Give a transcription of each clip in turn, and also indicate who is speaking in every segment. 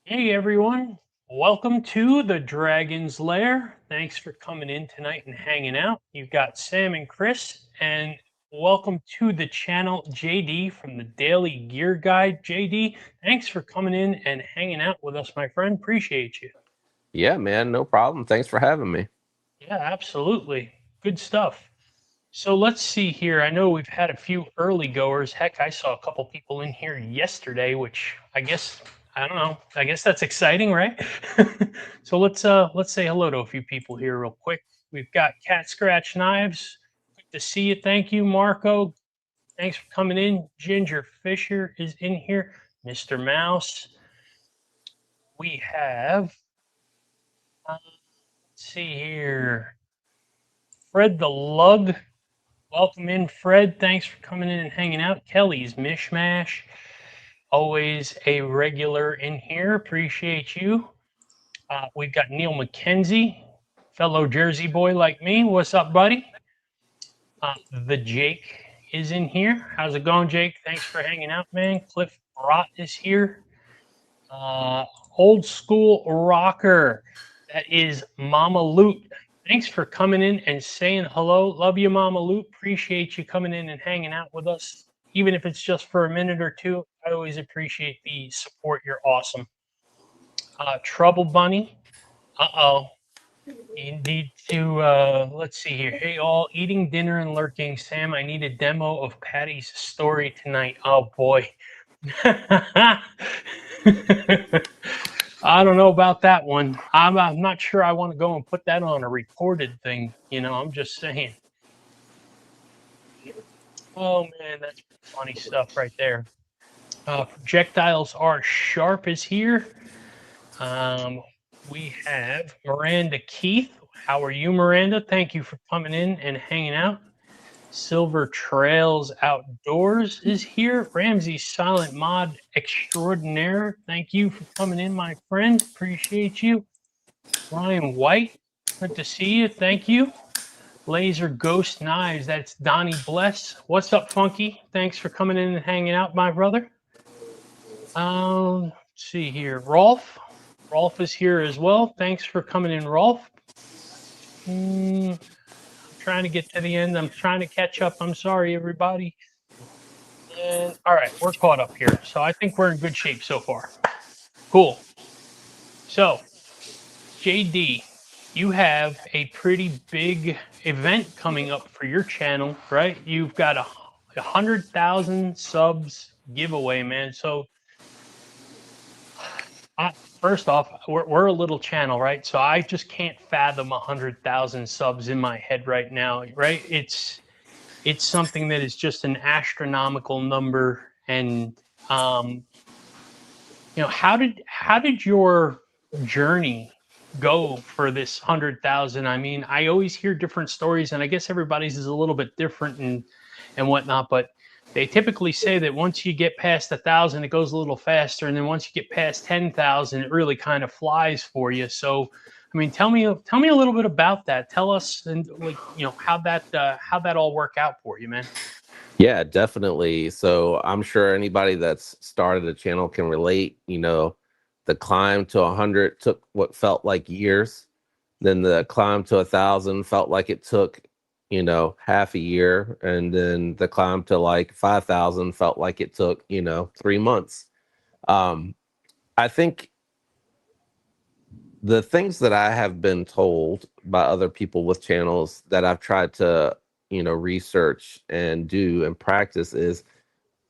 Speaker 1: Hey everyone, welcome to the Dragon's Lair. Thanks for coming in tonight and hanging out. You've got Sam and Chris, and welcome to the channel, JD from the Daily Gear Guide. JD, thanks for coming in and hanging out with us, my friend. Appreciate you.
Speaker 2: Yeah, man, no problem. Thanks for having me.
Speaker 1: Yeah, absolutely. Good stuff. So let's see here. I know we've had a few early goers. Heck, I saw a couple people in here yesterday, which I don't know. I guess that's exciting, right? So let's say hello to a few people here real quick. We've got Cat Scratch Knives. Good to see you. Thank you, Marco. Thanks for coming in. Ginger Fisher is in here. Mr. Mouse. We have let's see here. Fred the Lug. Welcome in, Fred. Thanks for coming in and hanging out. Kelly's Mishmash, always a regular in here. Appreciate you. We've got Neil McKenzie, fellow Jersey boy like me. What's up, buddy? The Jake is in here. How's it going, Jake? Thanks for hanging out, man. Cliff Rott is here. Old school rocker. That is Mama Loot. Thanks for coming in and saying hello. Love you, Mama Loot. Appreciate you coming in and hanging out with us. Even if it's just for a minute or two, I always appreciate the support. You're awesome. Trouble Bunny. Uh-oh. You need to, let's see here. Hey, all, eating dinner and lurking. Sam, I need a demo of Patty's story tonight. Oh, boy. I don't know about that one. I'm not sure I want to go and put that on a recorded thing. I'm just saying. Oh man, that's funny stuff right there. Projectiles are sharp is here. We have Miranda Keith. How are you, Miranda? Thank you for coming in and hanging out. Silver Trails Outdoors is here. Ramsey Silent Mod Extraordinaire. Thank you for coming in, my friend. Appreciate you. Ryan White. Good to see you. Thank you. Laser Ghost Knives. That's Donnie Bless. What's up, Funky? Thanks for coming in and hanging out, my brother. Let's see here. Rolf. Rolf is here as well. Thanks for coming in, Rolf. I'm trying to get to the end. I'm trying to catch up. I'm sorry, everybody. And all right, we're caught up here. So I think we're in good shape so far. Cool. So, JD, you have a pretty big event coming up for your channel, right? You've got a 100,000 subs giveaway, man. So first off, we're a little channel, right? So I just can't fathom 100,000 subs in my head right now, right? It's something that is just an astronomical number. And how did your journey go for this 100,000? I mean, I always hear different stories, and I guess everybody's is a little bit different and whatnot, but they typically say that once you get past 1,000, it goes a little faster, and then once you get past 10,000, it really kind of flies for you. So, I mean, tell me a little bit about that. Tell us, and how that all work out for you, man.
Speaker 2: Yeah, definitely. So I'm sure anybody that's started a channel can relate. The climb to 100 took what felt like years. Then the climb to 1,000 felt like it took, half a year. And then the climb to like 5,000 felt like it took, 3 months. I think the things that I have been told by other people with channels that I've tried to, research and do and practice is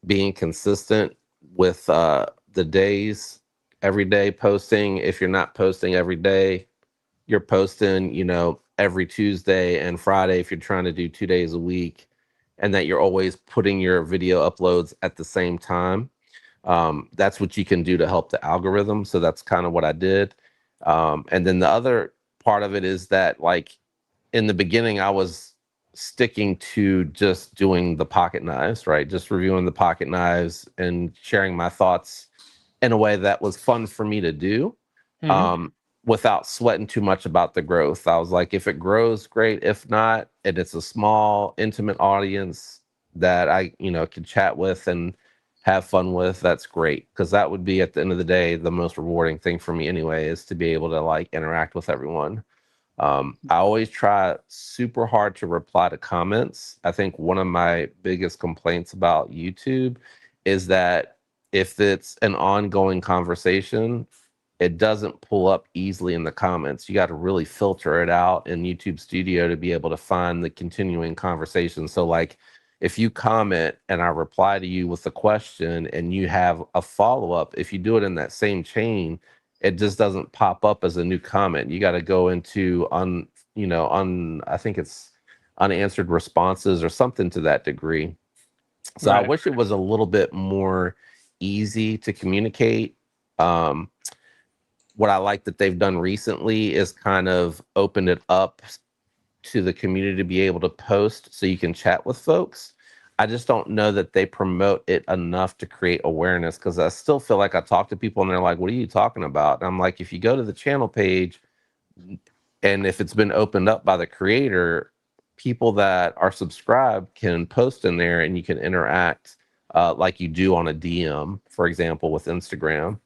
Speaker 2: being consistent with the days, every day posting. If you're not posting every day, you're posting, every Tuesday and Friday if you're trying to do 2 days a week, and that you're always putting your video uploads at the same time. That's what you can do to help the algorithm. So that's kind of what I did. And then the other part of it is that, like, in the beginning, I was sticking to just doing the pocket knives, right? Just reviewing the pocket knives and sharing my thoughts in a way that was fun for me to do, without sweating too much about the growth. I was like, if it grows, great. If not, and it's a small, intimate audience that I, can chat with and have fun with, that's great. Because that would be, at the end of the day, the most rewarding thing for me anyway, is to be able to like interact with everyone. I always try super hard to reply to comments. I think one of my biggest complaints about YouTube is that if it's an ongoing conversation, it doesn't pull up easily in the comments. You got to really filter it out in YouTube Studio to be able to find the continuing conversation. So, like, if you comment and I reply to you with a question and you have a follow up, if you do it in that same chain, it just doesn't pop up as a new comment. You got to go into I think it's unanswered responses or something to that degree. So I
Speaker 1: Right.
Speaker 2: wish it was a little bit more easy to communicate. Um, what I like that they've done recently is kind of opened it up to the community to be able to post so you can chat with folks. I just don't know that they promote it enough to create awareness, because I still feel like I talk to people and they're like, what are you talking about? And I'm like, if you go to the channel page and if it's been opened up by the creator, people that are subscribed can post in there and you can interact like you do on a DM, for example, with Instagram.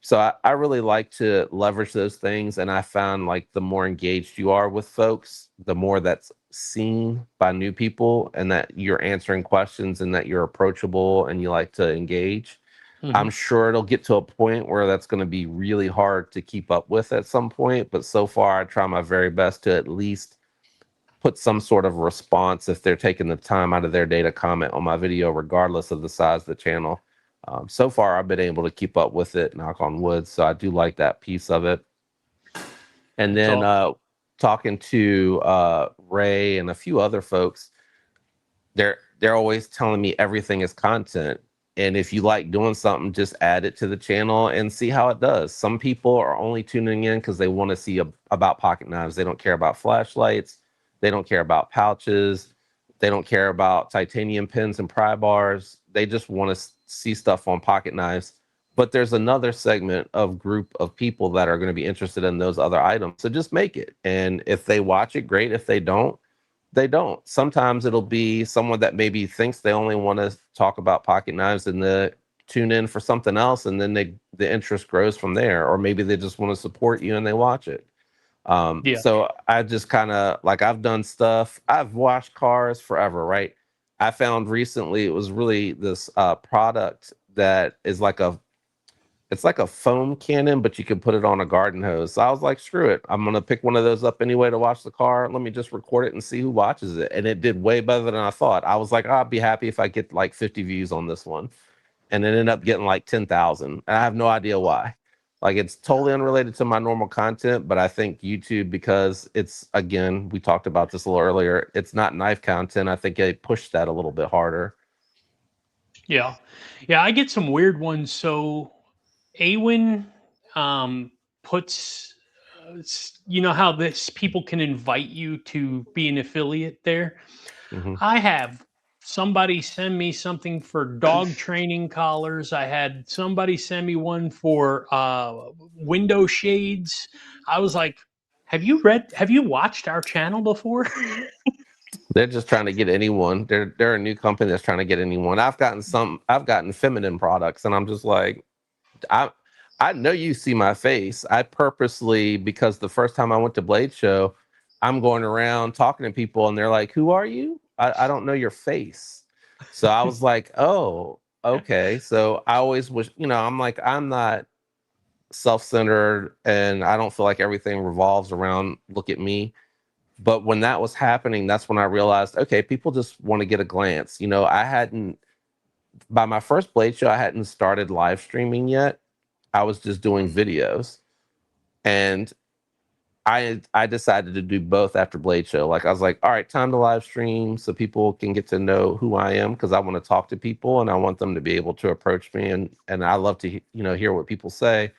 Speaker 2: So I really like to leverage those things. And I found like the more engaged you are with folks, the more that's seen by new people, and that you're answering questions and that you're approachable and you like to engage.
Speaker 1: Hmm.
Speaker 2: I'm sure it'll get to a point where that's going to be really hard to keep up with at some point. But so far, I try my very best to at least put some sort of response if they're taking the time out of their day to comment on my video, regardless of the size of the channel. So far, I've been able to keep up with it, knock on wood. So I do like that piece of it. And
Speaker 1: That's
Speaker 2: then
Speaker 1: awesome.
Speaker 2: talking to Ray and a few other folks, they're always telling me everything is content. And if you like doing something, just add it to the channel and see how it does. Some people are only tuning in because they want to see about pocket knives. They don't care about flashlights. They don't care about pouches. They don't care about titanium pins and pry bars. They just want to see stuff on pocket knives. But there's another segment of group of people that are going to be interested in those other items. So just make it. And if they watch it, great. If they don't, they don't. Sometimes it'll be someone that maybe thinks they only want to talk about pocket knives and they tune in for something else, and then the interest grows from there. Or maybe they just want to support you and they watch it.
Speaker 1: Yeah.
Speaker 2: So I just kind of like, I've done stuff. I've washed cars forever, right? I found recently it was really this product that is like it's like a foam cannon, but you can put it on a garden hose. So I was like, screw it. I'm going to pick one of those up anyway to watch the car. Let me just record it and see who watches it. And it did way better than I thought. I was like, I'll be happy if I get like 50 views on this one. And it ended up getting like 10,000. And I have no idea why. Like, it's totally unrelated to my normal content, but I think YouTube, because it's, again, we talked about this a little earlier, it's not knife content. I think they pushed that a little bit harder.
Speaker 1: Yeah. Yeah. I get some weird ones. So Awin um, puts, you know how this people can invite you to be an affiliate there.
Speaker 2: Hmm.
Speaker 1: I have somebody send me something for dog training collars. I had somebody send me one for window shades. I was like, have you watched our channel before?
Speaker 2: They're just trying to get anyone. They're a new company that's trying to get anyone. I've gotten feminine products, and I'm just like, I I know you see my face. I purposely, because the first time I went to Blade Show, I'm going around talking to people and they're like, who are you? I don't know your face. So I was like, oh, okay. So I always was, I'm like, I'm not self-centered and I don't feel like everything revolves around look at me. But when that was happening, that's when I realized, okay, people just want to get a glance. I hadn't, by my first Blade Show, I hadn't started live streaming yet. I was just doing videos. And I decided to do both after Blade Show. Like, I was like, all right, time to live stream so people can get to know who I am, because I want to talk to people and I want them to be able to approach me, and I love to hear what people say.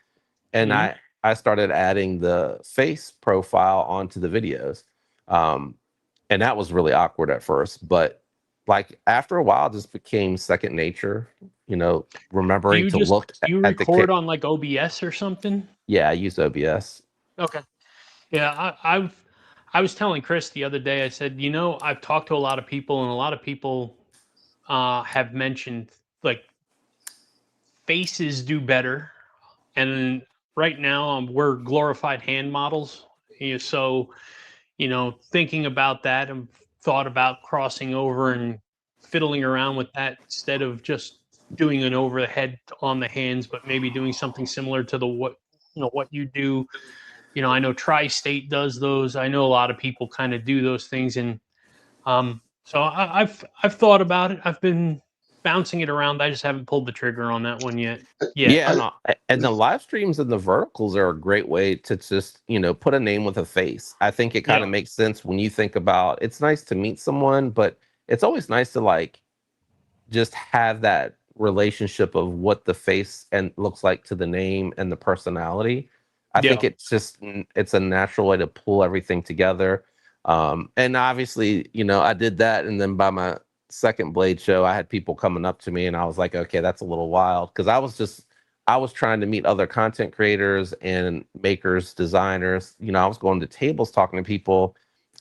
Speaker 2: And
Speaker 1: Mhm.
Speaker 2: I started adding the face profile onto the videos. Um, and that was really awkward at first, but like after a while, it just became second nature.
Speaker 1: Do
Speaker 2: Remembering
Speaker 1: you
Speaker 2: to
Speaker 1: just
Speaker 2: look
Speaker 1: do you
Speaker 2: at the
Speaker 1: record on like OBS or something?
Speaker 2: Yeah, I use OBS.
Speaker 1: Okay. Yeah, I was telling Chris the other day. I said, I've talked to a lot of people, and a lot of people have mentioned like faces do better, and right now we're glorified hand models. So thinking about that and thought about crossing over and fiddling around with that instead of just doing an over the head on the hands, but maybe doing something similar to what you do. I know Tri-State does those. I know a lot of people kind of do those things, and so I've thought about it. I've been bouncing it around. I just haven't pulled the trigger on that one yet.
Speaker 2: Yeah, and the live streams and the verticals are a great way to just put a name with a face. I think it kind of makes sense when you think about. It's nice to meet someone, but it's always nice to like just have that relationship of what the face and looks like to the name and the personality. I think it's a natural way to pull everything together. And obviously, I did that, and then by my second blade show, I had people coming up to me, and I was like, okay, that's a little wild, because I was trying to meet other content creators and makers, designers. I was going to tables talking to people,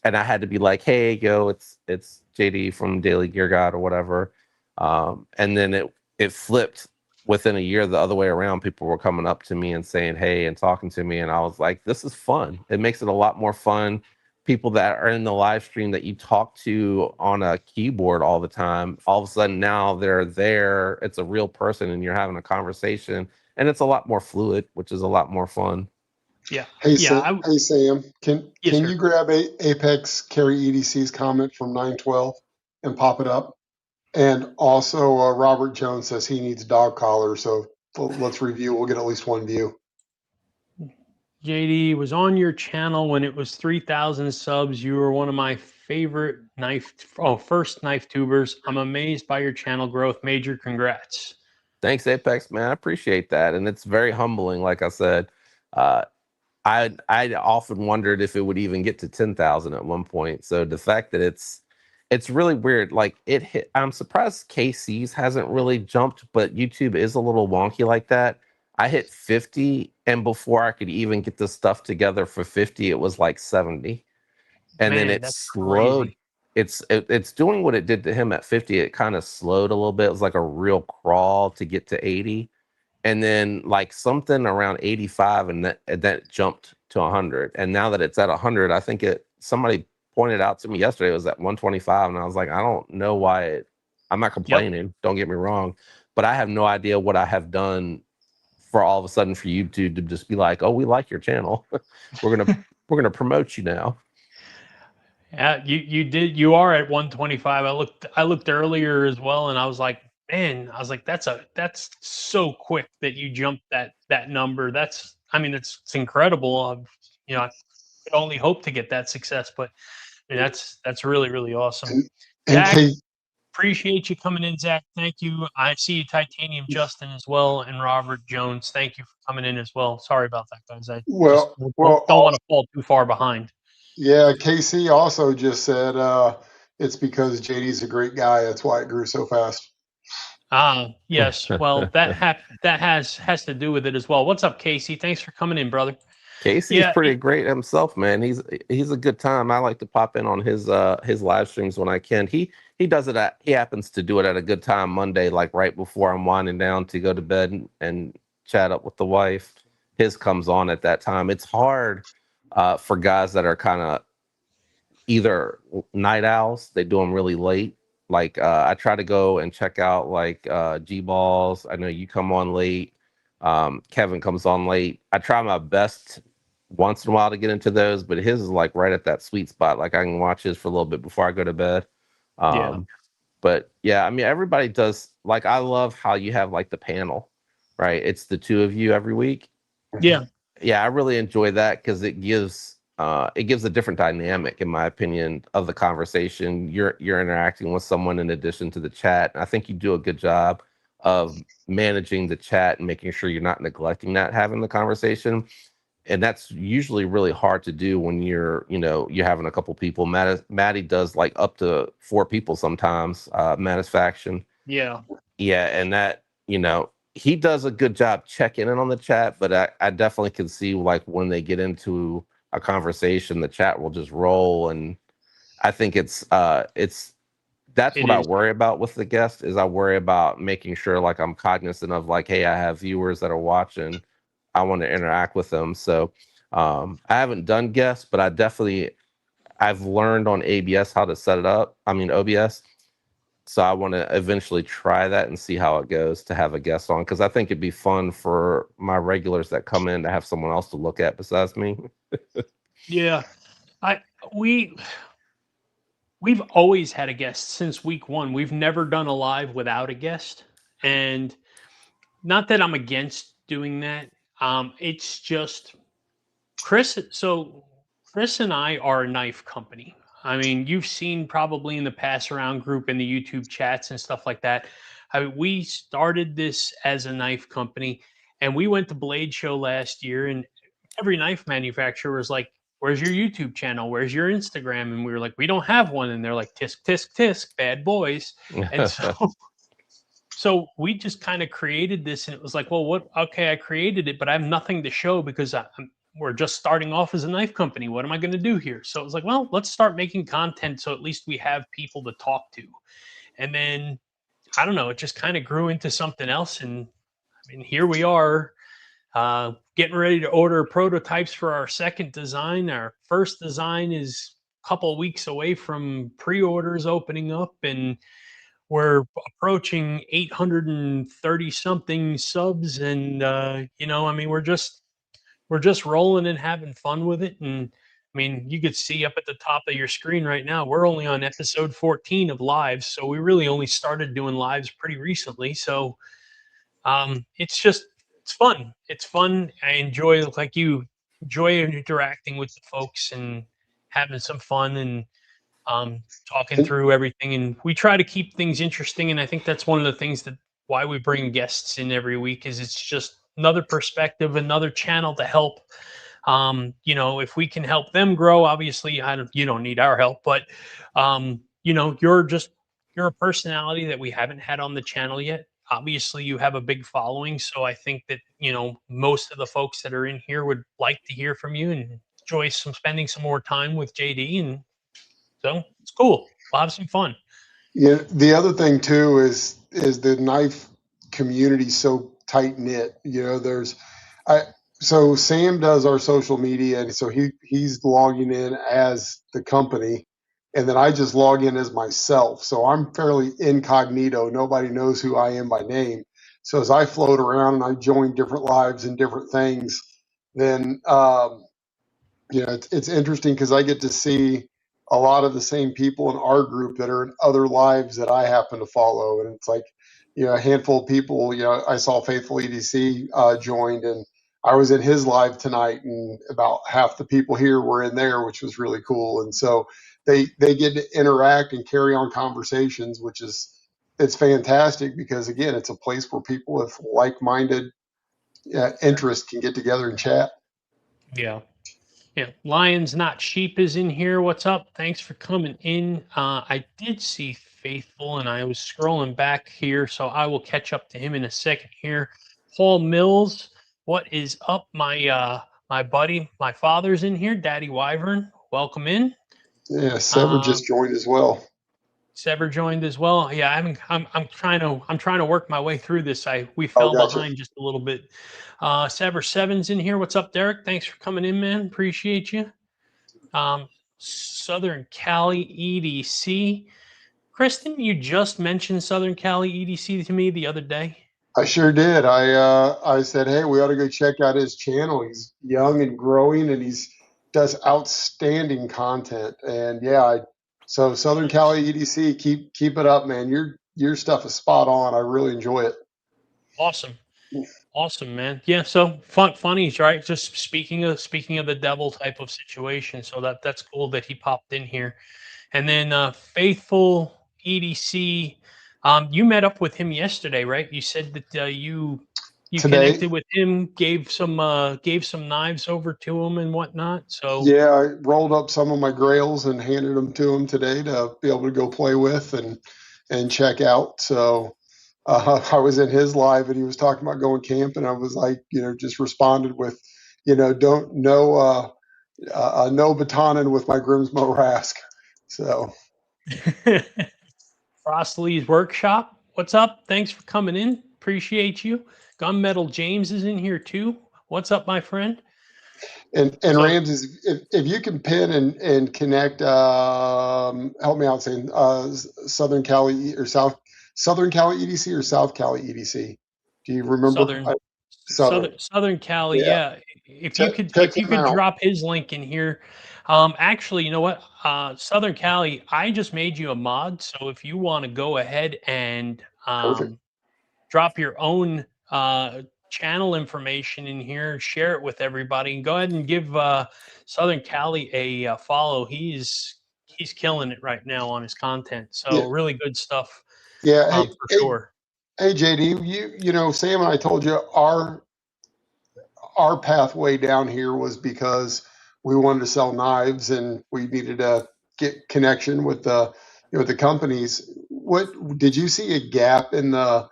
Speaker 2: and I had to be like, hey, yo, it's JD from Daily Gear Guide or whatever. And then it flipped within a year the other way around. People were coming up to me and saying, hey, and talking to me. And I was like, this is fun. It makes it a lot more fun. People that are in the live stream that you talk to on a keyboard all the time, all of a sudden now they're there. It's a real person and you're having a conversation, and it's a lot more fluid, which is a lot more fun.
Speaker 1: Yeah.
Speaker 3: Hey,
Speaker 1: yeah.
Speaker 3: Hey, Sam, can
Speaker 1: sir.
Speaker 3: you grab Apex Carry EDC's comment from 912 and pop it up? And also, Robert Jones says he needs dog collars, so let's review. We'll get at least one view.
Speaker 1: JD was on your channel when it was 3,000 subs. You were one of my favorite first knife tubers. I'm amazed by your channel growth. Major congrats.
Speaker 2: Thanks, Apex, man. I appreciate that. And it's very humbling. Like I said, I often wondered if it would even get to 10,000 at one point. So the fact that it's really weird. Like it hit, I'm surprised KC's hasn't really jumped, but YouTube is a little wonky like that. I hit 50, and before I could even get the stuff together for 50, it was like 70. And then it slowed.
Speaker 1: Crazy.
Speaker 2: It's doing what it did to him at 50. It kind of slowed a little bit. It was like a real crawl to get to 80. And then like something around 85, and that jumped to 100. And now that it's at 100, I think somebody pointed out to me yesterday it was at 125, and I was like, I don't know why I'm not complaining. Don't get me wrong, but I have no idea what I have done for all of a sudden for YouTube to just be like, oh, we like your channel. we're gonna promote you now.
Speaker 1: Yeah, you are at 125. I looked earlier as well, and I was like, man, that's so quick that you jumped that number. It's incredible. I could only hope to get that success, but that's really, really awesome. Zach, appreciate you coming in, Zach. Thank you. I see you, Titanium Justin, as well, and Robert Jones. Thank you for coming in as well. Sorry about that, guys. I don't want to fall too far behind.
Speaker 3: Yeah, KC also just said it's because JD's a great guy. That's why it grew so fast.
Speaker 1: Yes. Well, that has to do with it as well. What's up, Casey? Thanks for coming in, brother.
Speaker 2: Casey's pretty great himself, man. He's a good time. I like to pop in on his live streams when I can. He does it he happens to do it at a good time Monday, like right before I'm winding down to go to bed and chat up with the wife. His comes on at that time. It's hard for guys that are kind of either night owls. They do them really late. Like I try to go and check out like G Balls. I know you come on late. Kevin comes on late. I try my best once in a while to get into those, but his is like right at that sweet spot. Like I can watch his for a little bit before I go to bed. But yeah, I mean, everybody does. Like, I love how you have like the panel, right? It's the two of you every week.
Speaker 1: Yeah,
Speaker 2: I really enjoy that because it gives a different dynamic, in my opinion, of the conversation. You're interacting with someone in addition to the chat. I think you do a good job of managing the chat and making sure you're not neglecting that, having the conversation. And that's usually really hard to do when you're having a couple people. Maddie does like up to 4 people sometimes, Mattis Faction.
Speaker 1: Yeah,
Speaker 2: and that, he does a good job checking in on the chat, but I definitely can see like when they get into a conversation, the chat will just roll. And I think it's That's
Speaker 1: It
Speaker 2: what I
Speaker 1: is.
Speaker 2: worry about with the guest is I worry about making sure like I'm cognizant of like, hey, I have viewers that are watching. I want to interact with them. So I haven't done guests, but I've learned on ABS how to set it up. I mean OBS. So I want to eventually try that and see how it goes to have a guest on because I think it'd be fun for my regulars that come in to have someone else to look at besides me.
Speaker 1: Yeah. I we we've always had a guest since week one. We've never done a live without a guest. And not that I'm against doing that. It's just Chris and I are a knife company. I mean, you've seen probably in the pass around group in the YouTube chats and stuff like that. We started this as a knife company, and we went to Blade Show last year, and every knife manufacturer was like, "Where's your YouTube channel? Where's your Instagram?" And we were like, "We don't have one." And they're like, "Tisk tisk tisk, bad boys." And so so we just kind of created this, and it was like, well, what? Okay, I created it, but I have nothing to show because we're just starting off as a knife company. What am I going to do here? So it was like, well, let's start making content so at least we have people to talk to. And then I don't know, it just kind of grew into something else, and I mean, here we are, getting ready to order prototypes for our second design. Our first design is a couple of weeks away from pre-orders opening up, and we're approaching 830 something subs, and I mean, we're just rolling and having fun with it. And I mean, you could see up at the top of your screen right now, we're only on episode 14 of lives, so we really only started doing lives pretty recently. So it's just it's fun. I enjoy, like, you enjoy interacting with the folks and having some fun, and talking
Speaker 3: And
Speaker 1: through everything. And we try to keep things interesting. And I think that's one of the things that why we bring guests in every week is it's just another perspective, another channel to help. If we can help them grow, obviously, you don't need our help, but you're a personality that we haven't had on the channel yet. Obviously, you have a big following, so I think that most of the folks that are in here would like to hear from you and enjoy spending some more time with JD. And so it's cool. We'll have some fun.
Speaker 3: yeah, the other thing too is the knife community so tight knit. I so Sam does our social media, and so he's logging in as the company, and then I just log in as myself. So I'm fairly incognito. Nobody knows who I am by name. So as I float around and I join different lives and different things, then it's interesting because I get to see a lot of the same people in our group that are in other lives that I happen to follow, and it's like a handful of people. I saw Faithful EDC joined, and I was in his live tonight, and about half the people here were in there, which was really cool. And so they get to interact and carry on conversations, which is it's fantastic because again, it's a place where people with like-minded interest can get together and chat.
Speaker 1: Yeah. Yeah. Lions Not Sheep is in here. What's up? Thanks for coming in. I did see Faithful, and I was scrolling back here, so I will catch up to him in a second here. Paul Mills, what is up? My buddy, my father's in here. Daddy Wyvern, welcome in.
Speaker 3: Yeah, Sever just joined as well.
Speaker 1: Sever joined as well. Yeah, I'm trying to work my way through this. We fell
Speaker 3: Gotcha.
Speaker 1: behind just a little bit. Sever Seven's in here. What's up, Derek? Thanks for coming in, man. Appreciate you. Southern Cali EDC. Kristen, you just mentioned Southern Cali EDC to me the other day.
Speaker 3: I sure did. I said, hey, we ought to go check out his channel. He's young and growing, and he's does outstanding content. And yeah, so Southern Cali EDC, keep it up, man. Your stuff is spot on. I really enjoy it.
Speaker 1: Awesome, man. Yeah, so funnies, right? Just speaking of the devil type of situation. So that's cool that he popped in here. And then Faithful EDC, you met up with him yesterday, right? You said that you
Speaker 3: Today,
Speaker 1: connected with him, gave some knives over to him and whatnot. So
Speaker 3: yeah, I rolled up some of my grails and handed them to him today to be able to go play with and check out. So I was in his live and he was talking about going camping. I was like, just responded with, don't no no batoning with my Grimsmo Rask. So
Speaker 1: Frostly's Workshop. What's up? Thanks for coming in. Appreciate you. Gunmetal James is in here too. What's up, my friend?
Speaker 3: And
Speaker 1: So-
Speaker 3: Ramses, if you can pin and connect, help me out saying Southern Cali or Southern Cali EDC or South Cali EDC. Do you remember?
Speaker 1: Southern Cali, yeah. If you could drop his link in here. Actually, you know what? Southern Cali, I just made you a mod, so if you want to go ahead and drop your own channel information in here, share it with everybody, and go ahead and give Southern Cali a follow. He's killing it right now on his content. So really good stuff.
Speaker 3: Yeah,
Speaker 1: for sure.
Speaker 3: Hey JD, you know, Sam and I told you our pathway down here was because we wanted to sell knives and we needed to get connection with the companies. What did you see a gap in the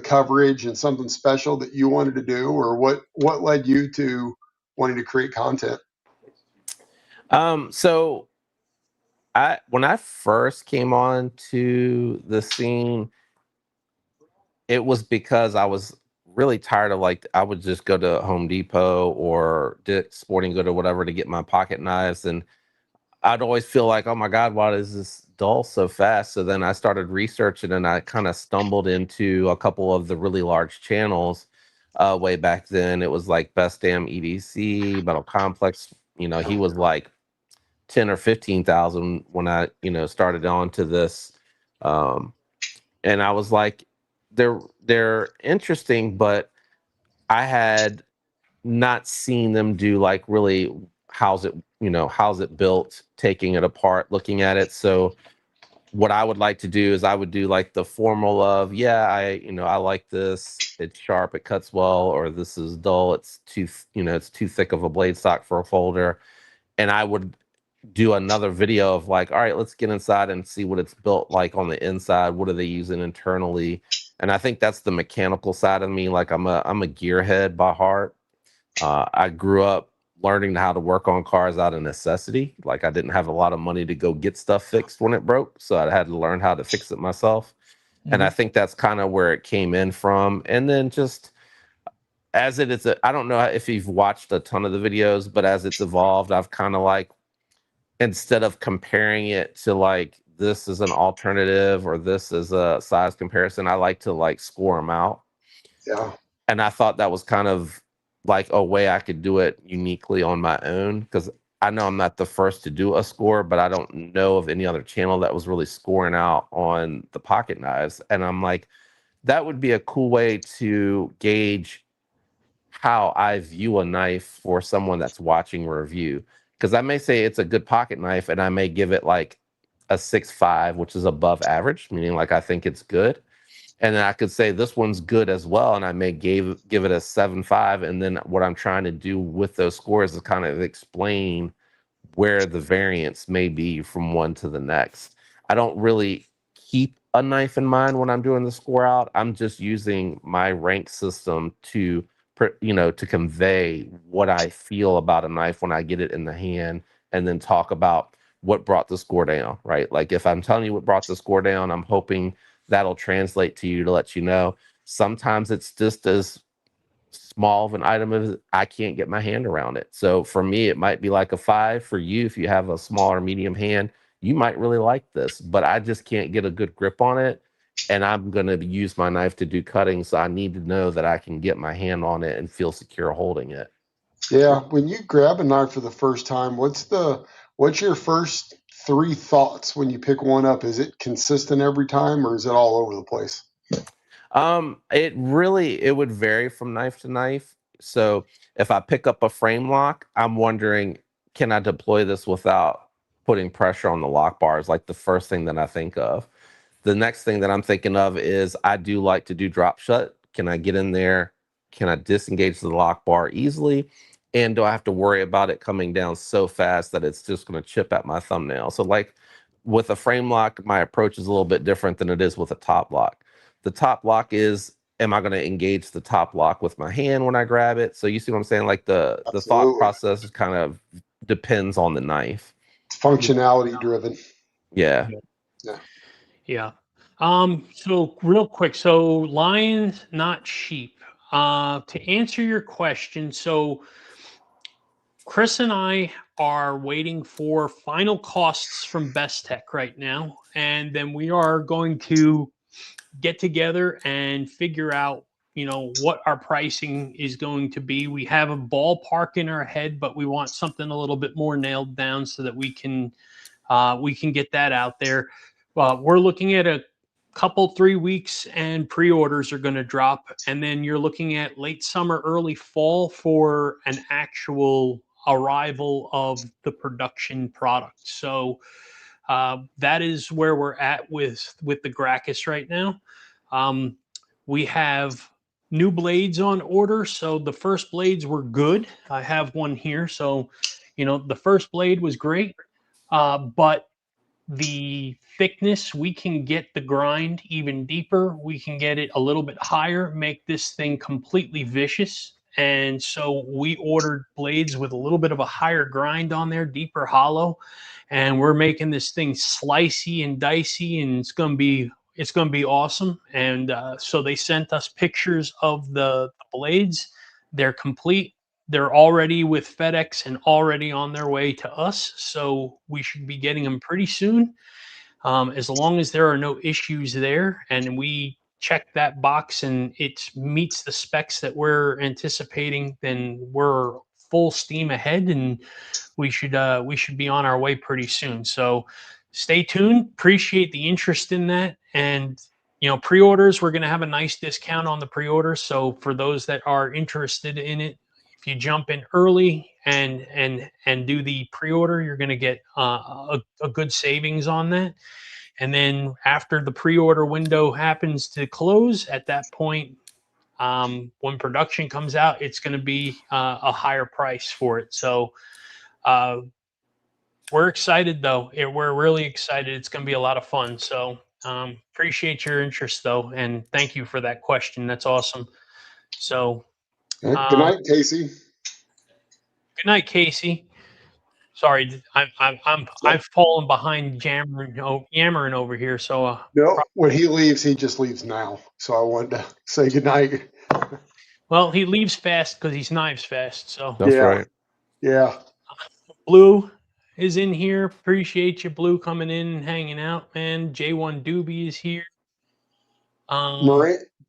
Speaker 3: coverage and something special that you wanted to do, or what led you to wanting to create content?
Speaker 2: So when I first came on to the scene, it was because I was really tired of, like, I would just go to Home Depot or Dick's Sporting Good or whatever to get my pocket knives, and I'd always feel like, oh my God, why is this dull so fast? So then I started researching, and I kind of stumbled into a couple of the really large channels way back then. It was like Best Damn EDC, Metal Complex. You know, he was like 10 or 15,000 when I, started on to this. And I was like, they're interesting, but I had not seen them do like really how's it built, taking it apart, looking at it. So what I would like to do is I would do like the formal of, I like this, it's sharp, it cuts well, or this is dull, it's too thick of a blade stock for a folder. And I would do another video of like, all right, let's get inside and see what it's built like on the inside. What are they using internally? And I think that's the mechanical side of me. Like I'm a gearhead by heart. I grew up learning how to work on cars out of necessity. Like I didn't have a lot of money to go get stuff fixed when it broke, so I had to learn how to fix it myself. And I think that's kind of where it came in from. And then just as it is, I don't know if you've watched a ton of the videos, but as it's evolved, I've kind of like, instead of comparing it to like this is an alternative or this is a size comparison, I like to like score them out.
Speaker 3: Yeah.
Speaker 2: And I thought that was kind of like a way I could do it uniquely on my own, because I know I'm not the first to do a score, but I don't know of any other channel that was really scoring out on the pocket knives. And I'm like, that would be a cool way to gauge how I view a knife for someone that's watching a review. Because I may say it's a good pocket knife and I may give it like a 6.5, which is above average, meaning like I think it's good. And then I could say this one's good as well, and I may give it a 7.5. And then what I'm trying to do with those scores is kind of explain where the variance may be from one to the next. I don't really keep a knife in mind when I'm doing the score out. I'm just using my rank system to convey what I feel about a knife when I get it in the hand, and then talk about what brought the score down, right? Like if I'm telling you what brought the score down, I'm hoping that'll translate to you to let you know. Sometimes it's just as small of an item as I can't get my hand around it. So for me, it might be like a 5. For you, if you have a small or medium hand, you might really like this, but I just can't get a good grip on it. And I'm going to use my knife to do cutting. So I need to know that I can get my hand on it and feel secure holding it.
Speaker 3: Yeah. When you grab a knife for the first time, what's your first 3 thoughts when you pick one up? Is it consistent every time, or is it all over the place?
Speaker 2: It would vary from knife to knife. So if I pick up a frame lock, I'm wondering, can I deploy this without putting pressure on the lock bars? Like the first thing that I think of. The next thing that I'm thinking of is I do like to do drop shut. Can I get in there? Can I disengage the lock bar easily? And do I have to worry about it coming down so fast that it's just going to chip at my thumbnail? So like with a frame lock, my approach is a little bit different than it is with a top lock. The top lock is, am I going to engage the top lock with my hand when I grab it? So you see what I'm saying? Like the thought process kind of depends on the knife.
Speaker 3: It's functionality driven.
Speaker 2: Yeah.
Speaker 3: Yeah.
Speaker 1: Yeah. So real quick, so lions, not sheep. To answer your question, so Chris and I are waiting for final costs from Best Tech right now, and then we are going to get together and figure out, what our pricing is going to be. We have a ballpark in our head, but we want something a little bit more nailed down so that we can get that out there. We're looking at a couple 3 weeks, and pre-orders are going to drop, and then you're looking at late summer, early fall for an actual arrival of the production product. So that is where we're at with the Gracchus right now. Um, we have new blades on order, so the first blades were good. I have one here, so the first blade was great, but the thickness, we can get the grind even deeper. We can get it a little bit higher, make this thing completely vicious. And so we ordered blades with a little bit of a higher grind on there, deeper hollow, and we're making this thing slicey and dicey, and it's gonna be awesome. And so they sent us pictures of the blades. They're complete. They're already with FedEx and already on their way to us, so we should be getting them pretty soon. As long as there are no issues there, and we check that box and it meets the specs that we're anticipating, then we're full steam ahead, and we should be on our way pretty soon. So stay tuned. Appreciate the interest in that, and pre-orders. We're going to have a nice discount on the pre-orders. So for those that are interested in it, if you jump in early and do the pre-order, you're going to get a good savings on that. And then after the pre-order window happens to close, at that point, when production comes out, it's going to be a higher price for it. So uh, we're excited, though. We're really excited. It's going to be a lot of fun. So appreciate your interest, though, and thank you for that question. That's awesome. So
Speaker 3: Good night, Casey.
Speaker 1: good night, Casey. Sorry, I've fallen behind yammering over here. So
Speaker 3: No, when he leaves, he just leaves now. So I wanted to say good night.
Speaker 1: well, he leaves fast because he's knives fast. So
Speaker 2: That's
Speaker 3: Yeah.
Speaker 2: right.
Speaker 3: Yeah.
Speaker 1: Blue is in here. Appreciate you, Blue, coming in and hanging out, man. J1 Doobie is here.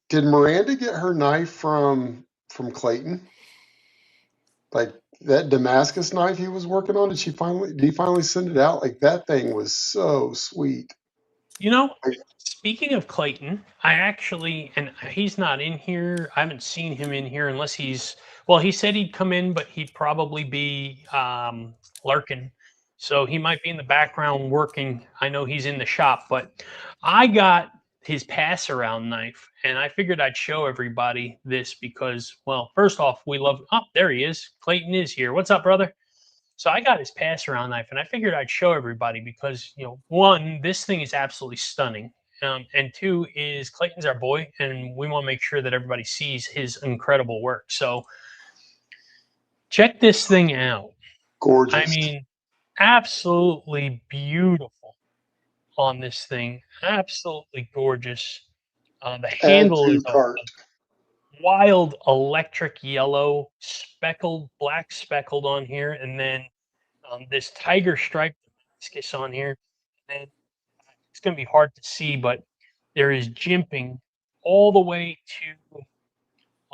Speaker 3: Did Miranda get her knife from Clayton? Like that Damascus knife he was working on? Did he finally send it out? Like that thing was so sweet.
Speaker 1: Speaking of Clayton, and he's not in here. I haven't seen him in here unless he said he'd come in, but he'd probably be lurking. So he might be in the background working. I know he's in the shop, but I got his pass around knife, and I figured I'd show everybody this because, well, first off, there he is. Clayton is here. What's up, brother? So I got his pass around knife, and I figured I'd show everybody because, one, this thing is absolutely stunning. And two is Clayton's our boy, and we want to make sure that everybody sees his incredible work. So check this thing out.
Speaker 3: Gorgeous.
Speaker 1: I mean, absolutely beautiful on this thing. Absolutely gorgeous. The handle is a wild electric yellow, black speckled on here, and then this tiger stripe Damascus on here. And it's going to be hard to see, but there is jimping all the way to,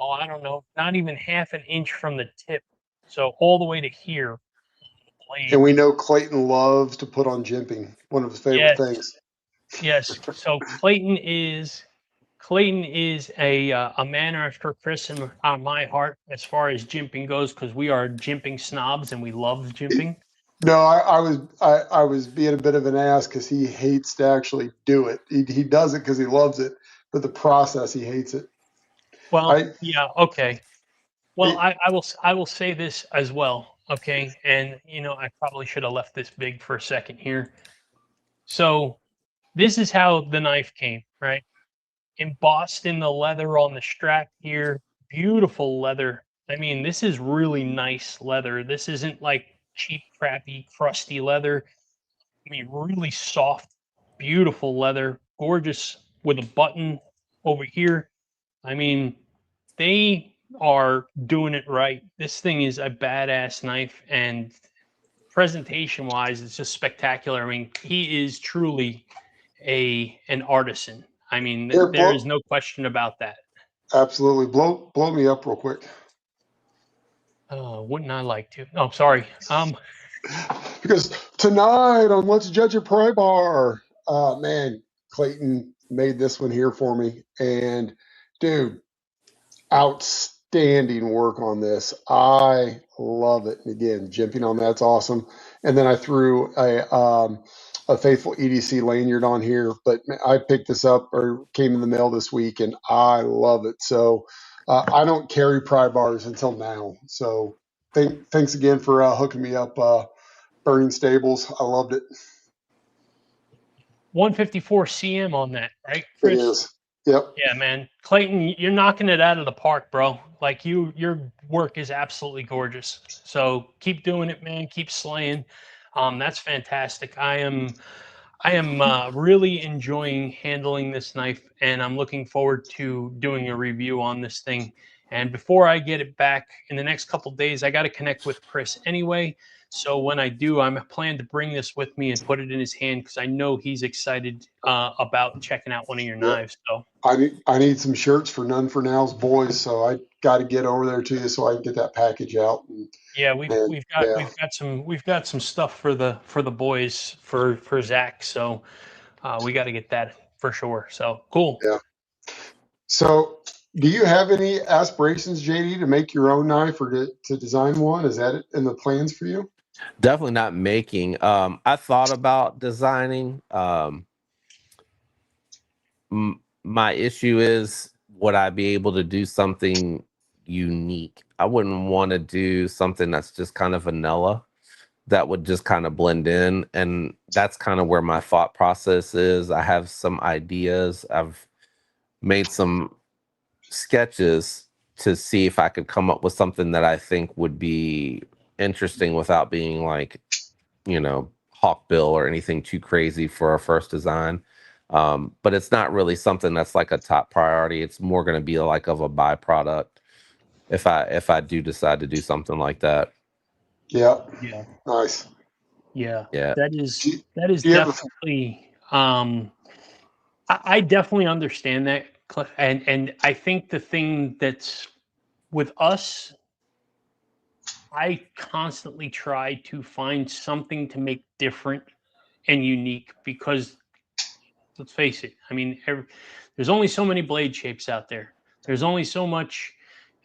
Speaker 1: I don't know, not even half an inch from the tip. So all the way to here.
Speaker 3: And we know Clayton loves to put on jimping, one of his favorite things.
Speaker 1: Yes. So Clayton is a man after Chris and my heart as far as jimping goes, because we are jimping snobs and we love jimping.
Speaker 3: No, I was being a bit of an ass because he hates to actually do it. He does it because he loves it, but the process he hates it.
Speaker 1: Well, yeah, okay. Well, I will say this as well, okay? And I probably should have left this big for a second here. So this is how the knife came, right? Embossed in the leather on the strap here, beautiful leather. I mean, this is really nice leather. This isn't like cheap, crappy, crusty leather. I mean, really soft, beautiful leather, gorgeous with a button over here. I mean, they are doing it right. This thing is a badass knife, and presentation wise, it's just spectacular. I mean, he is truly an artisan. I mean,
Speaker 3: Here,
Speaker 1: there is no question about that.
Speaker 3: absolutely. Blow me up real quick.
Speaker 1: Wouldn't I like to? Oh, sorry.
Speaker 3: Because tonight on Let's Judge a Pry Bar, man, Clayton made this one here for me. And dude, outstanding work on this. I love it. And again, jimping on that's awesome. And then I threw a faithful EDC lanyard on here, but I picked this up or came in the mail this week, and I love it. So I don't carry pry bars until now. So thanks again for hooking me up, Burning Stables. I loved it.
Speaker 1: 154 cm on that, right, Chris?
Speaker 3: It is. Yep.
Speaker 1: Yeah, man. Clayton, you're knocking it out of the park, bro. Like your work is absolutely gorgeous. So keep doing it, man. Keep slaying. That's fantastic. I am really enjoying handling this knife, and I'm looking forward to doing a review on this thing. And before I get it back in the next couple of days, I got to connect with Chris anyway. So when I do, I'm planning to bring this with me and put it in his hand because I know he's excited about checking out one of your knives. So
Speaker 3: I need some shirts for None for Now's boys, so I got to get over there to you so I can get that package out.
Speaker 1: Yeah, we've got some stuff for the boys for Zach. So we got to get that for sure. So cool.
Speaker 3: Yeah. So, do you have any aspirations, JD, to make your own knife or to design one? Is that in the plans for you?
Speaker 2: Definitely not making. I thought about designing. My issue is, would I be able to do something unique? I wouldn't want to do something that's just kind of vanilla, that would just kind of blend in. And that's kind of where my thought process is. I have some ideas. I've made some sketches to see if I could come up with something that I think would be interesting without being like, hawkbill or anything too crazy for a first design. But it's not really something that's like a top priority. It's more going to be like of a byproduct if I do decide to do something like that.
Speaker 3: Yeah.
Speaker 1: Yeah.
Speaker 3: Nice.
Speaker 1: Yeah.
Speaker 2: Yeah.
Speaker 1: That is definitely. I definitely understand that, Cliff, and I think the thing that's with us, I constantly try to find something to make different and unique because let's face it, I mean, there's only so many blade shapes out there. There's only so much.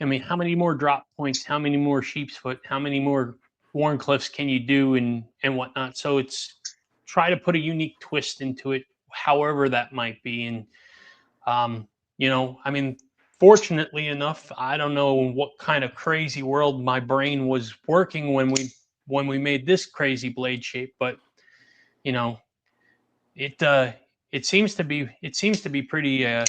Speaker 1: I mean, how many more drop points? How many more sheep's foot? How many more Warncliffs can you do and whatnot? So it's try to put a unique twist into it, however that might be. And I mean, fortunately enough, I don't know what kind of crazy world my brain was working when we made this crazy blade shape, but it seems to be pretty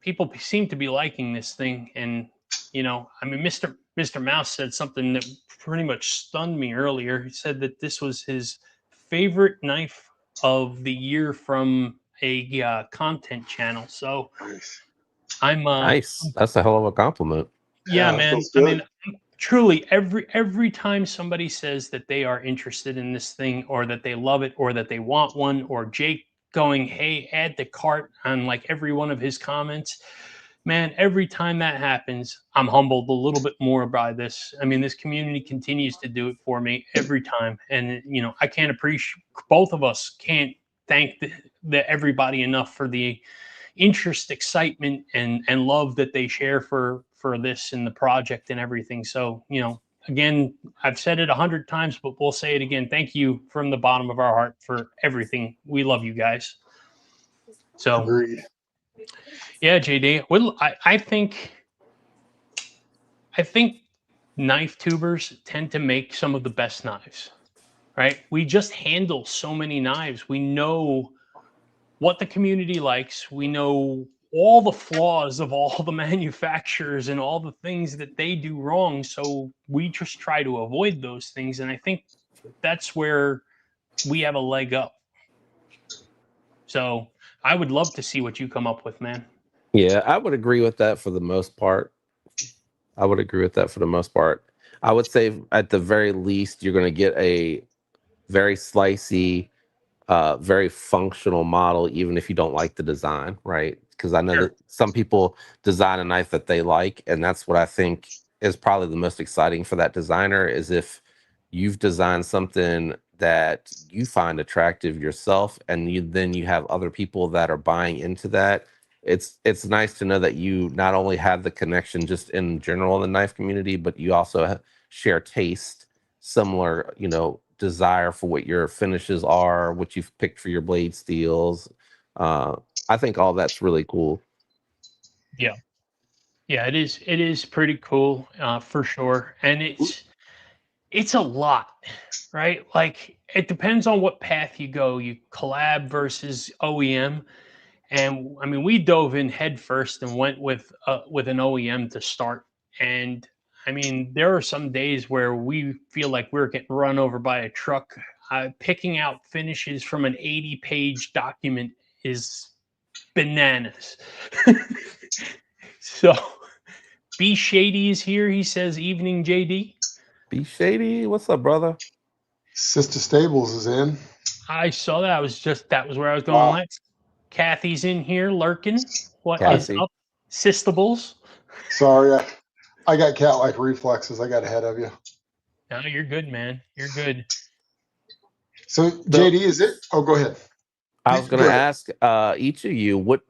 Speaker 1: people seem to be liking this thing. And I mean, Mr. Mouse said something that pretty much stunned me earlier. He said that this was his favorite knife of the year from a content channel. So
Speaker 3: Nice.
Speaker 1: I'm
Speaker 2: Nice. That's a hell of a compliment.
Speaker 1: yeah,
Speaker 3: Yeah,
Speaker 1: man. I mean, truly, every time somebody says that they are interested in this thing, or that they love it, or that they want one, or Jake going, "Hey, add to cart" on like every one of his comments, man, every time that happens, I'm humbled a little bit more by this. I mean, this community continues to do it for me every time, and I can't appreciate. Both of us can't thank the everybody enough for the interest, excitement, and love that they share for this and the project and everything. So again, I've said it 100 times, but we'll say it again. Thank you from the bottom of our heart for everything. We love you guys. So
Speaker 3: agreed.
Speaker 1: Yeah, JD. Well, I think knife tubers tend to make some of the best knives, right? We just handle so many knives. We know what the community likes. We know all the flaws of all the manufacturers and all the things that they do wrong. So we just try to avoid those things. And I think that's where we have a leg up So I would love to see what you come up with, man.
Speaker 2: Yeah, I would agree with that for the most part. I would agree with that for the most part. I would say at the very least, you're going to get a very slicey, very functional model, even if you don't like the design, right? Because I know
Speaker 1: Sure.
Speaker 2: that some people design a knife that they like, and that's what I think is probably the most exciting for that designer is if you've designed something that you find attractive yourself, and then you have other people that are buying into that. It's nice to know that you not only have the connection just in general in the knife community, but you also share taste, similar, desire for what your finishes are, what you've picked for your blade steels. Uh, I think all that's really cool.
Speaker 1: Yeah. Yeah, it is. It is pretty cool, for sure. And it's a lot, right? Like it depends on what path you go. You collab versus OEM. And I mean, we dove in head first and went with an OEM to start. And I mean, there are some days where we feel like we're getting run over by a truck. Picking out finishes from an 80-page document is bananas. So B Shady is here. He says, "Evening, JD."
Speaker 2: Be shady. What's up, brother?
Speaker 3: Sister Stables is in.
Speaker 1: I saw that. That was where I was going
Speaker 3: Wow.
Speaker 1: next. Kathy's in here lurking. What is
Speaker 2: Kathy.
Speaker 1: up, Sistables?
Speaker 3: Sorry, I got cat-like reflexes. I got ahead of you.
Speaker 1: No, you're good, man. You're good.
Speaker 3: So
Speaker 2: So
Speaker 3: JD, is it? Oh, go ahead.
Speaker 2: I was
Speaker 3: Go
Speaker 2: gonna
Speaker 3: ahead.
Speaker 2: ask each of you what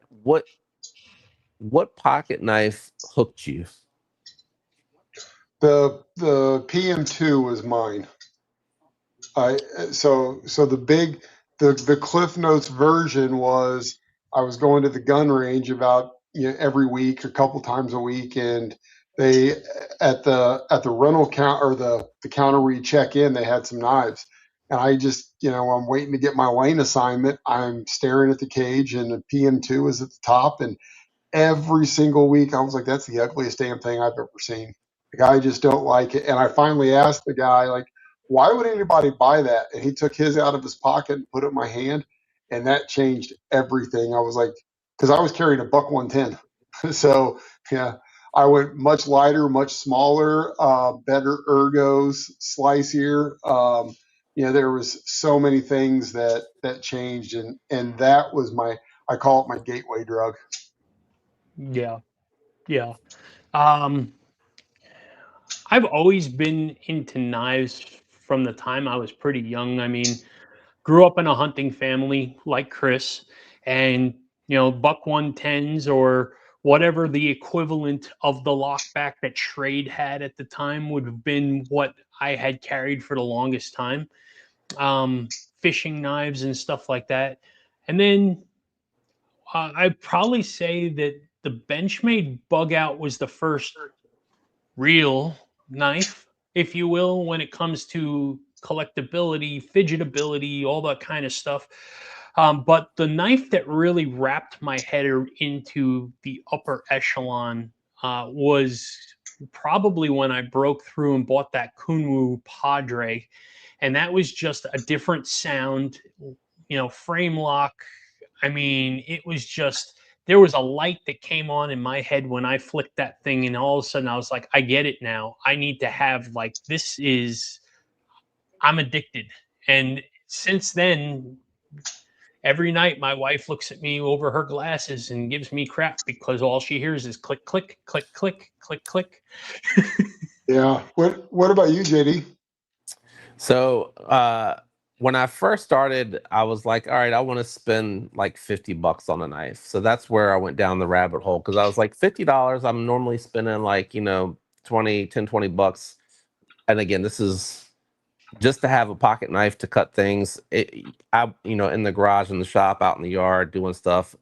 Speaker 2: pocket knife hooked you?
Speaker 3: The PM2 was mine. So the Cliff Notes version was I was going to the gun range about every week, a couple times a week, and they at the rental count or the counter where you check in, they had some knives, and I just I'm waiting to get my lane assignment. I'm staring at the cage, and the PM2 is at the top, and every single week I was like, that's the ugliest damn thing I've ever seen. Like, I just don't like it. And I finally asked the guy, like, why would anybody buy that? And he took his out of his pocket and put it in my hand, and that changed everything. I was like, because I was carrying a buck 110. So yeah, I went much lighter, much smaller, better ergos, slicier. There was so many things that changed, and that was I call it my gateway drug.
Speaker 1: Yeah, yeah. Um, I've always been into knives from the time I was pretty young. I mean, grew up in a hunting family like Chris, and buck 110s or whatever the equivalent of the lockback that Trade had at the time would have been what I had carried for the longest time. Fishing knives and stuff like that. And then I'd probably say that the Benchmade Bug Out was the first real knife, if you will, when it comes to collectability, fidgetability, all that kind of stuff. But the knife that really wrapped my head into the upper echelon was probably when I broke through and bought that Kunwu Padre. And that was just a different sound, frame lock. I mean, it was just there was a light that came on in my head when I flicked that thing, and all of a sudden I was like, I get it now. I need to have I'm addicted. And since then, every night my wife looks at me over her glasses and gives me crap because all she hears is click, click, click, click, click, click.
Speaker 3: Yeah. What about you, JD?
Speaker 2: So when I first started, I was like, all right, I want to spend like $50 on a knife. So that's where I went down the rabbit hole because I was like, $50. I'm normally spending like, 20 bucks. And again, this is just to have a pocket knife to cut things. In the garage, in the shop, out in the yard, doing stuff.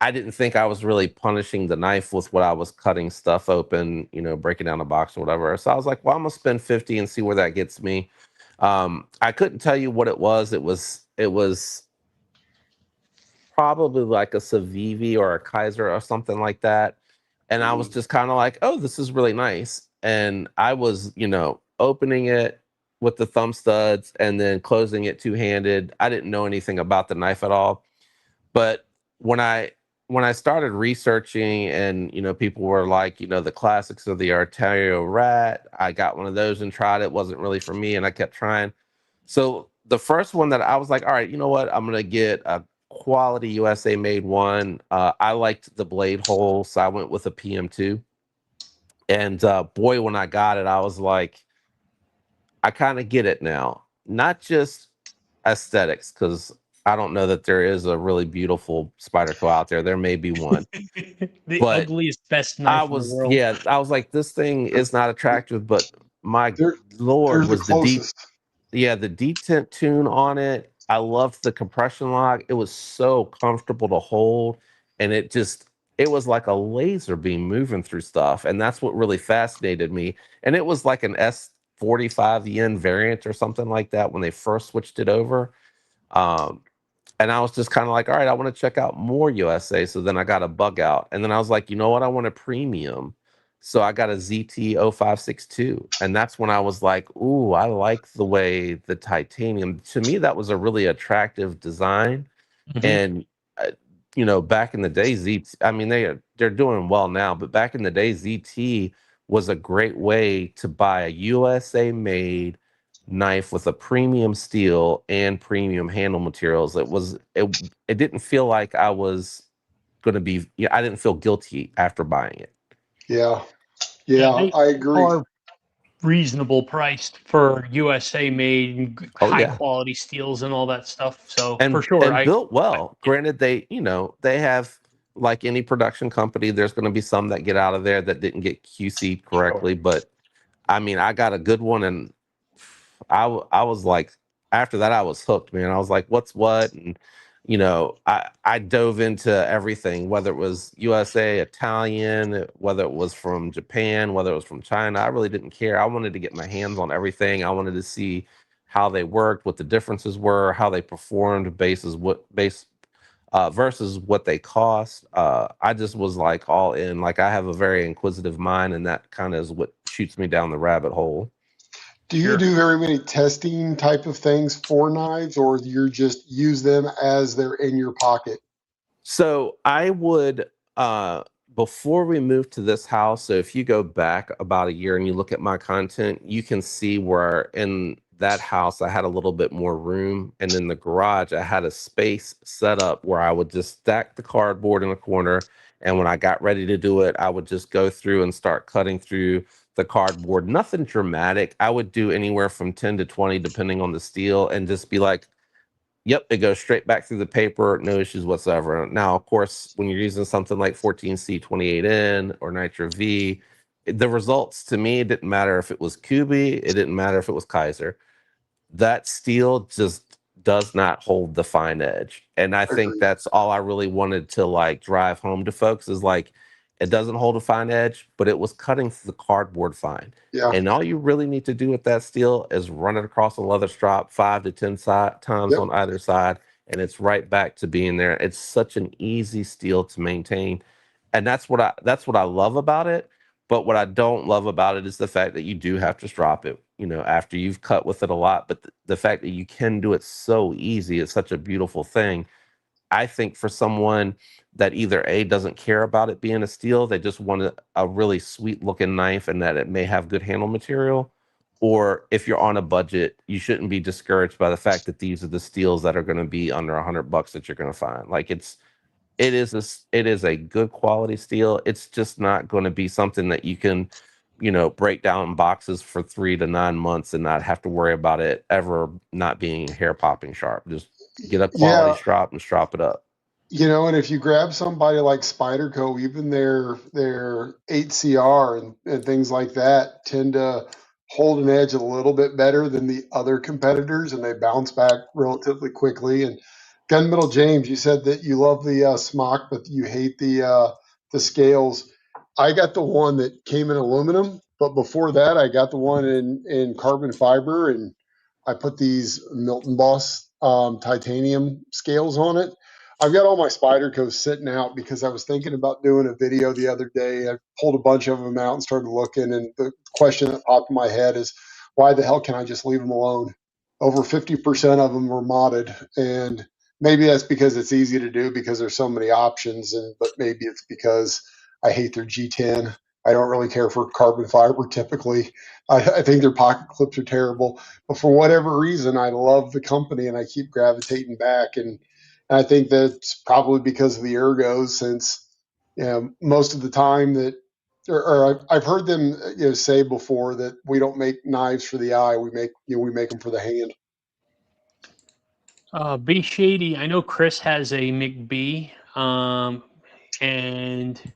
Speaker 2: I didn't think I was really punishing the knife with what I was cutting stuff open, breaking down a box or whatever. So I was like, well, I'm gonna spend 50 and see where that gets me. I couldn't tell you what it was. It was probably like a Civivi or a Kaiser or something like that. And I was just kind of like, oh, this is really nice. And I was, opening it with the thumb studs and then closing it two-handed. I didn't know anything about the knife at all. But when I started researching, and people were like, the classics of the Ontario rat, I got one of those and tried it. Wasn't really for me, and I kept trying. So the first one that I was like, all right, you know what? I'm gonna get a quality USA made one. I liked the blade hole, so I went with a PM2. And boy, when I got it, I was like, I kind of get it now. Not just aesthetics, because I don't know that there is a really beautiful Spyderco out there. There may be one,
Speaker 1: The
Speaker 2: but
Speaker 1: ugliest best
Speaker 2: I
Speaker 1: knife in the
Speaker 2: was,
Speaker 1: world.
Speaker 2: yeah, I was like, this thing is not attractive, but my
Speaker 3: They're
Speaker 2: lord,
Speaker 3: they're the
Speaker 2: was the deep,
Speaker 3: closest.
Speaker 2: yeah, the detent tune on it. I loved the compression lock. It was so comfortable to hold, and it was like a laser beam moving through stuff, and that's what really fascinated me. And it was like an S45 yen variant or something like that when they first switched it over. Um, and I was just kind of like, all right, I want to check out more USA. So then I got a bug out. And then I was like, you know what? I want a premium. So I got a ZT0562. And that's when I was like, ooh, I like the way the titanium, to me, that was a really attractive design.
Speaker 1: Mhm.
Speaker 2: And back in the day, ZT, I mean, they're doing well now, but back in the day, ZT was a great way to buy a USA made knife with a premium steel and premium handle materials. It didn't feel like I was going to be, yeah, I didn't feel guilty after buying it.
Speaker 3: Yeah,
Speaker 1: Yeah,
Speaker 3: yeah,
Speaker 1: they
Speaker 3: I agree.
Speaker 1: are reasonable priced for USA made,
Speaker 2: Oh
Speaker 1: high
Speaker 2: yeah.
Speaker 1: quality steels and all that stuff. So for
Speaker 2: and
Speaker 1: sure,
Speaker 2: and built well. Granted, they have, like any production company, there's going to be some that get out of there that didn't get QC'd
Speaker 1: sure.
Speaker 2: correctly, but I mean, I got a good one, and I was like, after that, I was hooked, man. I was like, what's what? And I dove into everything, whether it was USA, Italian, whether it was from Japan, whether it was from China. I really didn't care. I wanted to get my hands on everything. I wanted to see how they worked, what the differences were, how they performed, versus what they cost. I just was like all in. Like, I have a very inquisitive mind, and that kind of is what shoots me down the rabbit hole.
Speaker 3: Do you
Speaker 1: Sure.
Speaker 3: do very many testing type of things for knives, or you're just use them as they're in your pocket?
Speaker 2: So I would, before we moved to this house, so if you go back about a year and you look at my content, you can see where in that house I had a little bit more room. And in the garage, I had a space set up where I would just stack the cardboard in a corner. And when I got ready to do it, I would just go through and start cutting through the cardboard. Nothing dramatic. I would do anywhere from 10 to 20, depending on the steel, and just be like, yep, it goes straight back through the paper, no issues whatsoever. Now, of course, when you're using something like 14C28N or Nitro V, the results, to me, it didn't matter if it was Kubi, it didn't matter if it was Kaiser. That steel just does not hold the fine edge. And I think
Speaker 3: Agreed.
Speaker 2: that's all I really wanted to like drive home to folks, is like, it doesn't hold a fine edge, but it was cutting through the cardboard fine.
Speaker 3: Yeah.
Speaker 2: And all you really need to do with that steel is run it across a leather strop 5 to 10 times
Speaker 3: Yep.
Speaker 2: on either side, and it's right back to being there. It's such an easy steel to maintain. And that's what I love about it. But what I don't love about it is the fact that you do have to strop it, after you've cut with it a lot. But the fact that you can do it so easy is such a beautiful thing. I think for someone that either A, doesn't care about it being a steel, they just want a really sweet looking knife and that it may have good handle material. Or if you're on a budget, you shouldn't be discouraged by the fact that these are the steels that are going to be under $100 that you're going to find. Like, it is a good quality steel. It's just not going to be something that you can, break down in boxes for 3 to 9 months and not have to worry about it ever not being hair popping sharp. Just get a quality
Speaker 3: Yeah.
Speaker 2: strop and strop it up.
Speaker 3: And if you grab somebody like Spyderco, even their 8CR and things like that tend to hold an edge a little bit better than the other competitors, and they bounce back relatively quickly. And Gunmetal James, you said that you love the smock, but you hate the scales. I got the one that came in aluminum, but before that, I got the one in carbon fiber, and I put these Milton Boss titanium scales on it. I've got all my Spydercos sitting out because I was thinking about doing a video the other day. I pulled a bunch of them out and started looking, and the question that popped in my head is, why the hell can I just leave them alone? Over 50% of them were modded, and maybe that's because it's easy to do because there's so many options, but maybe it's because I hate their G10. I don't really care for carbon fiber typically. I think their pocket clips are terrible, but for whatever reason, I love the company and I keep gravitating back. And I think that's probably because of the ergos, since most of the time that, or I've heard them say before that we don't make knives for the eye, we make them for the hand.
Speaker 1: B Shady, I know Chris has a McB, and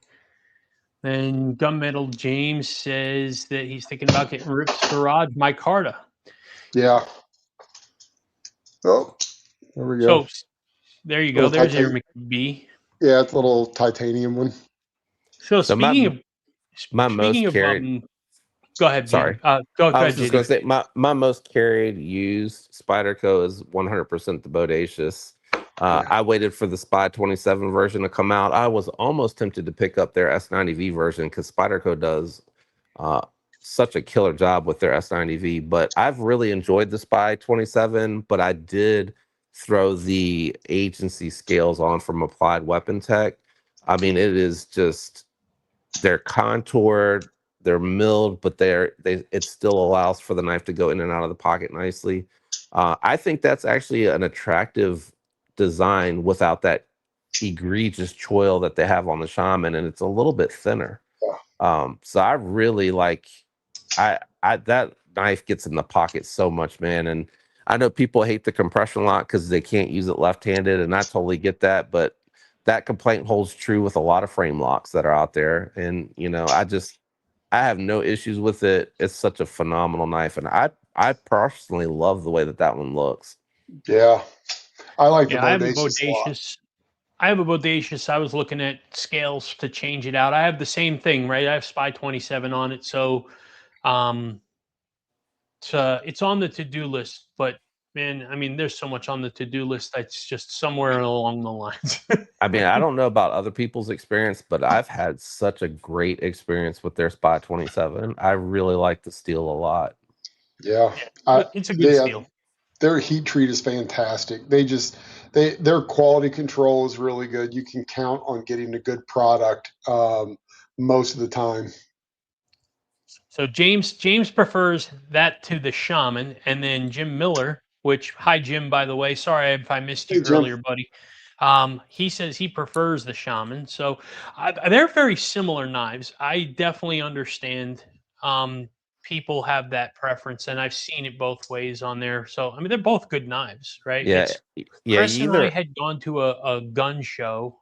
Speaker 1: then Gunmetal James says that he's thinking about getting Rip's Garage micarta.
Speaker 3: Yeah. Oh, there we
Speaker 1: So
Speaker 3: go.
Speaker 1: there you go. There's your McB.
Speaker 3: Yeah, it's a little titanium one.
Speaker 1: So speaking of go ahead.
Speaker 2: Sorry.
Speaker 1: Go
Speaker 2: I was
Speaker 1: ahead,
Speaker 2: just
Speaker 1: JD.
Speaker 2: going to say my most carried used Spyderco is 100% the Bodacious. I waited for the Spy 27 version to come out. I was almost tempted to pick up their S90V version because Spyderco does such a killer job with their S90V. But I've really enjoyed the Spy 27. But I did throw the agency scales on from Applied Weapon Tech. I mean, it is just, they're contoured, they're milled, but it still allows for the knife to go in and out of the pocket nicely. I think that's actually an attractive design without that egregious choil that they have on the Shaman, and it's a little bit thinner. So I really like, that knife gets in the pocket so much, man. And I know people hate the compression lock because they can't use it left-handed, and I totally get that, but that complaint holds true with a lot of frame locks that are out there. And I have no issues with it. It's such a phenomenal knife, and I personally love the way that one looks.
Speaker 3: Yeah, I like the
Speaker 1: I have a
Speaker 3: Bodacious a lot.
Speaker 1: I have a Bodacious. I was looking at scales to change it out. I have the same thing, right? I have Spy 27 on it, so it's on the to-do list. But man, I mean, there's so much on the to-do list that's just somewhere along the lines.
Speaker 2: I mean, I don't know about other people's experience, but I've had such a great experience with their Spy 27. I really like the steel a lot.
Speaker 3: Yeah,
Speaker 1: it's a good steel.
Speaker 3: Their heat treat is fantastic. Their quality control is really good. You can count on getting a good product most of the time.
Speaker 1: So James prefers that to the Shaman, and then Jim Miller, which, hi Jim, by the way, sorry if I missed you earlier, buddy. He says he prefers the Shaman. So they're very similar knives. I definitely understand people have that preference, and I've seen it both ways on there. So I mean, they're both good knives, right?
Speaker 2: Yeah,
Speaker 1: Chris and I had gone to a gun show,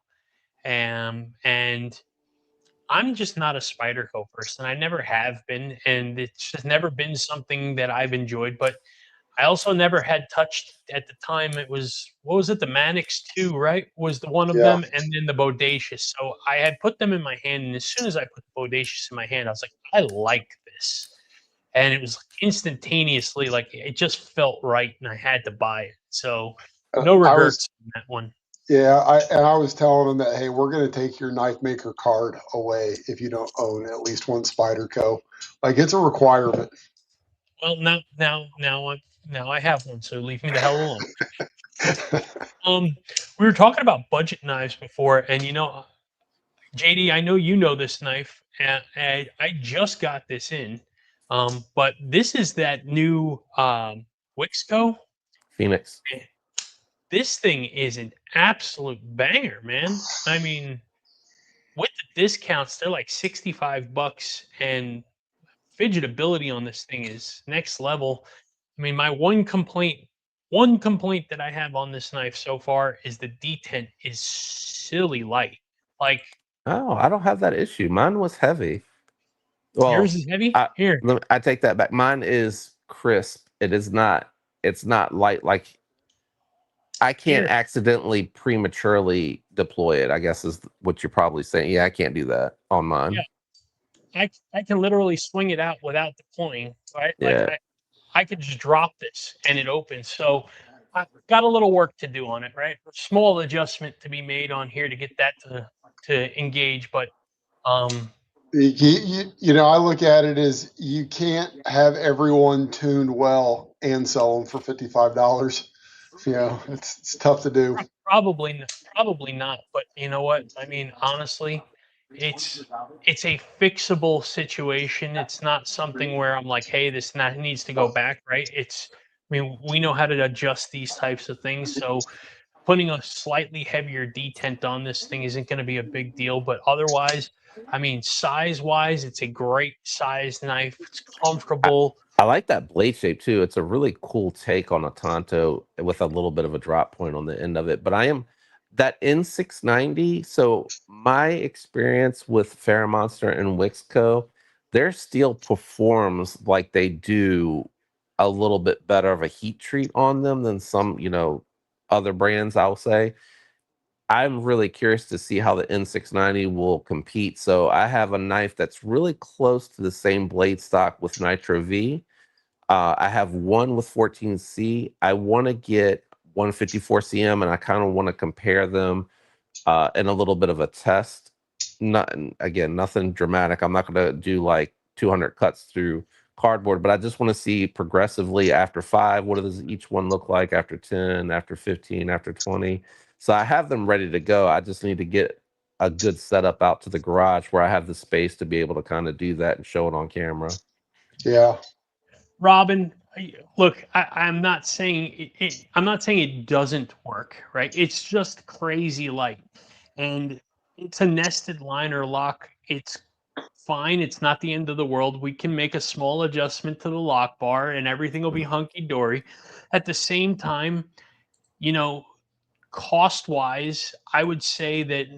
Speaker 1: and I'm just not a Spyderco person. I never have been, and it's just never been something that I've enjoyed. But I also never had touched at the time. It was, what was it? The Manix 2, right? Was the one of them, and then the Bodacious. So I had put them in my hand, and as soon as I put the Bodacious in my hand, I was like, I like this. And it was instantaneously, like, it just felt right, and I had to buy it. So no regrets on that one.
Speaker 3: Yeah, I was telling them that, hey, we're going to take your knife maker card away if you don't own at least one Spyderco. Like, it's a requirement.
Speaker 1: Well, now I have one, so leave me the hell alone. We were talking about budget knives before, and JD, I know you know this knife, and I just got this in, but this is that new Wixco
Speaker 2: Phoenix.
Speaker 1: This thing is an absolute banger, man. I mean, with the discounts, they're like $65, and fidgetability on this thing is next level. I mean, my one complaint that I have on this knife so far is the detent is silly light. Like,
Speaker 2: oh, I don't have that issue. Mine was heavy. Well,
Speaker 1: yours is heavy. Here,
Speaker 2: I take that back. Mine is crisp. It is not. It's not light. Like, I can't accidentally prematurely deploy it, I guess is what you're probably saying. Yeah, I can't do that on mine.
Speaker 1: Yeah. I can literally swing it out without deploying, right?
Speaker 2: Yeah.
Speaker 1: Like I could just drop this and it opens. So I've got a little work to do on it, right? A small adjustment to be made on here to get that to engage. But
Speaker 3: I look at it as you can't have everyone tuned well and sell them for $55. Yeah, it's tough to do.
Speaker 1: Probably not. But you know what? I mean, honestly, it's a fixable situation. It's not something where I'm like, hey, this not needs to go back, right? I mean, we know how to adjust these types of things. So putting a slightly heavier detent on this thing isn't going to be a big deal. But otherwise, I mean, size wise, it's a great size knife. It's comfortable.
Speaker 2: I like that blade shape too. It's a really cool take on a Tonto with a little bit of a drop point on the end of it. But I am that N690. So my experience with Monster and Wixco, their steel performs like they do a little bit better of a heat treat on them than some, other brands, I'll say. I'm really curious to see how the N690 will compete. So I have a knife that's really close to the same blade stock with Nitro V. I have one with 14C. I want to get 154 CM, and I kind of want to compare them in a little bit of a test. Not again, nothing dramatic. I'm not going to do like 200 cuts through cardboard, but I just want to see progressively after 5, what does each one look like after 10, after 15, after 20. So I have them ready to go. I just need to get a good setup out to the garage where I have the space to be able to kind of do that and show it on camera.
Speaker 3: Yeah.
Speaker 1: Robin, look, I'm not saying I'm not saying it doesn't work, right? It's just crazy light, and it's a nested liner lock. It's fine. It's not the end of the world. We can make a small adjustment to the lock bar, and everything will be hunky dory. At the same time, you know, cost wise, I would say that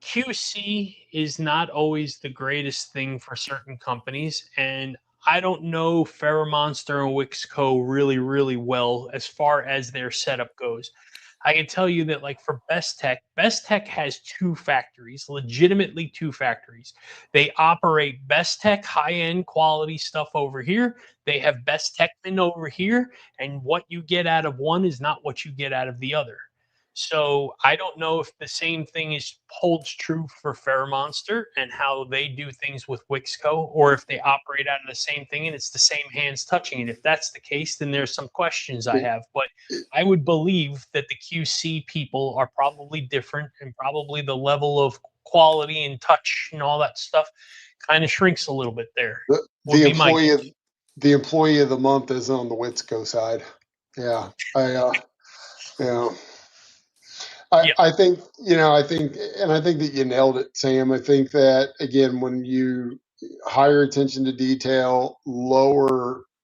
Speaker 1: QC is not always the greatest thing for certain companies, and I don't know Monster and Wixco really, really well as far as their setup goes. I can tell you that, like for Best Tech has 2 factories, legitimately 2 factories. They operate Best Tech high-end quality stuff over here. They have Best Techman over here, and what you get out of one is not what you get out of the other. So I don't know if the same thing holds true for Monster and how they do things with Wixco, or if they operate out of the same thing and it's the same hands touching it. If that's the case, then there's some questions I have. But I would believe that the QC people are probably different, and probably the level of quality and touch and all that stuff kind of shrinks a little bit there.
Speaker 3: The employee of the month is on the Witzco side. Yeah. I think, I think that you nailed it, Sam. I think that again, when you higher attention to detail,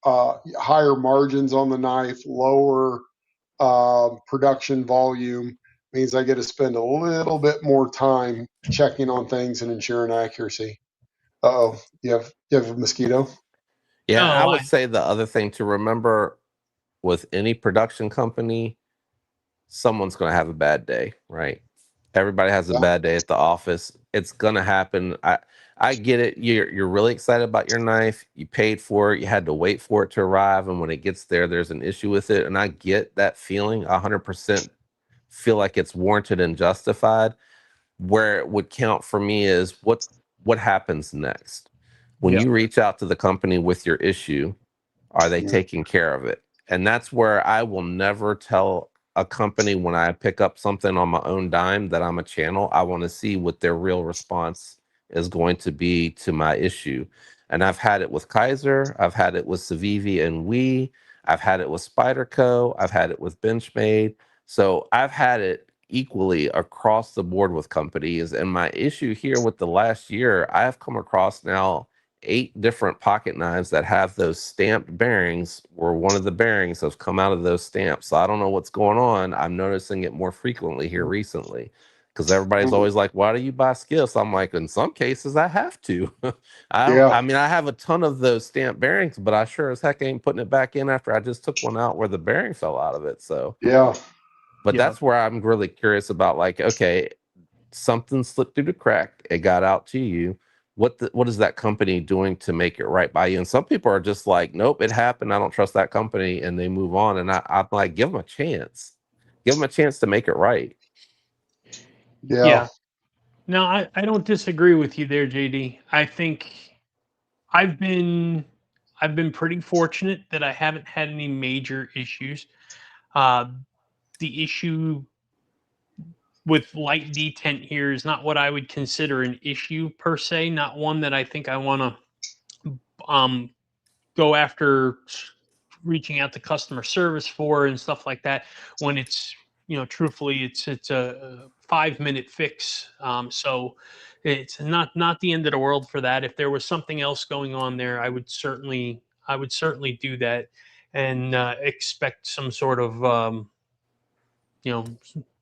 Speaker 3: higher margins on the knife, lower production volume means I get to spend a little bit more time checking on things and ensuring accuracy. Uh-oh, you have a mosquito?
Speaker 2: Yeah,
Speaker 1: No,
Speaker 2: I would say the other thing to remember with any production company, someone's going to have a bad day, right? Everybody has a bad day at the office. It's going to happen. I get it. You're really excited about your knife. You paid for it. You had to wait for it to arrive, and when it gets there, there's an issue with it. And I get that feeling. 100% feel like it's warranted and justified. Where it would count for me is what happens next. When you reach out to the company with your issue, are they taking care of it? And that's where I will never tell a company when I pick up something on my own dime that I'm a channel. I want to see what their real response is going to be to my issue. And I've had it with Kaiser, I've had it with Civivi and I've had it with Spyderco, I've had it with Benchmade. So I've had it equally across the board with companies. And my issue here with the last year, I've come across now 8 different pocket knives that have those stamped bearings where one of the bearings has come out of those stamps. So I don't know what's going on. I'm noticing it more frequently here recently because everybody's always like, why do you buy skiffs? I'm like, in some cases I have to. I mean, I have a ton of those stamped bearings, but I sure as heck ain't putting it back in after I just took one out where the bearing fell out of it. So but that's where I'm really curious about, like, okay, something slipped through the crack, it got out to you. What is that company doing to make it right by you? And some people are just like, nope, it happened, I don't trust that company, and they move on. And I'm like, give them a chance to make it right.
Speaker 1: Yeah. No, I don't disagree with you there, JD. I think I've been I've been pretty fortunate that I haven't had any major issues. The issue with light detent here is not what I would consider an issue per se, not one that I think I want to go after reaching out to customer service for and stuff like that, when it's, truthfully, it's a 5-minute fix. So it's not the end of the world for that. If there was something else going on there, I would certainly do that, and expect some sort of you know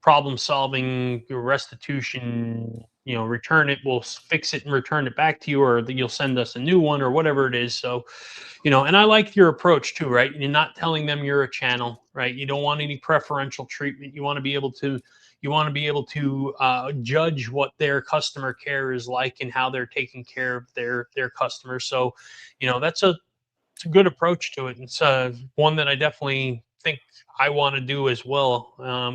Speaker 1: problem solving, restitution, return it, we'll fix it and return it back to you, or you'll send us a new one, or whatever it is. So, and I like your approach too, right? You're not telling them you're a channel, right? You don't want any preferential treatment. You want to be able to judge what their customer care is like and how they're taking care of their customers. So, it's a good approach to it. It's one that I definitely think I want to do as well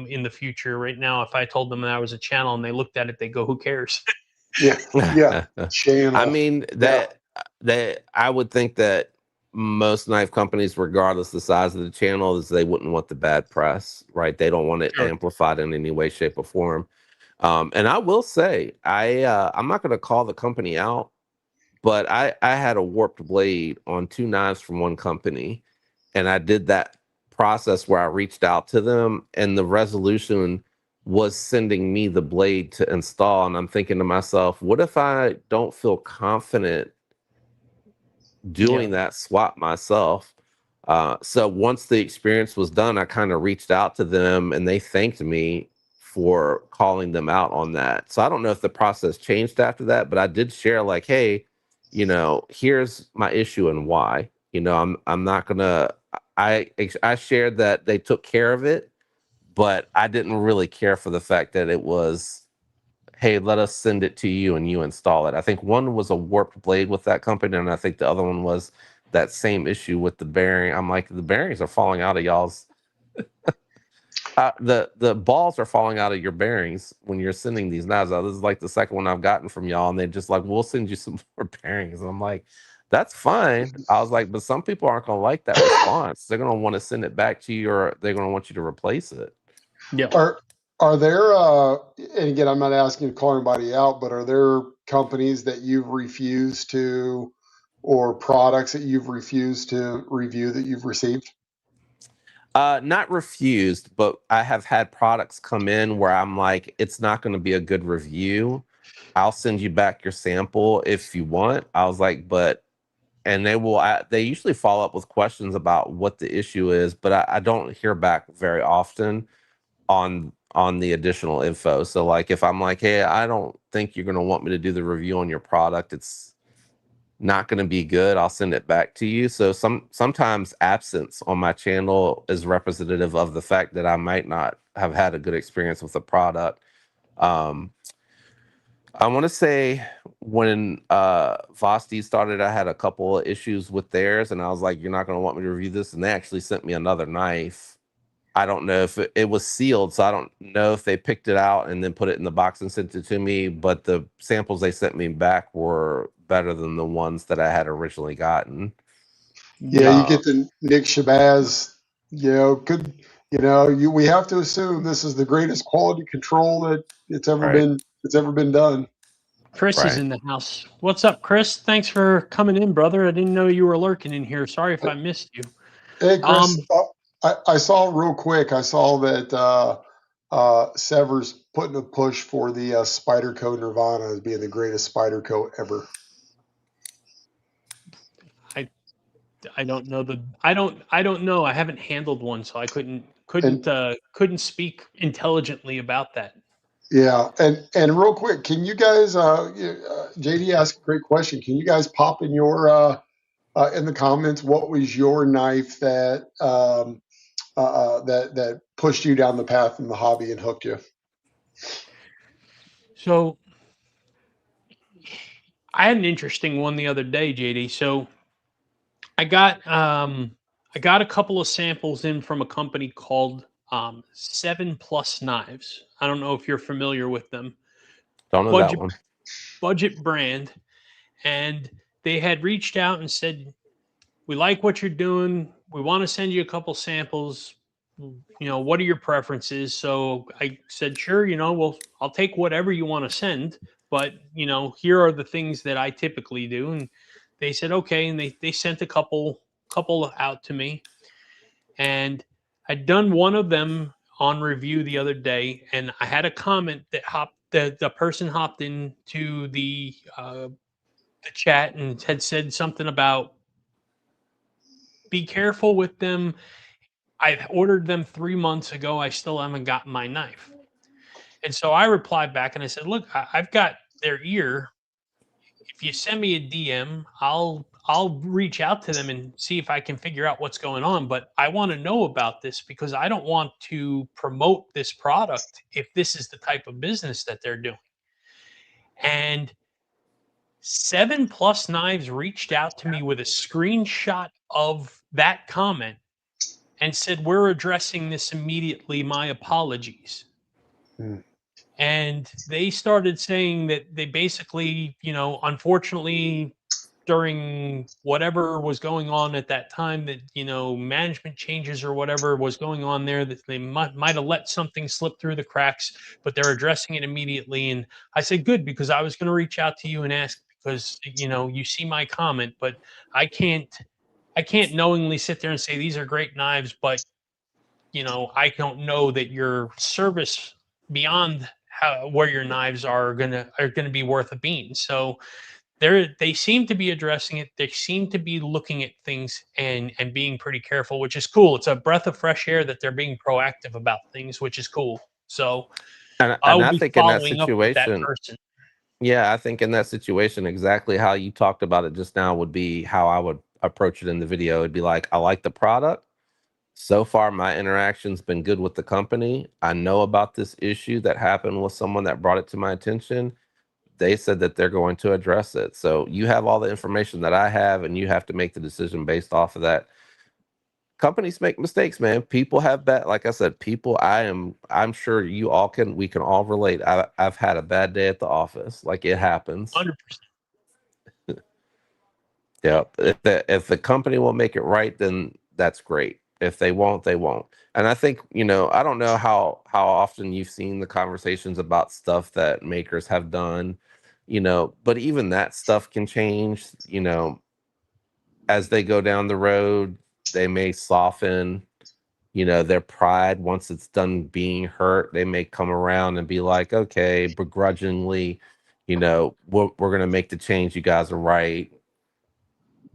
Speaker 1: in the future. Right now, if I told them that I was a channel and they looked at it, they go, "Who cares?"
Speaker 3: Yeah, yeah, channel.
Speaker 2: I mean, that I would think that most knife companies, regardless the size of the channel, is they wouldn't want the bad press, right? They don't want it
Speaker 1: Sure.
Speaker 2: amplified in any way, shape, or form. And I will say, I'm not going to call the company out, but I had a warped blade on 2 knives from one company, and I did that process where I reached out to them, and the resolution was sending me the blade to install. And I'm thinking to myself, what if I don't feel confident doing that swap myself? So once the experience was done, I kind of reached out to them, and they thanked me for calling them out on that. So I don't know if the process changed after that, but I did share, like, hey, here's my issue and why. I'm not gonna. I shared that they took care of it, but I didn't really care for the fact that it was, hey, let us send it to you and you install it. I think one was a warped blade with that company, and I think the other one was that same issue with the bearing. I'm like, the bearings are falling out of y'all's. The balls are falling out of your bearings when you're sending these knives out. This is like the second one I've gotten from y'all, and they're just like, we'll send you some more bearings. And I'm like, that's fine. I was like, but some people aren't going to like that response. They're going to want to send it back to you, or they're going to want you to replace it.
Speaker 1: Yeah.
Speaker 3: Are there and again, I'm not asking you to call anybody out, but are there companies that you've refused to, or products that you've refused to review that you've received?
Speaker 2: Not refused, but I have had products come in where I'm like, it's not going to be a good review. I'll send you back your sample if you want. I was like, and they usually follow up with questions about what the issue is, but I don't hear back very often on the additional info. So like, if I'm like, hey, I don't think you're going to want me to do the review on your product, it's not going to be good, I'll send it back to you. So sometimes absence on my channel is representative of the fact that I might not have had a good experience with the product. I want to say when Vosti started, I had a couple of issues with theirs, and I was like, you're not going to want me to review this, and they actually sent me another knife. I don't know if it was sealed, so I don't know if they picked it out and then put it in the box and sent it to me, but the samples they sent me back were better than the ones that I had originally gotten.
Speaker 3: Yeah, you get the Nick Shabazz, we have to assume this is the greatest quality control that it's ever been done.
Speaker 1: Chris is in the house. What's up, Chris? Thanks for coming in, brother. I didn't know you were lurking in here. Sorry if I missed you.
Speaker 3: Hey, Chris, I saw real quick. I saw that Sever's putting a push for the Spyderco Nirvana as being the greatest Spyderco ever.
Speaker 1: I don't know I don't know. I haven't handled one, so I couldn't speak intelligently about that.
Speaker 3: Yeah, and real quick, can you guys? JD asked a great question. Can you guys pop in your in the comments what was your knife that that pushed you down the path in the hobby and hooked you?
Speaker 1: So I had an interesting one the other day, JD. So I got a couple of samples in from a company called 7+ Knives. I don't know if you're familiar with them.
Speaker 2: Don't know that one.
Speaker 1: Budget brand, and they had reached out and said, we like what you're doing. We want to send you a couple samples. What are your preferences? So I said, sure, well, I'll take whatever you want to send, but here are the things that I typically do. And they said, okay. And they sent a couple out to me, and I'd done one of them on review the other day, and I had a comment that the person hopped into the chat and had said something about, be careful with them. I ordered them 3 months ago. I still haven't gotten my knife. And so I replied back and I said, look, I've got their ear. If you send me a DM, I'll reach out to them and see if I can figure out what's going on. But I want to know about this because I don't want to promote this product if this is the type of business that they're doing. And 7+ Knives reached out to me with a screenshot of that comment and said, we're addressing this immediately. My apologies. And they started saying that they basically, unfortunately, during whatever was going on at that time, that, management changes or whatever was going on there, that they might have let something slip through the cracks, but they're addressing it immediately. And I said, good, because I was going to reach out to you and ask, because, you see my comment, but I can't knowingly sit there and say these are great knives, but I don't know that your service beyond where your knives are gonna be worth a bean. So they seem to be addressing it. They seem to be looking at things and being pretty careful, which is cool. It's a breath of fresh air that they're being proactive about things, which is cool. So
Speaker 2: And
Speaker 1: I'll
Speaker 2: I
Speaker 1: be
Speaker 2: think in that
Speaker 1: following up with that
Speaker 2: situation,
Speaker 1: person.
Speaker 2: yeah, I think in that situation, exactly how you talked about it just now would be how I would approach it in the video. It'd be like, I like the product. So far, my interaction's been good with the company. I know about this issue that happened with someone that brought it to my attention. They said that they're going to address it. So you have all the information that I have, and you have to make the decision based off of that. Companies make mistakes, man. People have bad, like I said, I'm sure we can all relate. I've had a bad day at the office. Like, it happens.
Speaker 1: 100%.
Speaker 2: Yeah. If the company will make it right, then that's great. If they won't, they won't. And I think, I don't know how often you've seen the conversations about stuff that makers have done, but even that stuff can change, as they go down the road. They may soften, their pride. Once it's done being hurt, they may come around and be like, okay, begrudgingly, we're going to make the change. You guys are right.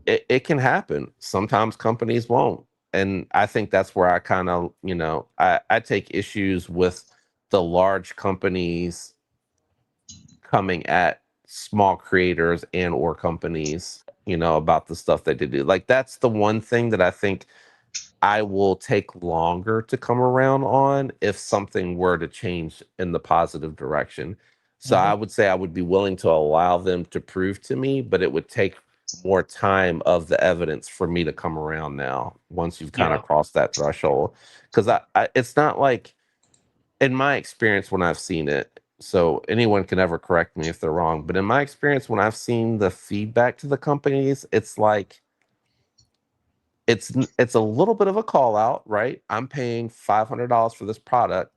Speaker 2: It can happen. Sometimes companies won't. And I think that's where I kind of, I take issues with the large companies coming at small creators and or companies, about the stuff that they do. Like, that's the one thing that I think I will take longer to come around on if something were to change in the positive direction. So I would say I would be willing to allow them to prove to me, but it would take more time of the evidence for me to come around now once you've kind of crossed that threshold. Because it's not like, in my experience when I've seen it, so anyone can ever correct me if they're wrong, but in my experience when I've seen the feedback to the companies, it's like, it's a little bit of a call out, right? I'm paying $500 for this product.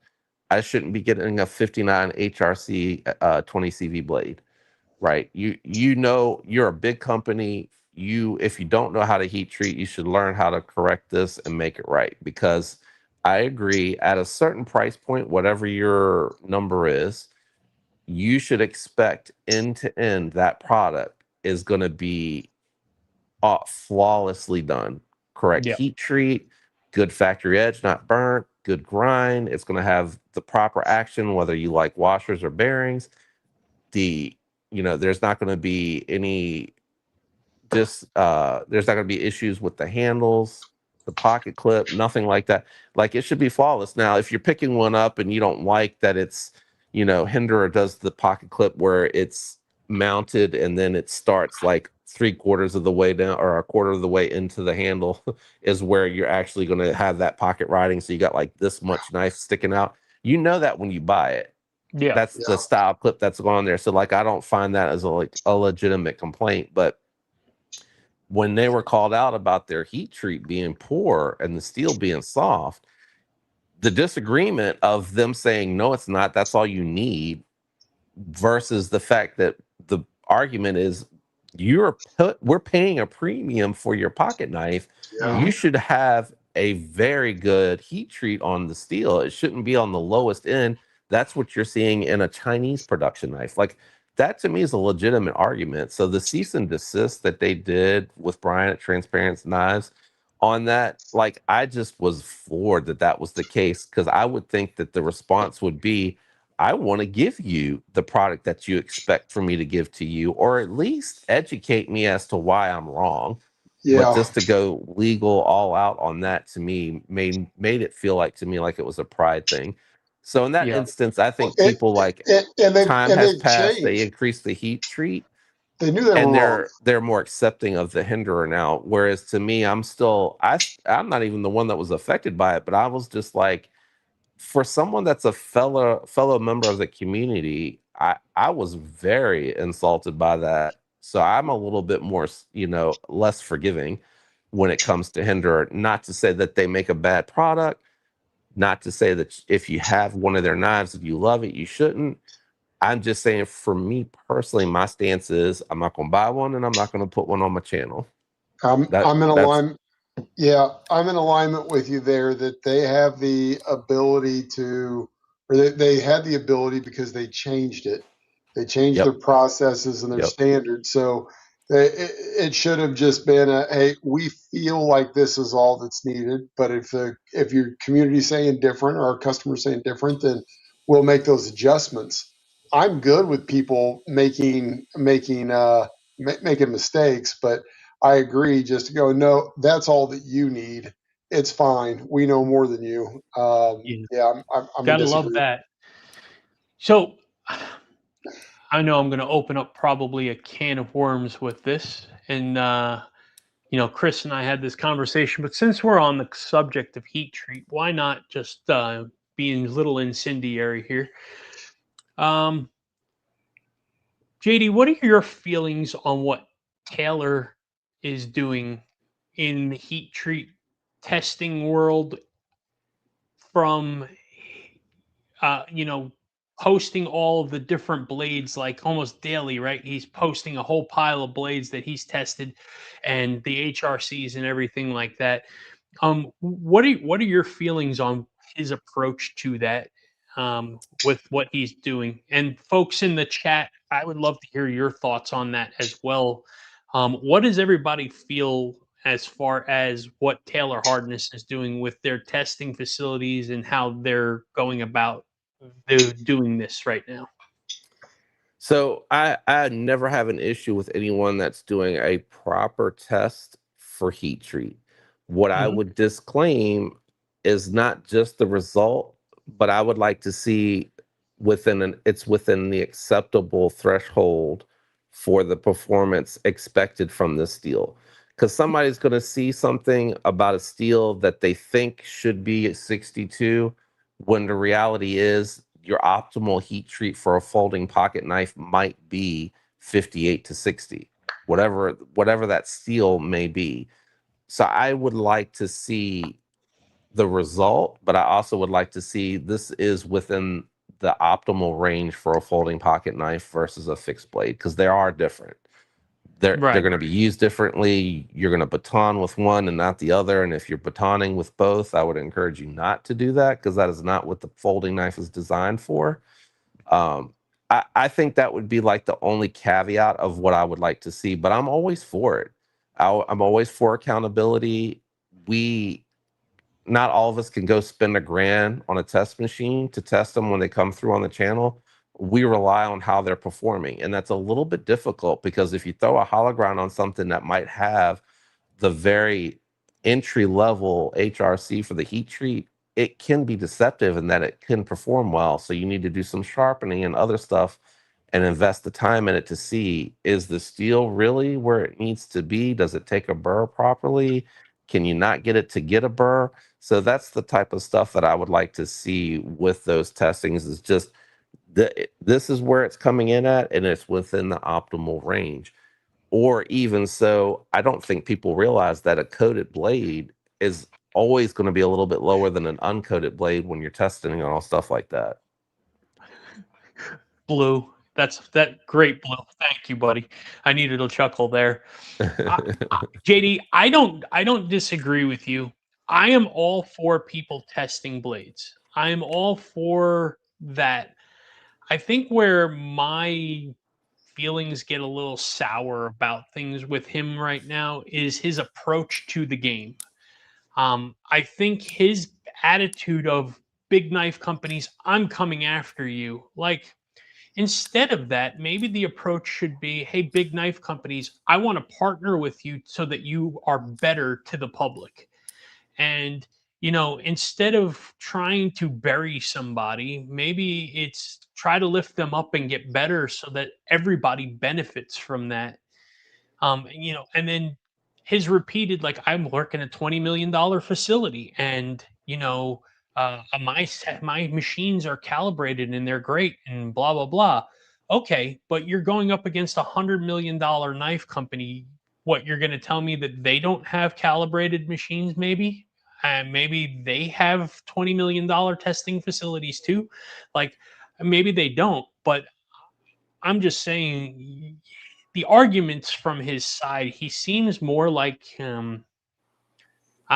Speaker 2: I shouldn't be getting a 59 HRC 20 CV blade, right? You're a big company. If you don't know how to heat treat, you should learn how to correct this and make it right. Because I agree, at a certain price point, whatever your number is, you should expect end to end that product is going to be flawlessly done. Correct heat treat, good factory edge, not burnt, good grind. It's going to have the proper action, whether you like washers or bearings. There's not going to be any there's not going to be issues with the handles, the pocket clip, nothing like that. Like, it should be flawless. Now, if you're picking one up and you don't like that it's, Hinderer does the pocket clip where it's mounted and then it starts like 3/4 of the way down or a quarter of the way into the handle is where you're actually going to have that pocket riding. So you got like this much knife sticking out. That when you buy it. That's the style clip that's going on there. So, like, I don't find that as a legitimate complaint, but when they were called out about their heat treat being poor and the steel being soft, the disagreement of them saying, no, it's not, that's all you need, versus the fact that the argument is we're paying a premium for your pocket knife.
Speaker 3: Yeah.
Speaker 2: You should have a very good heat treat on the steel. It shouldn't be on the lowest end. That's what you're seeing in a Chinese production knife. Like, that to me is a legitimate argument. So the cease and desist that they did with Brian at Transparent Knives on that, like, I just was floored that that was the case, because I would think that the response would be, I want to give you the product that you expect for me to give to you, or at least educate me as to why I'm wrong. But
Speaker 3: Yeah.
Speaker 2: just to go legal all out on that, to me, made it feel like, to me, like it was a pride thing. So in that
Speaker 1: Yeah.
Speaker 2: instance, I think
Speaker 3: It-
Speaker 2: people, like,
Speaker 3: and
Speaker 2: time has
Speaker 3: they've
Speaker 2: passed, they
Speaker 3: changed.
Speaker 2: increased the heat treat,
Speaker 3: They knew they were
Speaker 2: and
Speaker 3: wrong.
Speaker 2: they're more accepting of the hinderer now. Whereas to me, I'm not even the one that was affected by it, but I was just like, for someone that's a fellow member of the community, I was very insulted by that. So I'm a little bit more, less forgiving when it comes to hinder. Not to say that they make a bad product, not to say that if you have one of their knives, if you love it, you shouldn't. I'm just saying, for me personally, my stance is, I'm not going to buy one, and I'm not going to put one on my channel.
Speaker 3: I'm in
Speaker 2: That's
Speaker 3: alignment. Yeah, I'm in alignment with you there, that they have the ability to, or they had the ability because they changed it. They changed their
Speaker 2: Yep,
Speaker 3: processes and their
Speaker 2: yep.
Speaker 3: standards. So it should have just been hey, we feel like this is all that's needed. But if your community's saying different, or our customers saying different, then we'll make those adjustments. I'm good with people making mistakes, but I agree. Just to go, no, that's all that you need. It's fine. We know more than you.
Speaker 1: Yeah.
Speaker 3: Yeah, I'm gonna
Speaker 1: Gotta love
Speaker 3: disagree.
Speaker 1: that. So I know I'm going to open up probably a can of worms with this. And, Chris and I had this conversation, but since we're on the subject of heat treat, why not just being a little incendiary here? JD, what are your feelings on what Taylor is doing in the heat treat testing world, from posting all of the different blades like almost daily, right? He's posting a whole pile of blades that he's tested, and the HRCs and everything like that. What are your feelings on his approach to that, with what he's doing? And folks in the chat, I would love to hear your thoughts on that as well. What does everybody feel as far as what Taylor Hardness is doing with their testing facilities and how they're going about doing this right now?
Speaker 2: So I never have an issue with anyone that's doing a proper test for heat treat. What I
Speaker 1: Mhm.
Speaker 2: would disclaim is not just the result, but I would like to see it's within the acceptable threshold for the performance expected from the steel. Because somebody's going to see something about a steel that they think should be at 62, when the reality is your optimal heat treat for a folding pocket knife might be 58 to 60, whatever that steel may be. So I would like to see the result, but I also would like to see this is within the optimal range for a folding pocket knife versus a fixed blade, because they are different. They're
Speaker 1: Right.
Speaker 2: going to be used differently. You're going to baton with one and not the other. And if you're batoning with both, I would encourage you not to do that, because that is not what the folding knife is designed for. Um, I think that would be like the only caveat of what I would like to see, but I'm always for it. I'm always for accountability. Not all of us can go spend $1,000 on a test machine to test them when they come through on the channel. We rely on how they're performing. And that's a little bit difficult, because if you throw a holograph on something that might have the very entry level HRC for the heat treat, it can be deceptive in that it can perform well. So you need to do some sharpening and other stuff and invest the time in it to see, is the steel really where it needs to be? Does it take a burr properly? Can you not get it to get a burr? So that's the type of stuff that I would like to see with those testings, is just this is where it's coming in at, and it's within the optimal range. Or even so, I don't think people realize that a coated blade is always going to be a little bit lower than an uncoated blade when you're testing and all stuff like that.
Speaker 1: Blue. That great, Blue. Thank you, buddy. I needed a chuckle there. JD, I don't disagree with you. I am all for people testing blades. I am all for that. I think where my feelings get a little sour about things with him right now is his approach to the game. I think his attitude of big knife companies, I'm coming after you. Like, instead of that, maybe the approach should be, hey, big knife companies, I want to partner with you so that you are better to the public. And, instead of trying to bury somebody, maybe it's try to lift them up and get better so that everybody benefits from that. And then his repeated, like, I'm working a $20 million facility, and my machines are calibrated and they're great and blah blah blah. Okay, but you're going up against $100 million knife company. What, you're going to tell me that they don't have calibrated machines? Maybe, and maybe they have $20 million testing facilities too. Like, maybe they don't, but I'm just saying the arguments from his side, he seems more like I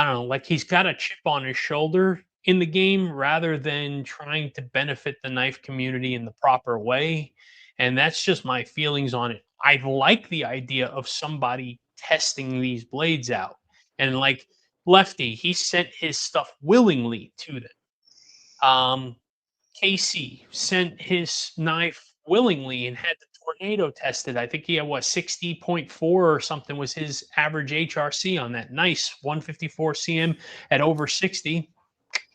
Speaker 1: don't know, like he's got a chip on his shoulder in the game rather than trying to benefit the knife community in the proper way. And that's just my feelings on it. I like the idea of somebody testing these blades out. And like Lefty, he sent his stuff willingly to them. KC sent his knife willingly and had the tornado tested. I think he had 60.4 or something was his average HRC on that. Nice 154 cm at over 60.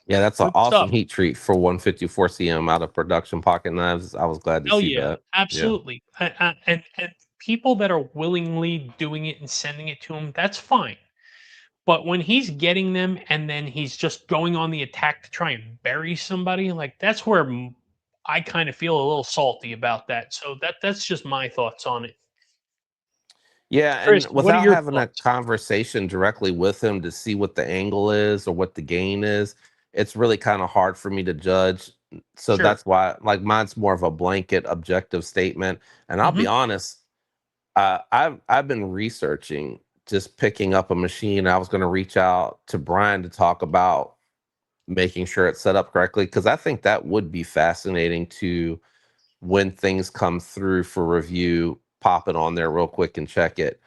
Speaker 2: Yeah, that's an
Speaker 1: Good
Speaker 2: awesome
Speaker 1: stuff.
Speaker 2: heat treat for 154 cm out of production pocket knives. I was glad to
Speaker 1: Hell
Speaker 2: see
Speaker 1: yeah,
Speaker 2: that.
Speaker 1: absolutely. And people that are willingly doing it and sending it to him, that's fine. But when he's getting them and then he's just going on the attack to try and bury somebody, like, that's where I kind of feel a little salty about that. So that's just my thoughts on it.
Speaker 2: Yeah,
Speaker 1: Chris,
Speaker 2: and
Speaker 1: what are
Speaker 2: without
Speaker 1: your
Speaker 2: having a
Speaker 1: thoughts?
Speaker 2: conversation directly with him to see what the angle is or what the gain is, it's really kind of hard for me to judge. So
Speaker 1: Sure.
Speaker 2: that's why, like, mine's more of a blanket objective statement. And I'll be
Speaker 1: Hmm.
Speaker 2: honest, I've been researching, just picking up a machine. I was going to reach out to Brian to talk about making sure it's set up correctly, because I think that would be fascinating to, when things come through for review, pop it on there real quick and check it,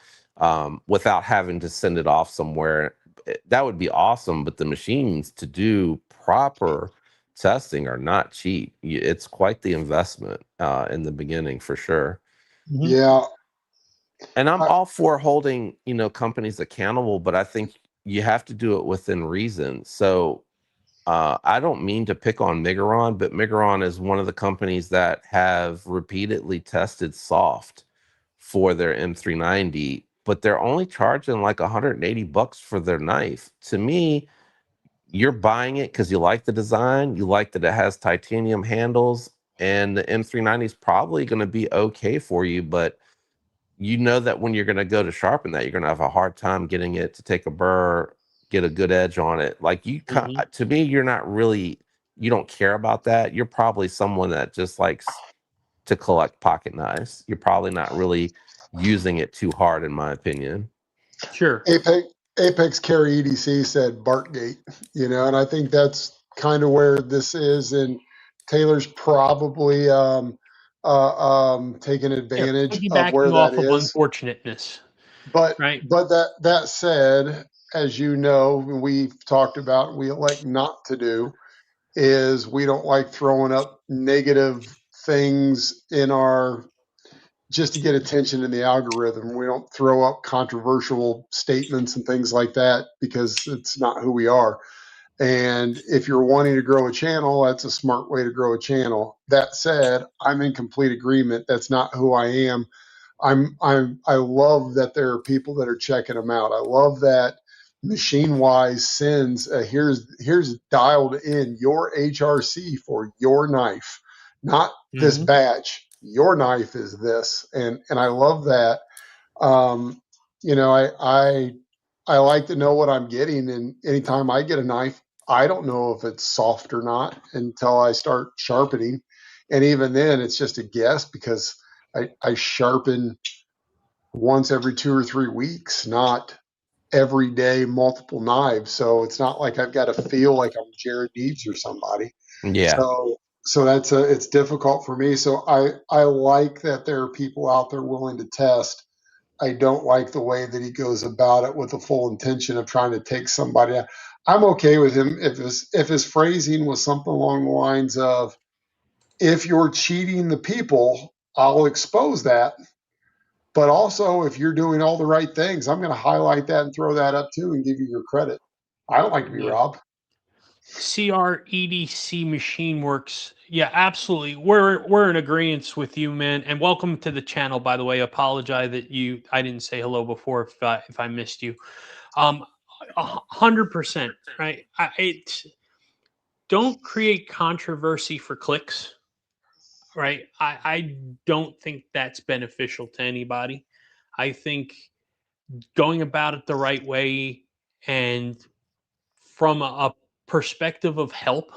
Speaker 2: without having to send it off somewhere. That would be awesome. But the machines to do proper testing are not cheap. It's quite the investment in the beginning, for sure.
Speaker 1: Hmm.
Speaker 3: Yeah.
Speaker 2: And I'm
Speaker 3: I,
Speaker 2: all for holding, companies accountable, but I think you have to do it within reason. So I don't mean to pick on Migaron, but Migaron is one of the companies that have repeatedly tested soft for their M390, but they're only charging like $180 for their knife. To me, you're buying it because you like the design, you like that it has titanium handles, and the M390 is probably going to be okay for you, but you know that when you're going to go to sharpen that, you're going to have a hard time getting it to take a burr, get a good edge on it. Like,
Speaker 1: Hmm.
Speaker 2: to me, you're not really, you don't care about that. You're probably someone that just likes to collect pocket knives. You're probably not really using it too hard, in my opinion.
Speaker 1: Sure.
Speaker 3: Apex Carry EDC said Bartgate, and I think that's kind of where this is. And Taylor's probably taking
Speaker 1: Yeah.
Speaker 3: advantage of where
Speaker 1: Piggybacking
Speaker 3: that
Speaker 1: off of
Speaker 3: is.
Speaker 1: unfortunateness,
Speaker 3: But
Speaker 1: right?
Speaker 3: that said, as you know, we've talked about, we elect not to do, is we don't like throwing up negative things in our, just to get attention in the algorithm. We don't throw up controversial statements and things like that because it's not who we are. And if you're wanting to grow a channel, that's a smart way to grow a channel. That said, I'm in complete agreement. That's not who I am. I love that there are people that are checking them out. I love that Machine Wise sends here's dialed in your HRC for your knife, not this
Speaker 1: Hmm.
Speaker 3: batch. Your knife is this, and I love that. You know, I like to know what I'm getting, and anytime I get a knife, I don't know if it's soft or not until I start sharpening, and even then, it's just a guess because I sharpen once every 2 or 3 weeks, not every day, multiple knives. So it's not like I've got to feel like I'm Jared Deeds or somebody.
Speaker 2: Yeah.
Speaker 3: So that's it's difficult for me. So I like that there are people out there willing to test. I don't like the way that he goes about it with the full intention of trying to take somebody out. I'm okay with him if his phrasing was something along the lines of, if you're cheating the people, I'll expose that. But also, if you're doing all the right things, I'm going to highlight that and throw that up too and give you your credit. I don't like to be
Speaker 1: Yeah.
Speaker 3: robbed.
Speaker 1: CREDC Machine Works. Yeah, absolutely. We're in agreement with you, man. And welcome to the channel, by the way. Apologize that I didn't say hello before if I missed you. 100%. Right. Don't create controversy for clicks. Right. I don't think that's beneficial to anybody. I think going about it the right way and from a perspective of help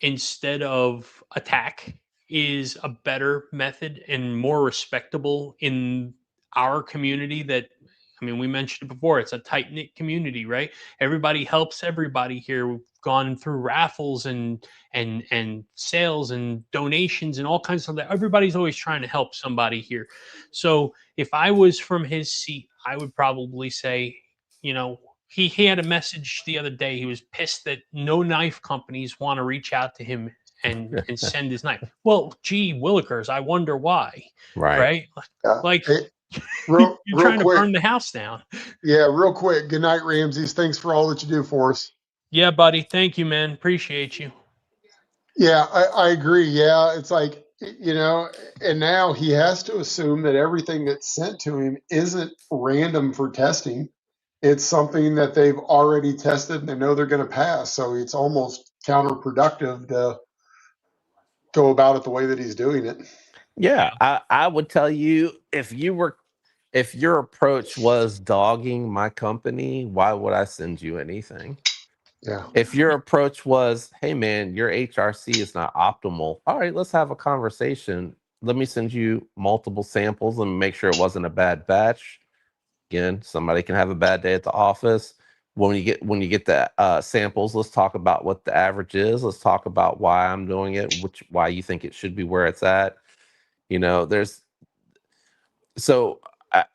Speaker 1: instead of attack is a better method and more respectable in our community. That, I mean, we mentioned it before, it's a tight-knit community, right? Everybody helps everybody here. We've gone through raffles and sales and donations and all kinds of that. Everybody's always trying to help somebody here. So if I was from his seat, I would probably say, you know, he had a message the other day. He was pissed that no knife companies want to reach out to him and send his knife. Well, gee willikers, I wonder why.
Speaker 2: Right.
Speaker 1: Right?
Speaker 3: Yeah.
Speaker 1: Like,
Speaker 3: Hey,
Speaker 1: you're
Speaker 3: real
Speaker 1: trying to
Speaker 3: quick.
Speaker 1: burn the house down.
Speaker 3: Yeah, real quick. Good night, Ramses. Thanks for all that you do for us.
Speaker 1: Yeah, buddy. Thank you, man. Appreciate you.
Speaker 3: Yeah, I agree. Yeah, it's like, you know, and now he has to assume that everything that's sent to him isn't random for testing. It's something that they've already tested and they know they're going to pass. So it's almost counterproductive to go about it the way that he's doing it.
Speaker 2: Yeah. I would tell you, if your approach was dogging my company, why would I send you anything?
Speaker 3: Yeah.
Speaker 2: If your approach was, hey man, your HRC is not optimal, all right, let's have a conversation. Let me send you multiple samples and make sure it wasn't a bad batch. Again, somebody can have a bad day at the office. When you get the samples, let's talk about what the average is. Let's talk about why I'm doing it, why you think it should be where it's at. You know, so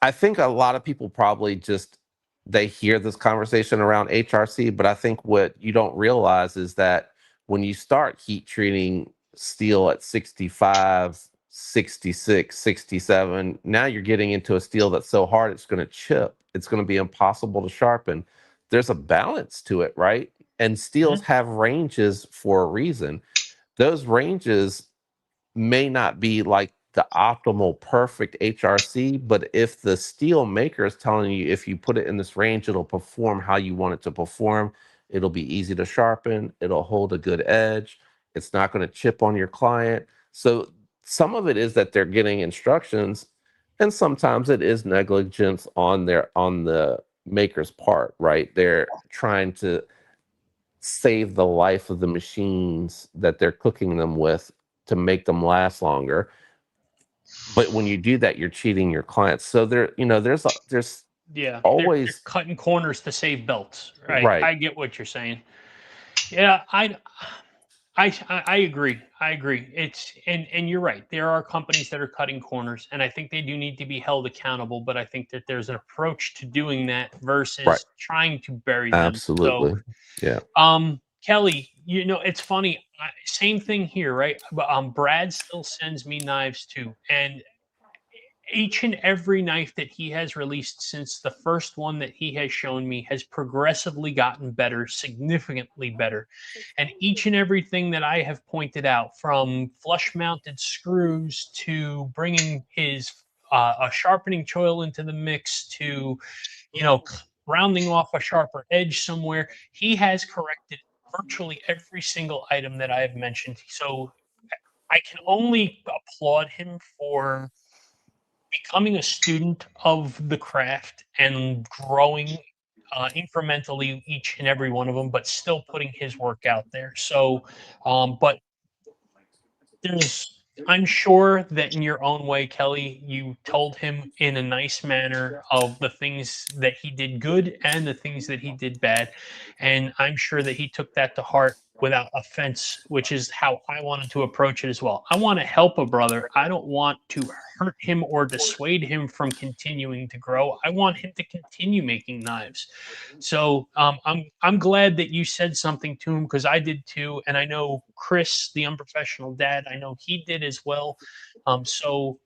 Speaker 2: I think a lot of people probably just they hear this conversation around HRC, but I think what you don't realize is that when you start heat treating steel at 65, 66, 67, now you're getting into a steel that's so hard it's going to chip. It's going to be impossible to sharpen. There's a balance to it, right? And steels have ranges for a reason. Those ranges may not be like the optimal perfect HRC, but if the steel maker is telling you if you put it in this range, it'll perform how you want it to perform, it'll be easy to sharpen, it'll hold a good edge, it's not going to chip on your client. So some of it is that they're getting instructions, and sometimes it is negligence on the maker's part, right? They're trying to save the life of the machines that they're cooking them with to make them last longer. But when you do that, you're cheating your clients. So there's
Speaker 1: Yeah, they're
Speaker 2: always
Speaker 1: cutting corners to save belts. Right.
Speaker 2: right.
Speaker 1: I get what you're saying. Yeah, I agree. I agree. And you're right. There are companies that are cutting corners, and I think they do need to be held accountable. But I think that there's an approach to doing that
Speaker 2: Right.
Speaker 1: versus trying to bury them. So,
Speaker 2: Absolutely. Yeah.
Speaker 1: Kelly, you know, it's funny. Same thing here, right? But Brad still sends me knives too, and each and every knife that he has released since the first one that he has shown me has progressively gotten better, significantly better. And each and everything that I have pointed out, from flush mounted screws to bringing his a sharpening choil into the mix to, you know, rounding off a sharper edge somewhere, he has corrected virtually every single item that I have mentioned. So I can only applaud him for becoming a student of the craft and growing incrementally each and every one of them, but still putting his work out there. So, but I'm sure that in your own way, Kelly, you told him in a nice manner of the things that he did good and the things that he did bad. And I'm sure that he took that to heart without offense, which is how I wanted to approach it as well. I want to help a brother. I don't want to hurt him or dissuade him from continuing to grow. I want him to continue making knives. So I'm glad that you said something to him, because I did too, and I know Chris, the unprofessional dad, I know he did as well. So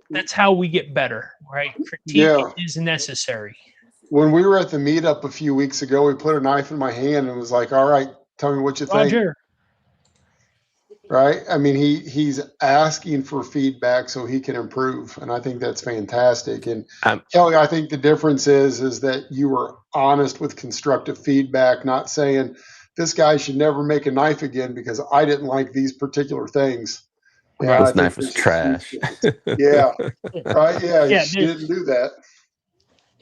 Speaker 1: that's how we get better, right? Critique
Speaker 3: Yeah.
Speaker 1: is necessary.
Speaker 3: When we were at the meetup a few weeks ago, he put a knife in my hand and was like, "All right, tell me what you think."
Speaker 1: Roger.
Speaker 3: Right? I mean, he's asking for feedback so he can improve, and I think that's fantastic. And Kelly, I think the difference is that you were honest with constructive feedback, not saying this guy should never make a knife again because I didn't like these particular things. Yeah,
Speaker 2: this knife is trash.
Speaker 3: Yeah, right. Yeah,
Speaker 1: Yeah,
Speaker 3: you didn't do that.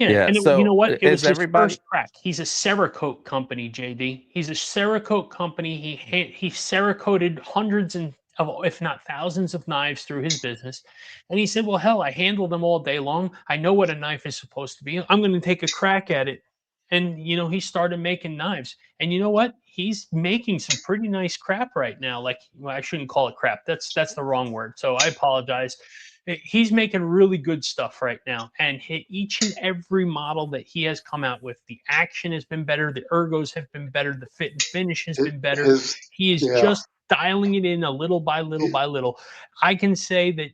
Speaker 1: Yeah, and
Speaker 2: so
Speaker 1: you know what? It was his
Speaker 2: everybody...
Speaker 1: first crack. He's a Cerakote company, JD. He's a Cerakote company. He Cerakoted hundreds of, if not thousands, of knives through his business. And he said, "Well, hell, I handle them all day long. I know what a knife is supposed to be. I'm going to take a crack at it." And he started making knives. And you know what? He's making some pretty nice crap right now. Like, well, I shouldn't call it crap. That's the wrong word. So I apologize. He's making really good stuff right now, and each and every model that he has come out with, the action has been better, the ergos have been better, the fit and finish has been better. He is just dialing it in a little by little by little. I can say that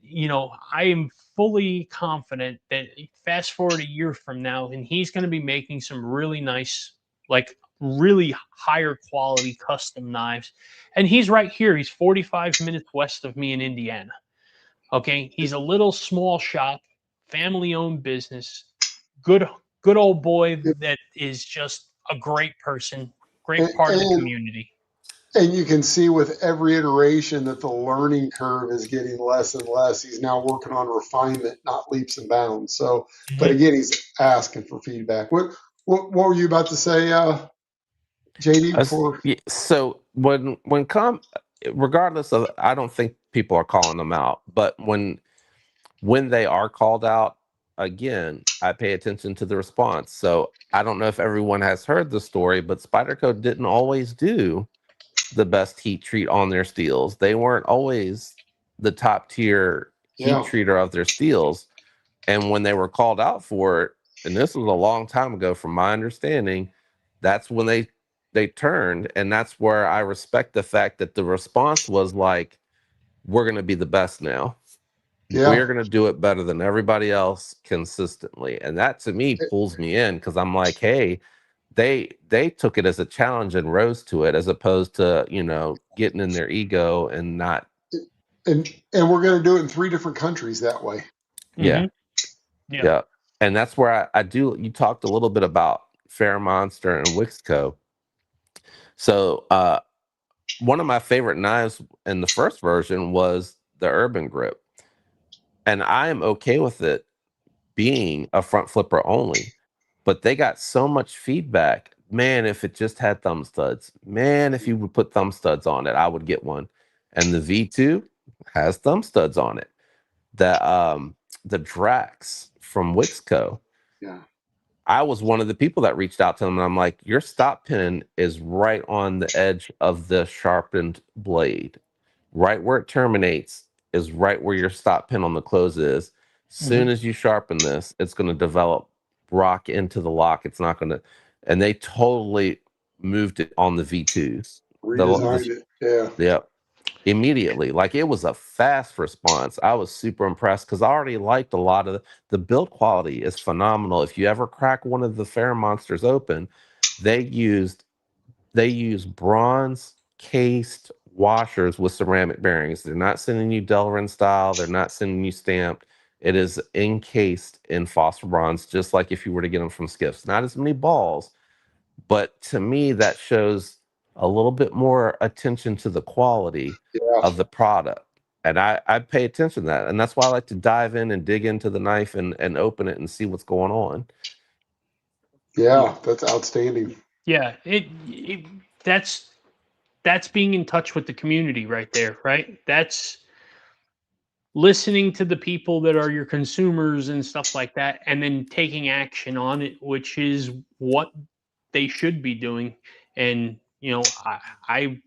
Speaker 1: I am fully confident that fast forward a year from now, and he's going to be making some really nice, like really higher quality custom knives. And he's right here. He's 45 minutes west of me in Indiana. Okay, he's a little small shop, family-owned business, good old boy that is just a great person, great part of the community.
Speaker 3: And you can see with every iteration that the learning curve is getting less and less. He's now working on refinement, not leaps and bounds. So, but again, he's asking for feedback. What were you about to say, JD? Before?
Speaker 2: So regardless of, I don't think people are calling them out, but when they are called out, again, I pay attention to the response. So I don't know if everyone has heard the story, but Spyderco didn't always do the best heat treat on their steels. They weren't always the top tier heat treater of their steels. And when they were called out for it, and this was a long time ago from my understanding, that's when they turned. And that's where I respect the fact that the response was like, we're going to be the best now. We're going to do it better than everybody else consistently. And that to me pulls me in, because I'm like, hey, they took it as a challenge and rose to it, as opposed to getting in their ego and not.
Speaker 3: And we're going to do it in 3 different countries that way.
Speaker 2: Yeah. Yeah. And that's where I do. You talked a little bit about Fair Monster and Wixco. So one of my favorite knives in the first version was the Urban Grip, and I am okay with it being a front flipper only. But they got so much feedback. Man, if it just had thumb studs. Man, if you would put thumb studs on it, I would get one. And the V2 has thumb studs on it. The Drax from Wixco.
Speaker 3: Yeah.
Speaker 2: I was one of the people that reached out to them, and I'm like, your stop pin is right on the edge of the sharpened blade. Right where it terminates is right where your stop pin on the close is. Soon as you sharpen this, it's going to develop rock into the lock. It's not going to, and they totally moved it on the V2s.
Speaker 3: Redesigned it. Yeah.
Speaker 2: Yep. Immediately. Like, it was a fast response. I was super impressed, because I already liked a lot of the build quality is phenomenal. If you ever crack one of the Fair Monsters open, they use bronze cased washers with ceramic bearings. They're not sending you Delrin style. They're not sending you stamped. It is encased in phosphor bronze, just like if you were to get them from Skiffs. Not as many balls, but to me, that shows a little bit more attention to the quality of the product. And I pay attention to that, and that's why I like to dive in and dig into the knife and open it and see what's going on.
Speaker 3: Yeah, that's outstanding.
Speaker 1: Yeah, that's being in touch with the community right there, right? That's listening to the people that are your consumers and stuff like that, and then taking action on it, which is what they should be doing. And I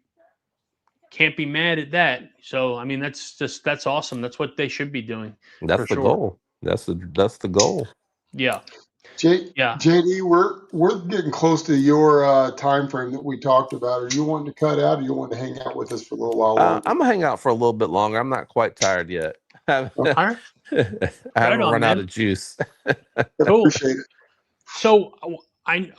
Speaker 1: can't be mad at that. So I mean, that's awesome. That's what they should be doing.
Speaker 2: That's
Speaker 1: For
Speaker 2: the
Speaker 1: sure.
Speaker 2: goal. That's the goal.
Speaker 1: Yeah. Yeah.
Speaker 3: JD, we're getting close to your time frame that we talked about. Are you wanting to cut out, or you want to hang out with us for a little while longer?
Speaker 2: I'm gonna hang out for a little bit longer. I'm not quite tired yet. I
Speaker 1: Right.
Speaker 2: haven't
Speaker 1: on,
Speaker 2: run
Speaker 1: man.
Speaker 2: out of juice.
Speaker 1: Cool.
Speaker 3: Appreciate it.
Speaker 1: So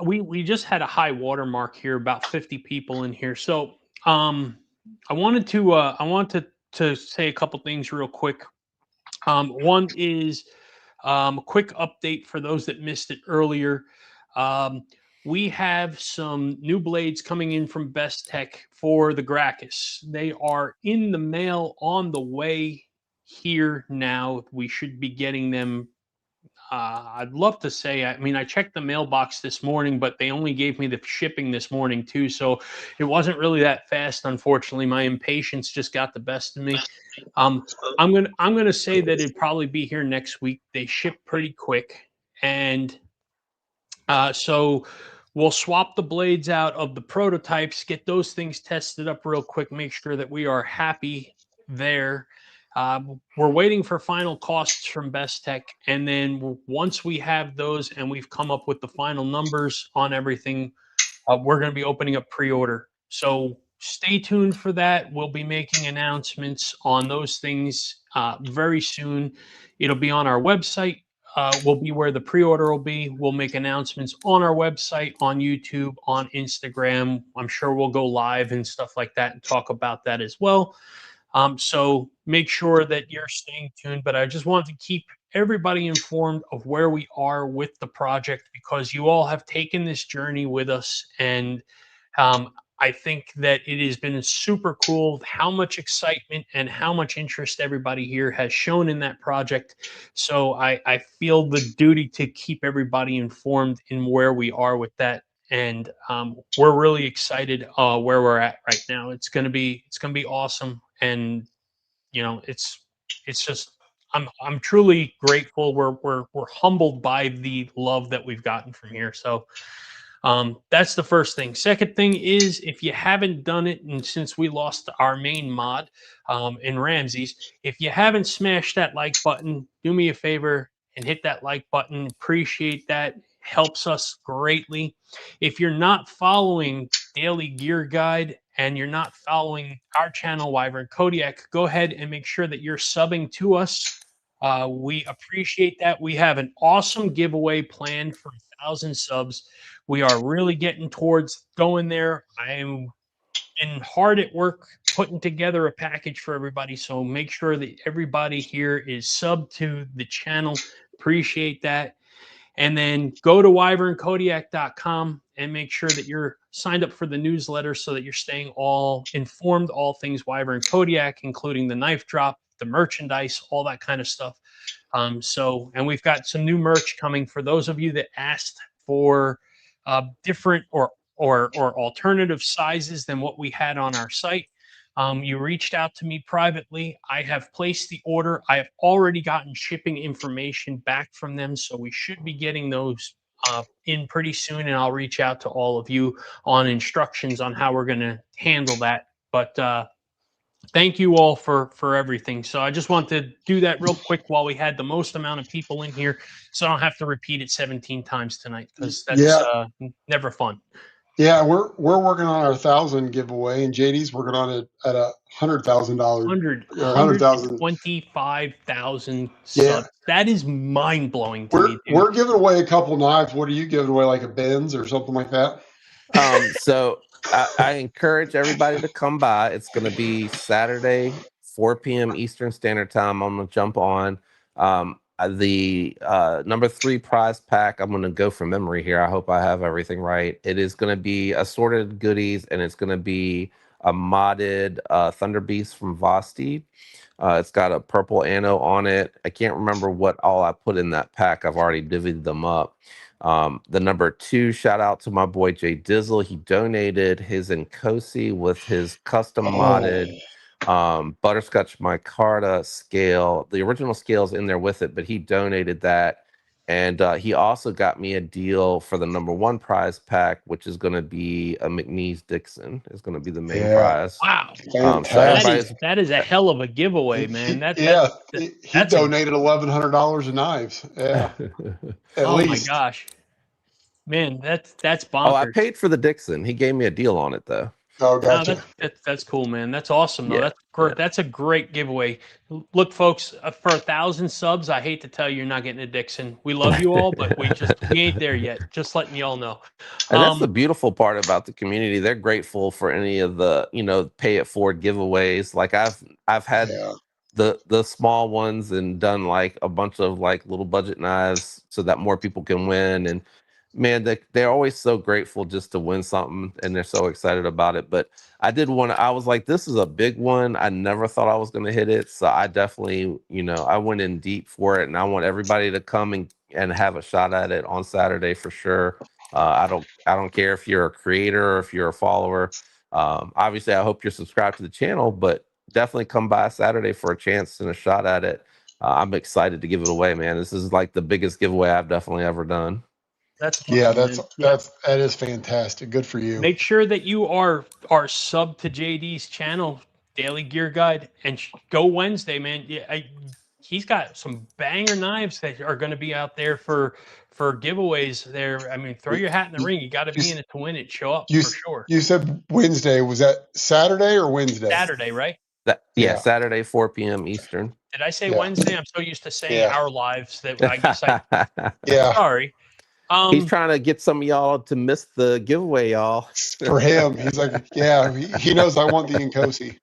Speaker 1: we just had a high water mark here, about 50 people in here. So I wanted to say a couple things real quick. One is a quick update for those that missed it earlier. We have some new blades coming in from Best Tech for the Gracchus. They are in the mail on the way here now. We should be getting them. I'd love to say, I mean, I checked the mailbox this morning, but they only gave me the shipping this morning too. So it wasn't really that fast. Unfortunately, my impatience just got the best of me. I'm gonna say that it'd probably be here next week. They ship pretty quick, and so we'll swap the blades out of the prototypes, get those things tested up real quick, make sure that we are happy there. We're waiting for final costs from Best Tech, and then once we have those and we've come up with the final numbers on everything, we're going to be opening up pre-order. So stay tuned for that. We'll be making announcements on those things very soon. It'll be on our website. Will be where the pre-order will be. We'll make announcements on our website, on YouTube, on Instagram. I'm sure we'll go live and stuff like that and talk about that as well. So make sure that you're staying tuned. But I just wanted to keep everybody informed of where we are with the project, because you all have taken this journey with us. And I think that it has been super cool how much excitement and how much interest everybody here has shown in that project. So I feel the duty to keep everybody informed in where we are with that. And we're really excited where we're at right now. It's gonna be awesome. And it's just I'm truly grateful. We're humbled by the love that we've gotten from here. So that's the first thing. Second thing is, if you haven't done it, and since we lost our main mod in Ramses, if you haven't smashed that like button, do me a favor and hit that like button. Appreciate that. Helps us greatly. If you're not following Daily Gear Guide and you're not following our channel, Wyvern Kodiak, go ahead and make sure that you're subbing to us. We appreciate that. We have an awesome giveaway planned for 1,000 subs. We are really getting towards going there. I'm been hard at work putting together a package for everybody. So make sure that everybody here is subbed to the channel. Appreciate that. And then go to wyvernkodiak.com and make sure that you're signed up for the newsletter so that you're staying all informed, all things Wyvern Kodiak, including the knife drop, the merchandise, all that kind of stuff. And we've got some new merch coming for those of you that asked for different or alternative sizes than what we had on our site. You reached out to me privately. I have placed the order. I have already gotten shipping information back from them, so we should be getting those in pretty soon, and I'll reach out to all of you on instructions on how we're going to handle that. But thank you all for everything. So I just want to do that real quick while we had the most amount of people in here, so I don't have to repeat it 17 times tonight, because that's never fun.
Speaker 3: Yeah, we're working on our 1,000 giveaway, and JD's working on it at $100,000.
Speaker 1: 125,000 subs.
Speaker 3: Yeah.
Speaker 1: That is mind blowing to me. Dude.
Speaker 3: We're giving away a couple knives. What are you giving away, like a Benz or something like that?
Speaker 2: So I encourage everybody to come by. It's going to be Saturday, 4 p.m. Eastern Standard Time. I'm going to jump on. The number 3 prize pack, I'm going to go from memory here. I hope I have everything right. It is going to be assorted goodies, and it's going to be a modded Thunder Beast from Vosti. It's got a purple anno on it. I can't remember what all I put in that pack. I've already divvied them up. The number 2, shout out to my boy Jay Dizzle. He donated his Nkosi with his custom modded butterscotch micarta scale. The original scale's in there with it, but he donated that. And he also got me a deal for the number 1 prize pack, which is going to be a McNeese Dixon. Is going to be the main prize.
Speaker 1: Wow,
Speaker 3: Fantastic.
Speaker 1: that is a hell of a giveaway, man.
Speaker 3: He donated $1,100 in knives. Yeah, at least.
Speaker 1: My gosh, man, that's bonkers.
Speaker 2: Oh, I paid for the Dixon. He gave me a deal on it though.
Speaker 3: Oh, gotcha.
Speaker 1: That's cool, man. That's awesome, though. That's a great giveaway. Look, folks, for 1,000 subs, I hate to tell you, you're not getting a Dixon. We love you all, but we ain't there yet. Just letting you all know.
Speaker 2: And that's the beautiful part about the community. They're grateful for any of the, pay it forward giveaways. Like I've had the small ones and done like a bunch of like little budget knives so that more people can win. And man, they're always so grateful just to win something, and they're so excited about it. But I was like, this is a big one. I never thought I was going to hit it. So I definitely, I went in deep for it, and I want everybody to come and have a shot at it on Saturday for sure. I don't care if you're a creator or if you're a follower. Obviously, I hope you're subscribed to the channel, but definitely come by Saturday for a chance and a shot at it. I'm excited to give it away, man. This is like the biggest giveaway I've definitely ever done.
Speaker 1: That's awesome,
Speaker 3: that is fantastic. Good for you.
Speaker 1: Make sure that you are sub to JD's channel, Daily Gear Guide, and go Wednesday, man. Yeah, he's got some banger knives that are going to be out there for giveaways. There, I mean, throw your hat in the ring. You got to be in it to win it. Show up for sure.
Speaker 3: You said Wednesday. Was that Saturday or Wednesday?
Speaker 1: Saturday, right?
Speaker 2: Saturday, 4 p.m. Eastern.
Speaker 1: Did I say Wednesday? I'm so used to saying our lives that I guess sorry.
Speaker 2: He's trying to get some of y'all to miss the giveaway, y'all.
Speaker 3: For him, he's like, he knows I want the Nkosi.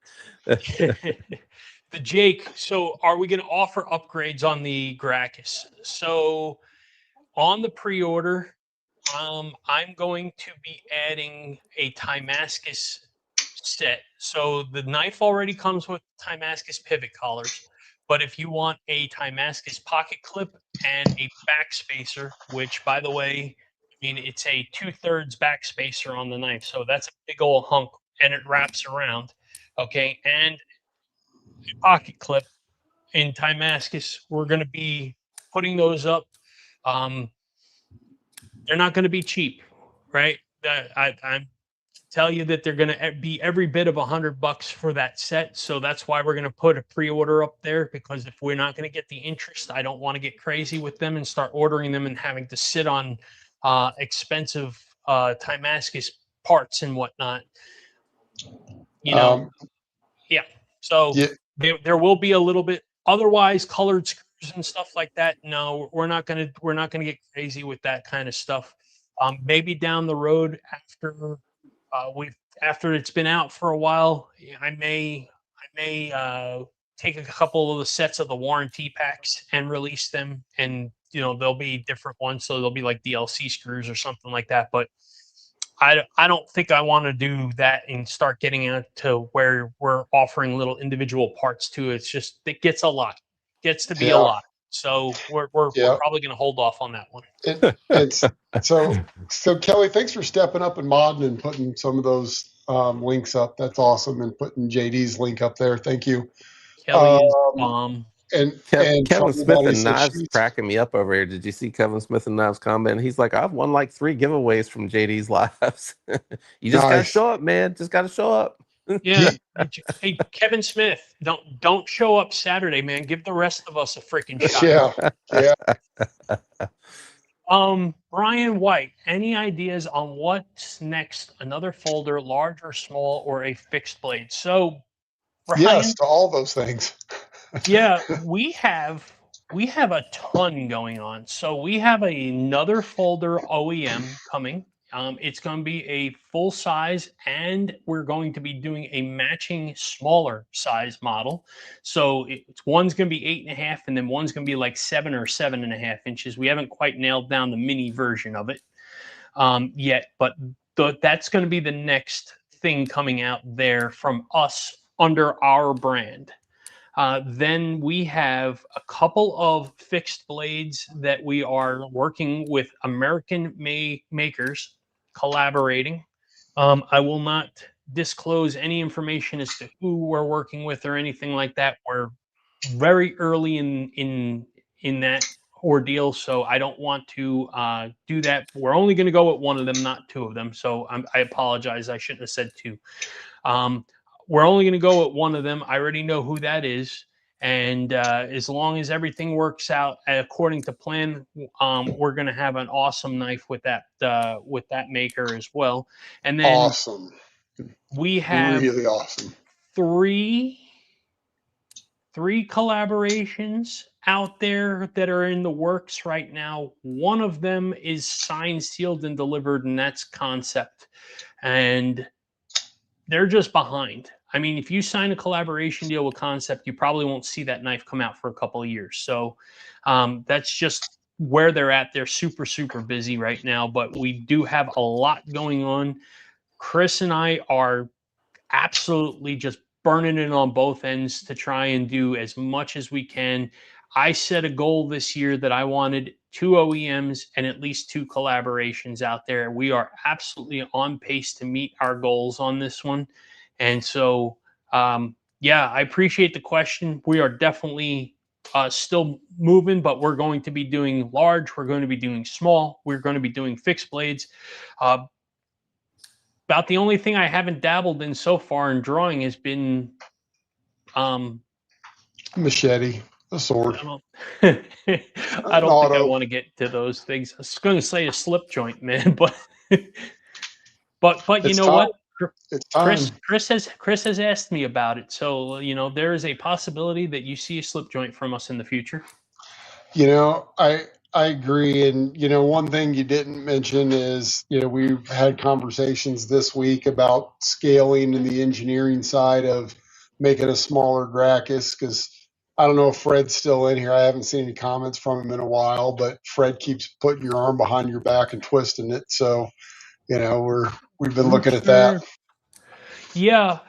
Speaker 1: The Jake. So, are we going to offer upgrades on the Gracchus? So, on the pre-order, I'm going to be adding a Timascus set. So, the knife already comes with Timascus pivot collars. But if you want a Timascus pocket clip and a backspacer, which, by the way, it's a 2/3 backspacer on the knife. So that's a big old hunk, and it wraps around. Okay. And a pocket clip in Timascus, we're going to be putting those up. They're not going to be cheap, right? I'm tell you that they're going to be every bit of $100 for that set. So that's why we're going to put a pre-order up there, because if we're not going to get the interest, I don't want to get crazy with them and start ordering them and having to sit on expensive Timascus parts and whatnot. So there will be a little bit. Otherwise, colored screws and stuff like that. No, we're not gonna get crazy with that kind of stuff. Maybe down the road after it's been out for a while, I may take a couple of the sets of the warranty packs and release them, and there'll be different ones, so there'll be like DLC screws or something like that. But I don't think I want to do that and start getting out to where we're offering little individual parts to it. It's just, it gets a lot, gets to be a lot. So we're probably going to hold off on that one.
Speaker 3: So Kelly, thanks for stepping up and modding and putting some of those links up. That's awesome. And putting JD's link up there. Thank you.
Speaker 1: Kelly is bomb.
Speaker 2: And Kevin Smith and Knives cracking me up over here. Did you see Kevin Smith and Knives comment? He's like, I've won like 3 giveaways from JD's lives. You just gotta show up, man. Just gotta show up.
Speaker 1: Yeah. Hey, Kevin Smith, don't show up Saturday, man. Give the rest of us a freaking shot. Brian White, any ideas on what's next? Another folder, large or small, or a fixed blade? So, Brian,
Speaker 3: yes, to all those things.
Speaker 1: Yeah, we have a ton going on. So we have another folder OEM coming. It's going to be a full size, and we're going to be doing a matching smaller size model. So one's going to be 8.5, and then one's going to be like 7 or 7.5 inches. We haven't quite nailed down the mini version of it yet, but that's going to be the next thing coming out there from us under our brand. Then we have a couple of fixed blades that we are working with American makers collaborating. I will not disclose any information as to who we're working with or anything like that. We're very early in that ordeal, so I don't want to do that. We're only going to go with one of them, not two of them. So I apologize. I shouldn't have said two. We're only going to go with one of them. I already know who that is. And as long as everything works out according to plan, we're going to have an awesome knife with that maker as well. And then
Speaker 3: Awesome.
Speaker 1: we have
Speaker 3: Really awesome.
Speaker 1: three collaborations out there that are in the works right now. One of them is signed, sealed, and delivered, and that's Concept. And they're just behind. I mean, if you sign a collaboration deal with Concept, you probably won't see that knife come out for a couple of years. So that's just where they're at. They're super, super busy right now, but we do have a lot going on. Chris and I are absolutely just burning it on both ends to try and do as much as we can. I set a goal this year that I wanted 2 OEMs and at least 2 collaborations out there. We are absolutely on pace to meet our goals on this one. And so, yeah, I appreciate the question. We are definitely still moving, but we're going to be doing large. We're going to be doing small. We're going to be doing fixed blades. About the only thing I haven't dabbled in so far in drawing has been
Speaker 3: Machete, a sword.
Speaker 1: I don't think I want to get to those things. I was going to say a slip joint, man, but you know what?
Speaker 3: It's time.
Speaker 1: Chris has asked me about it, so you know there is a possibility that you see a slip joint from us in the future.
Speaker 3: You know, I agree, and you know, one thing you didn't mention is, you know, we've had conversations this week about scaling and the engineering side of making a smaller Gracchus, because I don't know if Fred's still in here. I haven't seen any comments from him in a while, but Fred keeps putting your arm behind your back and twisting it. So, you know, we've been looking at that.
Speaker 1: Yeah.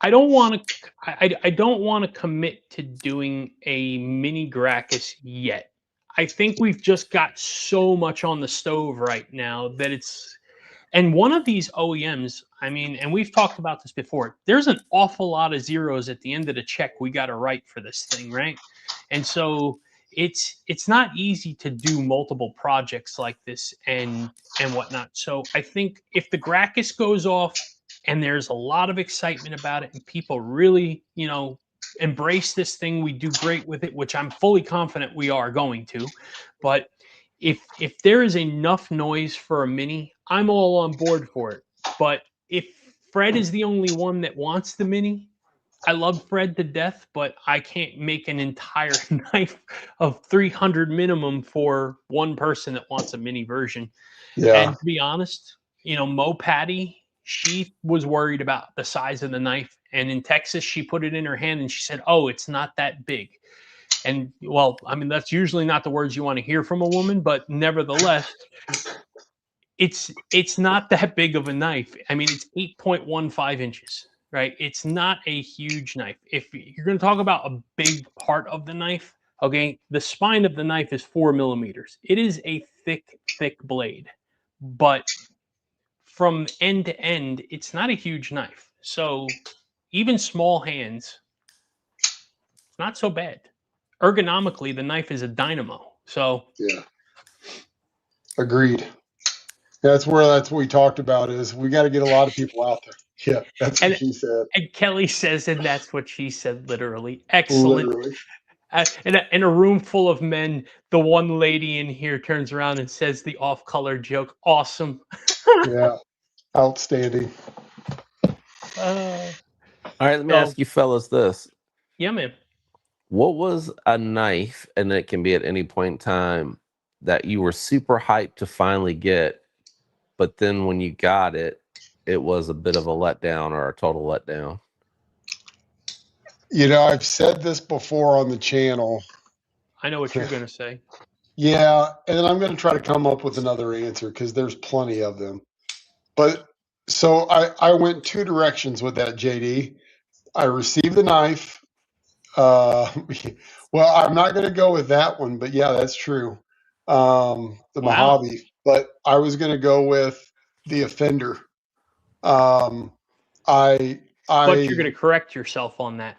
Speaker 1: I don't want to commit to doing a mini Gracchus yet. I think we've just got so much on the stove right now that it's, and one of these OEMs, I mean, and we've talked about this before, there's an awful lot of zeros at the end of the check we got to write for this thing, right? And so it's not easy to do multiple projects like this and whatnot. So I think if the Gracchus goes off and there's a lot of excitement about it and people really, you know, embrace this thing, we do great with it, which I'm fully confident we are going to. But if there is enough noise for a mini, I'm all on board for it. But if Fred is the only one that wants the mini, I love Fred to death, but I can't make an entire knife of 300 minimum for one person that wants a mini version. Yeah. And to be honest, you know, Mo Patty, she was worried about the size of the knife. And in Texas, she put it in her hand and she said, "Oh, it's not that big." And well, I mean, that's usually not the words you want to hear from a woman, but nevertheless, it's not that big of a knife. I mean, it's 8.15 inches, right? It's not a huge knife. If you're going to talk about a big part of the knife, okay, the spine of the knife is 4 millimeters. It is a thick, thick blade, but from end to end, it's not a huge knife. So even small hands, it's not so bad. Ergonomically, the knife is a dynamo. So
Speaker 3: yeah, agreed. That's what we talked about, is we got to get a lot of people out there. Yeah, that's what she said.
Speaker 1: And Kelly says, and that's what she said, literally. Excellent. Literally. In a room full of men, the one lady in here turns around and says the off-color joke. Awesome.
Speaker 3: Yeah, outstanding.
Speaker 2: All right, let me ask you fellas this.
Speaker 1: Yeah, man.
Speaker 2: What was a knife, and it can be at any point in time, that you were super hyped to finally get, but then when you got it, it was a bit of a letdown or a total letdown?
Speaker 3: You know, I've said this before on the channel.
Speaker 1: I know what you're going to say.
Speaker 3: Yeah, and I'm going to try to come up with another answer because there's plenty of them. But so I went 2 directions with that, JD. I received the knife. Well, I'm not going to go with that one, but yeah, that's true. The
Speaker 1: Wow.
Speaker 3: Mojave, but I was going to go with the Offender. Um, I,
Speaker 1: But you're going
Speaker 3: I,
Speaker 1: to correct yourself on that.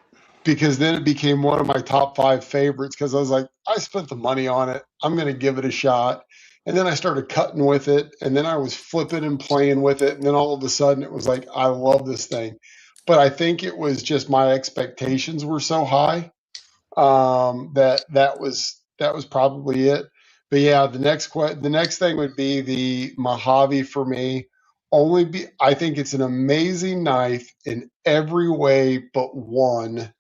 Speaker 3: because then it became one of my top 5 favorites because I was like, I spent the money on it. I'm going to give it a shot. And then I started cutting with it, and then I was flipping and playing with it, and then all of a sudden it was like, I love this thing. But I think it was just my expectations were so high that was probably it. But yeah, the next thing would be the Mojave for me. I think it's an amazing knife in every way but one,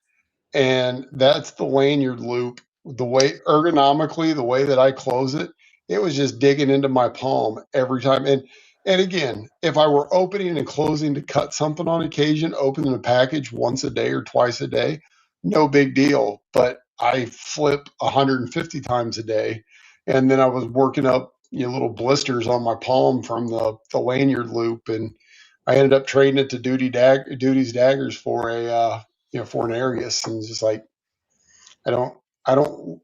Speaker 3: and that's the lanyard loop. The way ergonomically, the way that I close it, it was just digging into my palm every time. And again, if I were opening and closing to cut something on occasion, opening a package once a day or twice a day, no big deal. But I flip 150 times a day, and then I was working up little blisters on my palm from the lanyard loop, and I ended up trading it to Duty's daggers for a for an Arius, and just like I don't, I don't,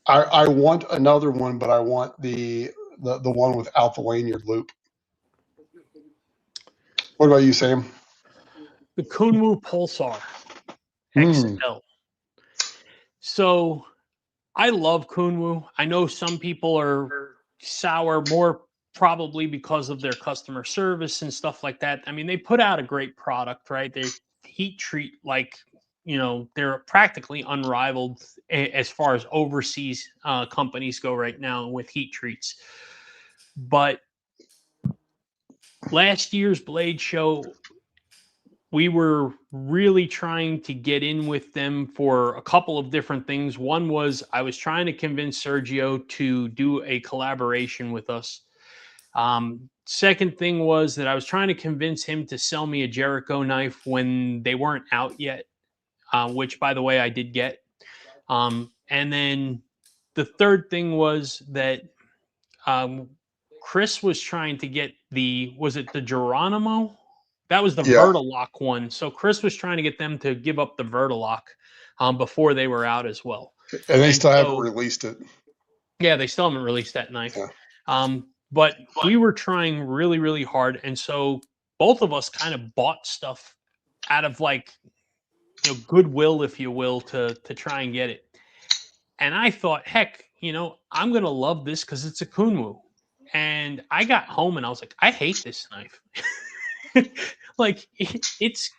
Speaker 3: I want another one, but I want the one without the lanyard loop. What about you, Sam?
Speaker 1: The Kunwu Pulsar
Speaker 3: Hmm.
Speaker 1: XL. So I love Kunwu. I know some people are sour more probably because of their customer service and stuff like that. I mean, they put out a great product, right? They heat treat like, they're practically unrivaled as far as overseas companies go right now with heat treats. But last year's Blade Show, we were really trying to get in with them for a couple of different things. One was I was trying to convince Sergio to do a collaboration with us. Second thing was that I was trying to convince him to sell me a Jericho knife when they weren't out yet, which, by the way, I did get. And then the third thing was that Chris was trying to get was it the Geronimo? That was the
Speaker 3: Yeah.
Speaker 1: Vertalock one. So Chris was trying to get them to give up the Vertalock before they were out as well.
Speaker 3: And they still haven't released it.
Speaker 1: Yeah, they still haven't released that knife.
Speaker 3: Yeah.
Speaker 1: But we were trying really, really hard. And so both of us kind of bought stuff out of goodwill, if you will, to try and get it. And I thought, heck, I'm going to love this because it's a Kunwu. And I got home and I was like, I hate this knife. Like it's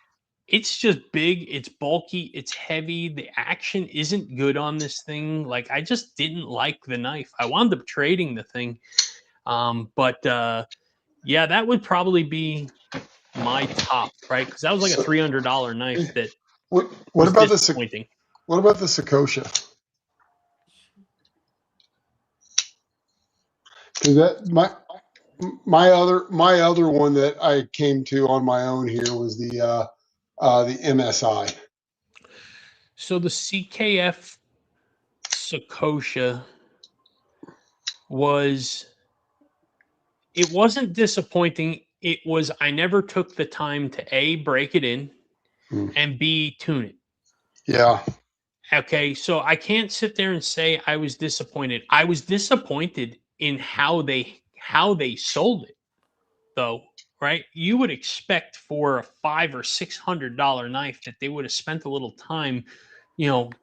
Speaker 1: just big, it's bulky, it's heavy, the action isn't good on this thing. Like I just didn't like the knife. I wound up trading the thing. But yeah, that would probably be my top, right? Because that was like a $300 knife that
Speaker 3: what about
Speaker 1: disappointing.
Speaker 3: What about the Sakosha? Because that my other one that I came to on my own here was the MSI.
Speaker 1: So the CKF Sakosha it wasn't disappointing. It was, I never took the time to A, break it in, and B, tune it.
Speaker 3: Yeah.
Speaker 1: Okay, so I can't sit there and say I was disappointed. I was disappointed in how they sold it, though. Right? You would expect for a $500 or $600 knife that they would have spent a little time,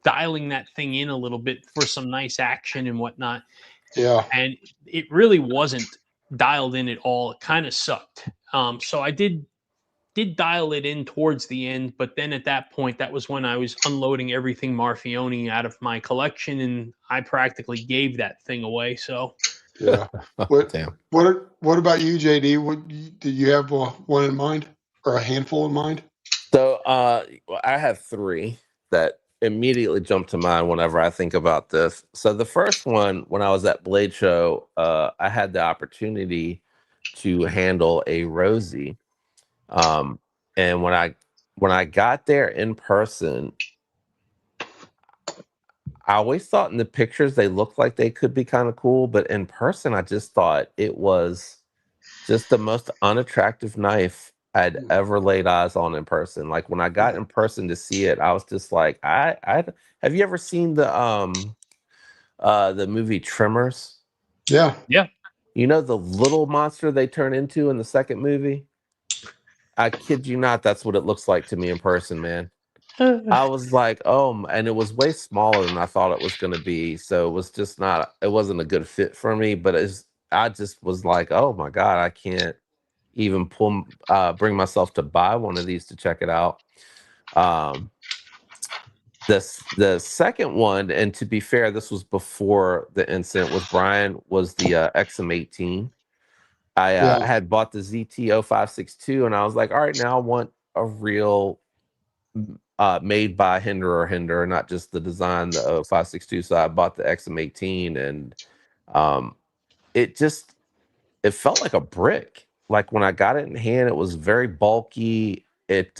Speaker 1: dialing that thing in a little bit for some nice action and whatnot.
Speaker 3: Yeah.
Speaker 1: And it really wasn't dialed in at all. It kind of sucked. So I did dial it in towards the end, but then at that point, that was when I was unloading everything Marfione out of my collection, and I practically gave that thing away. So
Speaker 3: yeah. What about you, JD? Did you have one in mind or a handful in mind?
Speaker 2: So I have 3 that immediately jump to mind whenever I think about this. So the first one, when I was at Blade Show, I had the opportunity to handle a Rosie. And when I got there in person, I always thought in the pictures they looked like they could be kind of cool, but in person I just thought it was just the most unattractive knife I'd ever laid eyes on in person. Like when I got in person to see it, I was just like, I have you ever seen the movie Tremors?
Speaker 3: Yeah.
Speaker 1: Yeah.
Speaker 2: You know the little monster they turn into in the second movie? I kid you not, that's what it looks like to me in person, man. I was like, oh, and it was way smaller than I thought it was going to be. So it was just not, it wasn't a good fit for me. But I just was like, oh my God, I can't even bring myself to buy one of these to check it out. The second one, and to be fair, this was before the incident with Brian, was the XM18. I
Speaker 3: Yeah.
Speaker 2: had bought the ZT0562, and I was like, all right, now I want a real made by Hinder, not just the design, the 0562. So I bought the XM18, and it felt like a brick. Like when I got it in hand, it was very bulky. It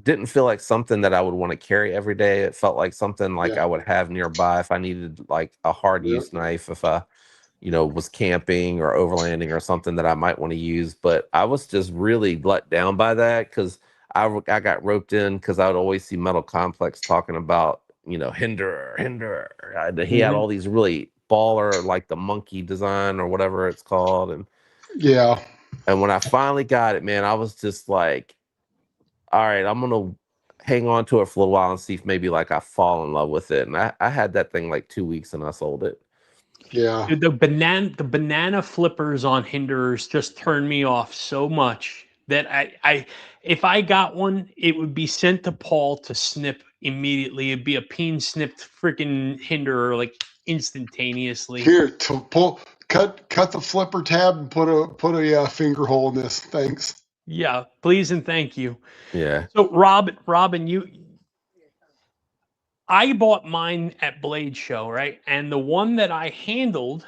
Speaker 2: didn't feel like something that I would want to carry every day. It felt like something like I would have nearby if I needed like a hard use knife, if I was camping or overlanding or something that I might want to use. But I was just really let down by that because I got roped in because I would always see Metal Complex talking about, Hinder. He had all these really baller, like the monkey design or whatever it's called. And when I finally got it, man, I was just like, all right, I'm going to hang on to it for a little while and see if maybe like I fall in love with it. And I had that thing like 2 weeks and I sold it.
Speaker 3: Yeah.
Speaker 1: Dude, the banana flippers on Hinderers just turned me off so much that I if I got one, it would be sent to Paul to snip immediately. It'd be a peen snipped freaking Hinderer like instantaneously.
Speaker 3: Here, cut the flipper tab and put a finger hole in this. Thanks.
Speaker 1: Yeah, please and thank you.
Speaker 2: Yeah.
Speaker 1: So Robin, I bought mine at Blade Show, right? And the one that I handled,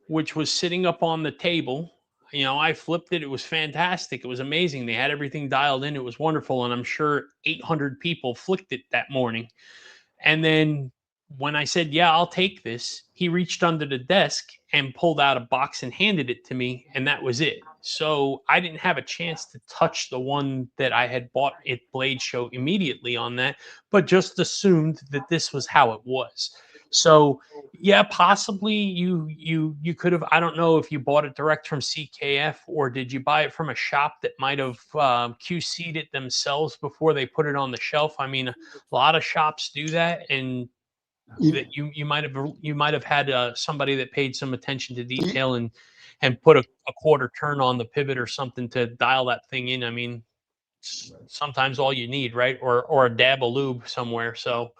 Speaker 1: which was sitting up on the table, I flipped it. It was fantastic. It was amazing. They had everything dialed in. It was wonderful. And I'm sure 800 people flicked it that morning. And then when I said, yeah, I'll take this, he reached under the desk and pulled out a box and handed it to me. And that was it. So I didn't have a chance to touch the one that I had bought at Blade Show immediately on that, but just assumed that this was how it was. So yeah, possibly you could have. I don't know if you bought it direct from CKF or did you buy it from a shop that might have QC'd it themselves before they put it on the shelf. I mean, a lot of shops do that, and that you might have had somebody that paid some attention to detail and put a quarter turn on the pivot or something to dial that thing in. I mean, sometimes all you need, right? Or a dab of lube somewhere. So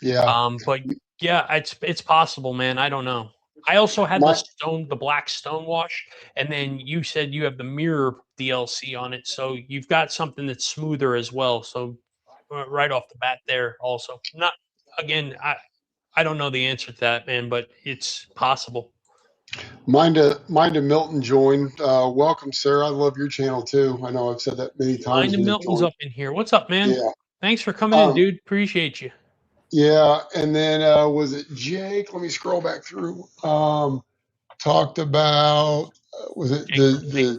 Speaker 1: but yeah, it's possible, man. I don't know. I also had the black stone wash, and then you said you have the mirror DLC on it, so you've got something that's smoother as well. So right off the bat, there also not again. I don't know the answer to that, man, but it's possible.
Speaker 3: Mind to Milton joined. Welcome, sir. I love your channel too. I know I've said that many times.
Speaker 1: Mind to Milton's up in here. What's up, man?
Speaker 3: Yeah.
Speaker 1: Thanks for coming in, dude. Appreciate you.
Speaker 3: Yeah, and then was it Jake? Let me scroll back through. Talked about was it the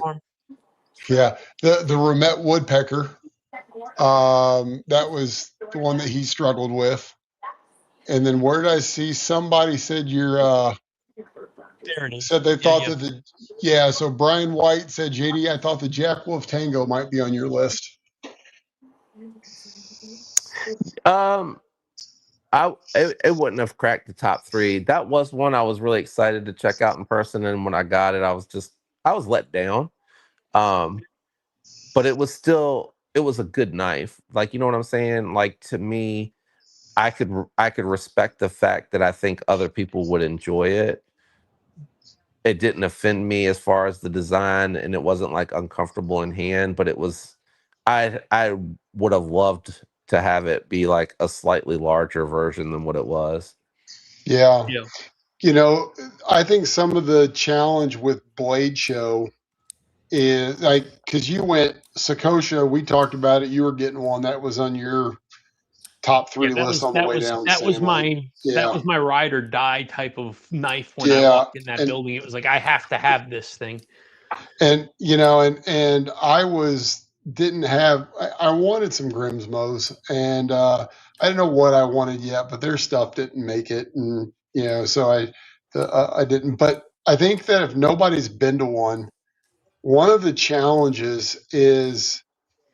Speaker 3: Romet woodpecker? That was the one that he struggled with. And then where did I see somebody said you're
Speaker 1: there it is.
Speaker 3: Said they thought that so Brian White said, JD, I thought the Jack Wolf Tango might be on your list.
Speaker 2: It wouldn't have cracked the top 3. That was one I was really excited to check out in person, and when I got it, I was let down. But it was a good knife. Like, you know what I'm saying? Like, to me, I could respect the fact that I think other people would enjoy it. It didn't offend me as far as the design, and it wasn't like uncomfortable in hand, but it was I would have loved to have it be like a slightly larger version than what it was.
Speaker 3: Yeah. I think some of the challenge with Blade Show is like, because you went Sakosha, we talked about it. You were getting one that was on your top 3 list on the way down.
Speaker 1: That was my ride or die type of knife when I walked in that building. It was like, I have to have this thing.
Speaker 3: And and I was didn't have. I wanted some Grimsmos, and I didn't know what I wanted yet, but their stuff didn't make it, and so I didn't. But I think that if nobody's been to one of the challenges is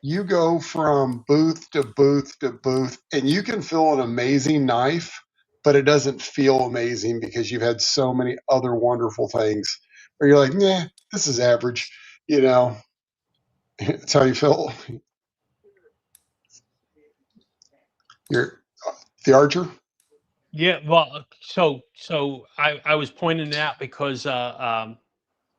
Speaker 3: you go from booth to booth to booth, and you can feel an amazing knife, but it doesn't feel amazing because you've had so many other wonderful things where you're like, nah, this is average. That's how you feel. You're the archer.
Speaker 1: Yeah, well, so I was pointing it out because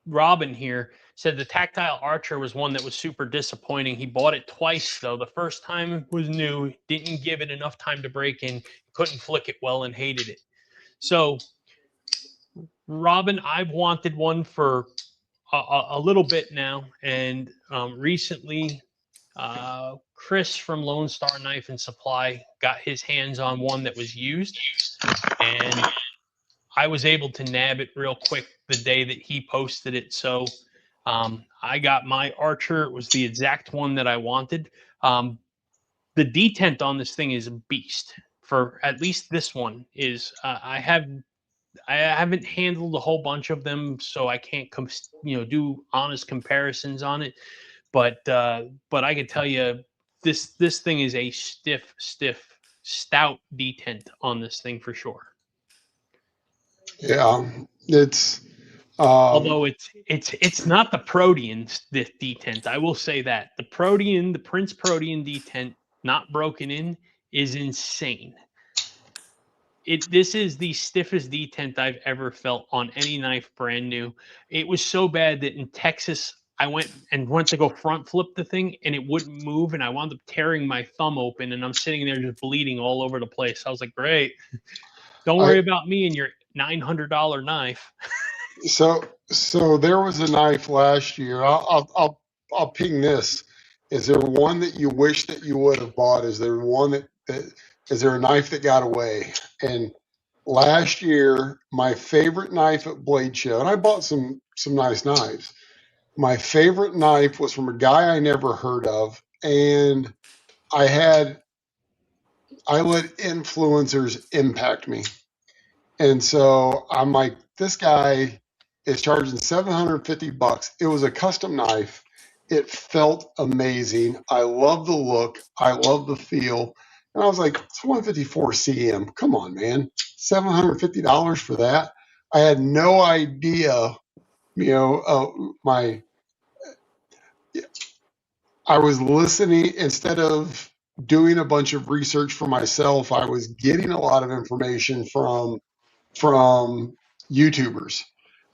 Speaker 1: Robin here said the tactile archer was one that was super disappointing. He bought it twice though. The first time was new, didn't give it enough time to break in, couldn't flick it well, and hated it. So, Robin, I've wanted one for a little bit now, and recently, Chris from Lone Star Knife and Supply got his hands on one that was used, and I was able to nab it real quick the day that he posted it. So I got my Archer. It was the exact one that I wanted. The detent on this thing is a beast. For at least this one is I haven't handled a whole bunch of them, so I can't do honest comparisons on it. But I can tell you this thing is a stiff, stout detent on this thing for sure.
Speaker 3: Yeah, it's
Speaker 1: Although it's not the Protean detent, I will say that the Protean, the Prince Protean detent, not broken in, is insane. This is the stiffest detent I've ever felt on any knife brand new. It was so bad that in Texas I went to go front flip the thing and it wouldn't move, and I wound up tearing my thumb open, and I'm sitting there just bleeding all over the place. I was like, great, don't worry about me and your $900 knife.
Speaker 3: So there was a knife last year. I'll ping this. Is there one that you wish that you would have bought? Is there one that is there a knife that got away? And last year, my favorite knife at Blade Show, and I bought some nice knives. My favorite knife was from a guy I never heard of, and I let influencers impact me. And so I'm like, this guy is charging $750. It was a custom knife. It felt amazing. I love the look. I love the feel. And I was like, it's 154 CM. Come on, man. $750 for that. I had no idea, I was listening instead of doing a bunch of research for myself. I was getting a lot of information from YouTubers.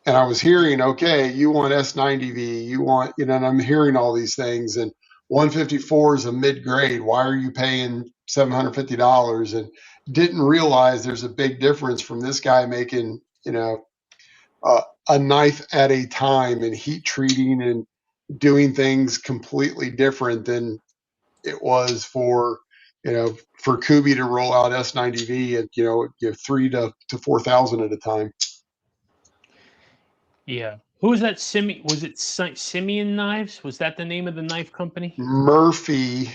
Speaker 3: And I was hearing, okay, you want S90V, you want, and I'm hearing all these things. And 154 is a mid grade. Why are you paying $750? And didn't realize there's a big difference from this guy making, a knife at a time and heat treating and doing things completely different than it was for Kubi to roll out S90V at give 3,000 to 4,000 at a time.
Speaker 1: Yeah. Who was that? Was it Simeon Knives? Was that the name of the knife company?
Speaker 3: Murphy.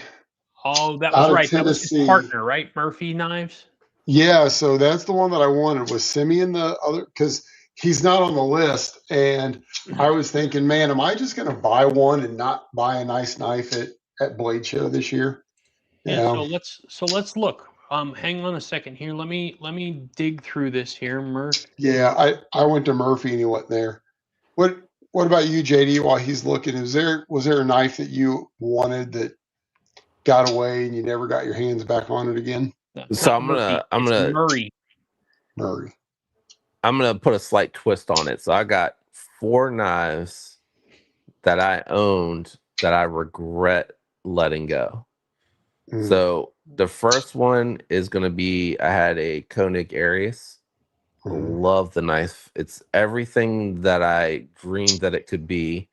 Speaker 1: Oh, that was right. That was his partner, right? Murphy Knives.
Speaker 3: Yeah, so that's the one that I wanted. Was Simeon the other? Because he's not on the list, and I was thinking, man, am I just going to buy one and not buy a nice knife at Blade Show this year?
Speaker 1: Yeah. So let's look. Hang on a second here. Let me dig through this here, Murph.
Speaker 3: Yeah, I went to Murphy and he wasn't there. What about you, JD? While he's looking, was there a knife that you wanted that got away and you never got your hands back on it again?
Speaker 2: So I'm gonna
Speaker 1: Murray.
Speaker 2: I'm gonna put a slight twist on it. So I got 4 knives that I owned that I regret letting go. So the first one is gonna be, I had a Koenig Arius. Love the knife. It's everything that I dreamed that it could be.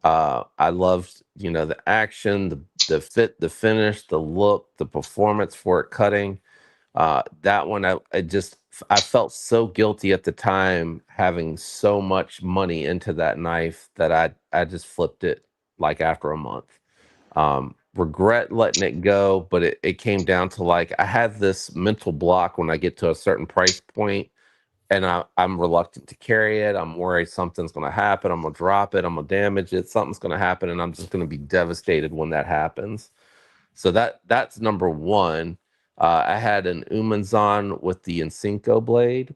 Speaker 2: I loved, the action, the fit, the finish, the look, the performance for it cutting. That one, I felt so guilty at the time having so much money into that knife that I just flipped it like after a month. Regret letting it go, but it came down to like I had this mental block when I get to a certain price point, and I'm reluctant to carry it. I'm worried something's going to happen. I'm going to drop it. I'm going to damage it. Something's going to happen, and I'm just going to be devastated when that happens. So that's number one. I had an Umanzan with the Insinko blade,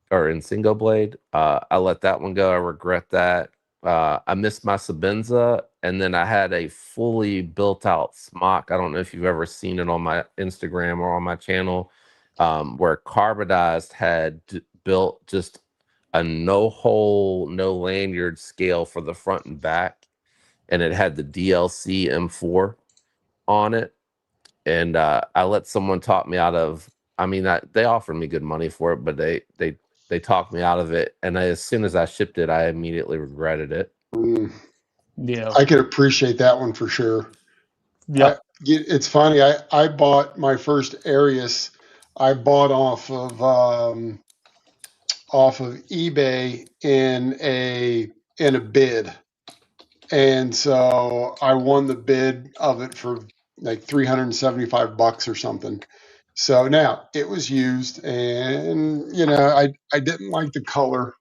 Speaker 2: or Insingo blade. I let that one go. I regret that. I missed my Sabenza, and then I had a fully built out smock. I don't know if you've ever seen it on my Instagram or on my channel, where Carbidized had built just a no hole, no lanyard scale for the front and back, and it had the DLC M4 on it. And I let someone talk me out of. I mean, they offered me good money for it, but they talked me out of it. And as soon as I shipped it, I immediately regretted it.
Speaker 1: Yeah.
Speaker 3: I could appreciate that one for sure.
Speaker 1: Yeah.
Speaker 3: It's funny. I bought my first Arius. I bought off of eBay in a bid, and so I won the bid of it for like $375 or something. So now it was used, and I didn't like the color.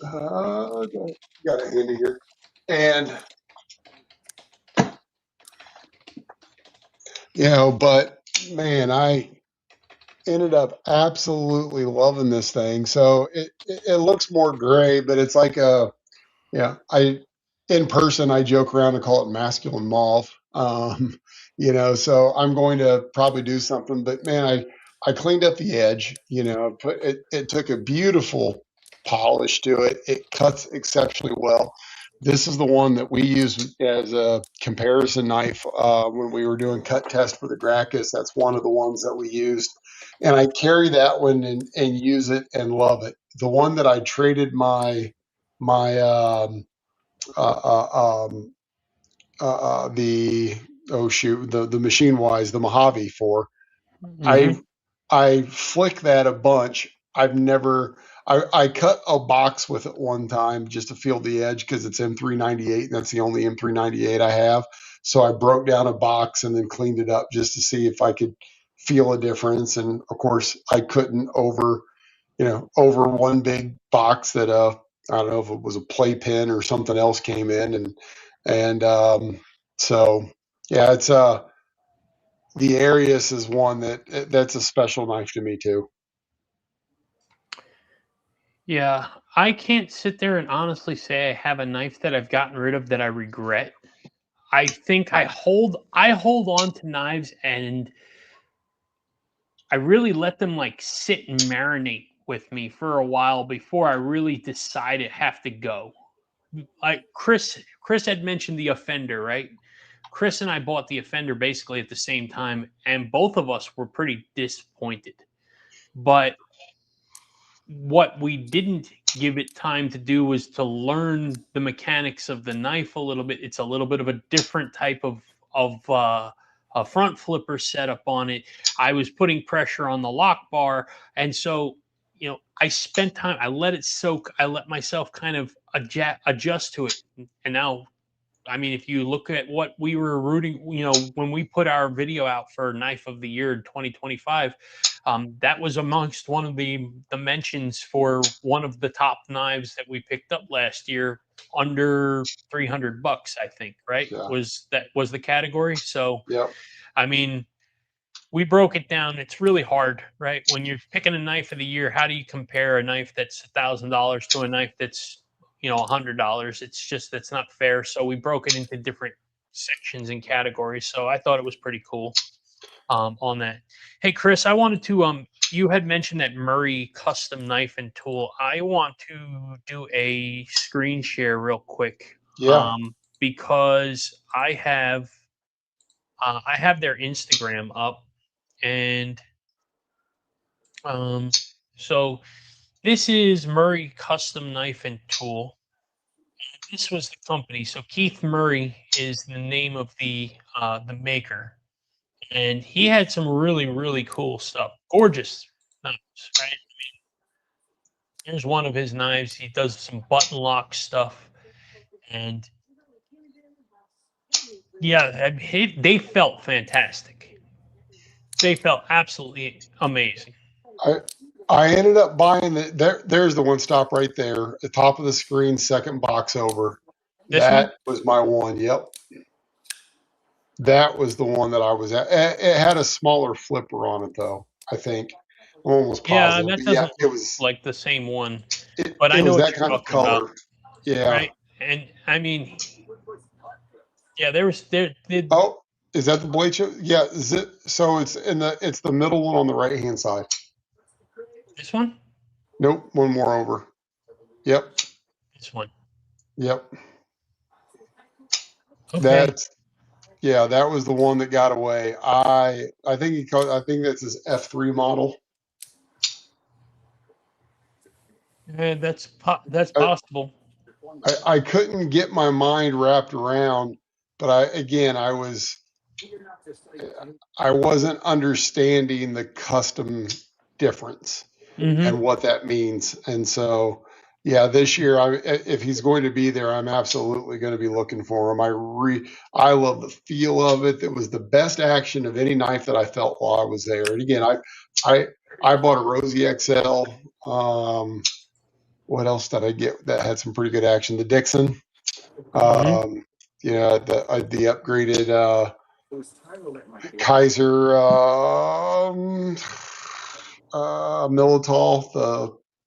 Speaker 3: Got it handy here, and but man, I ended up absolutely loving this thing. So it looks more gray, but it's like in person I joke around and call it masculine mauve. So I'm going to probably do something, but man, I cleaned up the edge, it took a beautiful polish to it. It cuts exceptionally well. This is the one that we use as a comparison knife when we were doing cut test for the Gracchus. That's one of the ones that we used. And I carry that one and use it and love it. The one that I traded my the the Machine Wise, the Mojave for.
Speaker 1: Mm-hmm.
Speaker 3: I flick that a bunch. I've never. I cut a box with it one time just to feel the edge because it's M398 and that's the only M398 I have. So I broke down a box and then cleaned it up just to see if I could feel a difference. And of course, I couldn't over one big box that I don't know if it was a playpen or something else came in, and so yeah, it's the Arius is one that's a special knife to me too.
Speaker 1: Yeah, I can't sit there and honestly say I have a knife that I've gotten rid of that I regret. I think I hold on to knives and I really let them like sit and marinate with me for a while before I really decide it have to go. Like Chris had mentioned the offender, right? Chris and I bought the offender basically at the same time, and both of us were pretty disappointed. But what we didn't give it time to do was to learn the mechanics of the knife a little bit. It's a little bit of a different type of a front flipper setup on it. I was putting pressure on the lock bar, and so I spent time. I let it soak. I let myself kind of adjust to it, and now I mean, if you look at what we were rooting, when we put our video out for Knife of the Year 2025, that was amongst one of the mentions for one of the top knives that we picked up last year, under $300, I think. Right?
Speaker 3: Yeah.
Speaker 1: Was the category? So,
Speaker 3: Yep.
Speaker 1: I mean, we broke it down. It's really hard, right? When you're picking a knife of the year, how do you compare a knife that's $1,000 to a knife that's $100? That's not fair. So we broke it into different sections and categories. So I thought it was pretty cool on that. Hey, Chris, I wanted to you had mentioned that Murray custom knife and tool. I want to do a screen share real quick
Speaker 3: Yeah.
Speaker 1: because I have their Instagram up. And so this is Murray Custom Knife and Tool. This was the company. So Keith Murray is the name of the maker, and he had some really really cool stuff. Gorgeous knives, right? Here's one of his knives. He does some button lock stuff, and Yeah, they felt fantastic. They felt absolutely amazing.
Speaker 3: I ended up buying there's the one stop right there, at the top of the screen, second box over.
Speaker 1: This one?
Speaker 3: That was my one. Yep. That was the one that I was at. It had a smaller flipper on it though, I think. I'm almost
Speaker 1: Yeah,
Speaker 3: positive.
Speaker 1: that
Speaker 3: But yeah,
Speaker 1: doesn't
Speaker 3: it
Speaker 1: look
Speaker 3: was
Speaker 1: like the same one, but I
Speaker 3: it
Speaker 1: know
Speaker 3: was
Speaker 1: what
Speaker 3: that
Speaker 1: you're
Speaker 3: kind of
Speaker 1: talking about,
Speaker 3: color. Yeah.
Speaker 1: right? And I mean, yeah, there.
Speaker 3: Oh, is that the blade show? Yeah, is it so it's the middle one on the right hand side.
Speaker 1: This one?
Speaker 3: Nope, one more over. Yep.
Speaker 1: This one.
Speaker 3: Yep.
Speaker 1: Okay.
Speaker 3: That was the one that got away. I think I think that's his F3 model.
Speaker 1: That's possible.
Speaker 3: I couldn't get my mind wrapped around, but I wasn't understanding the custom difference and what that means. And so, yeah, this year, if he's going to be there, I'm absolutely going to be looking for him. I love the feel of it. It was the best action of any knife that I felt while I was there. And again, I bought a Rosie XL. What else did I get that had some pretty good action? The Dixon. The upgraded Kaiser Militol.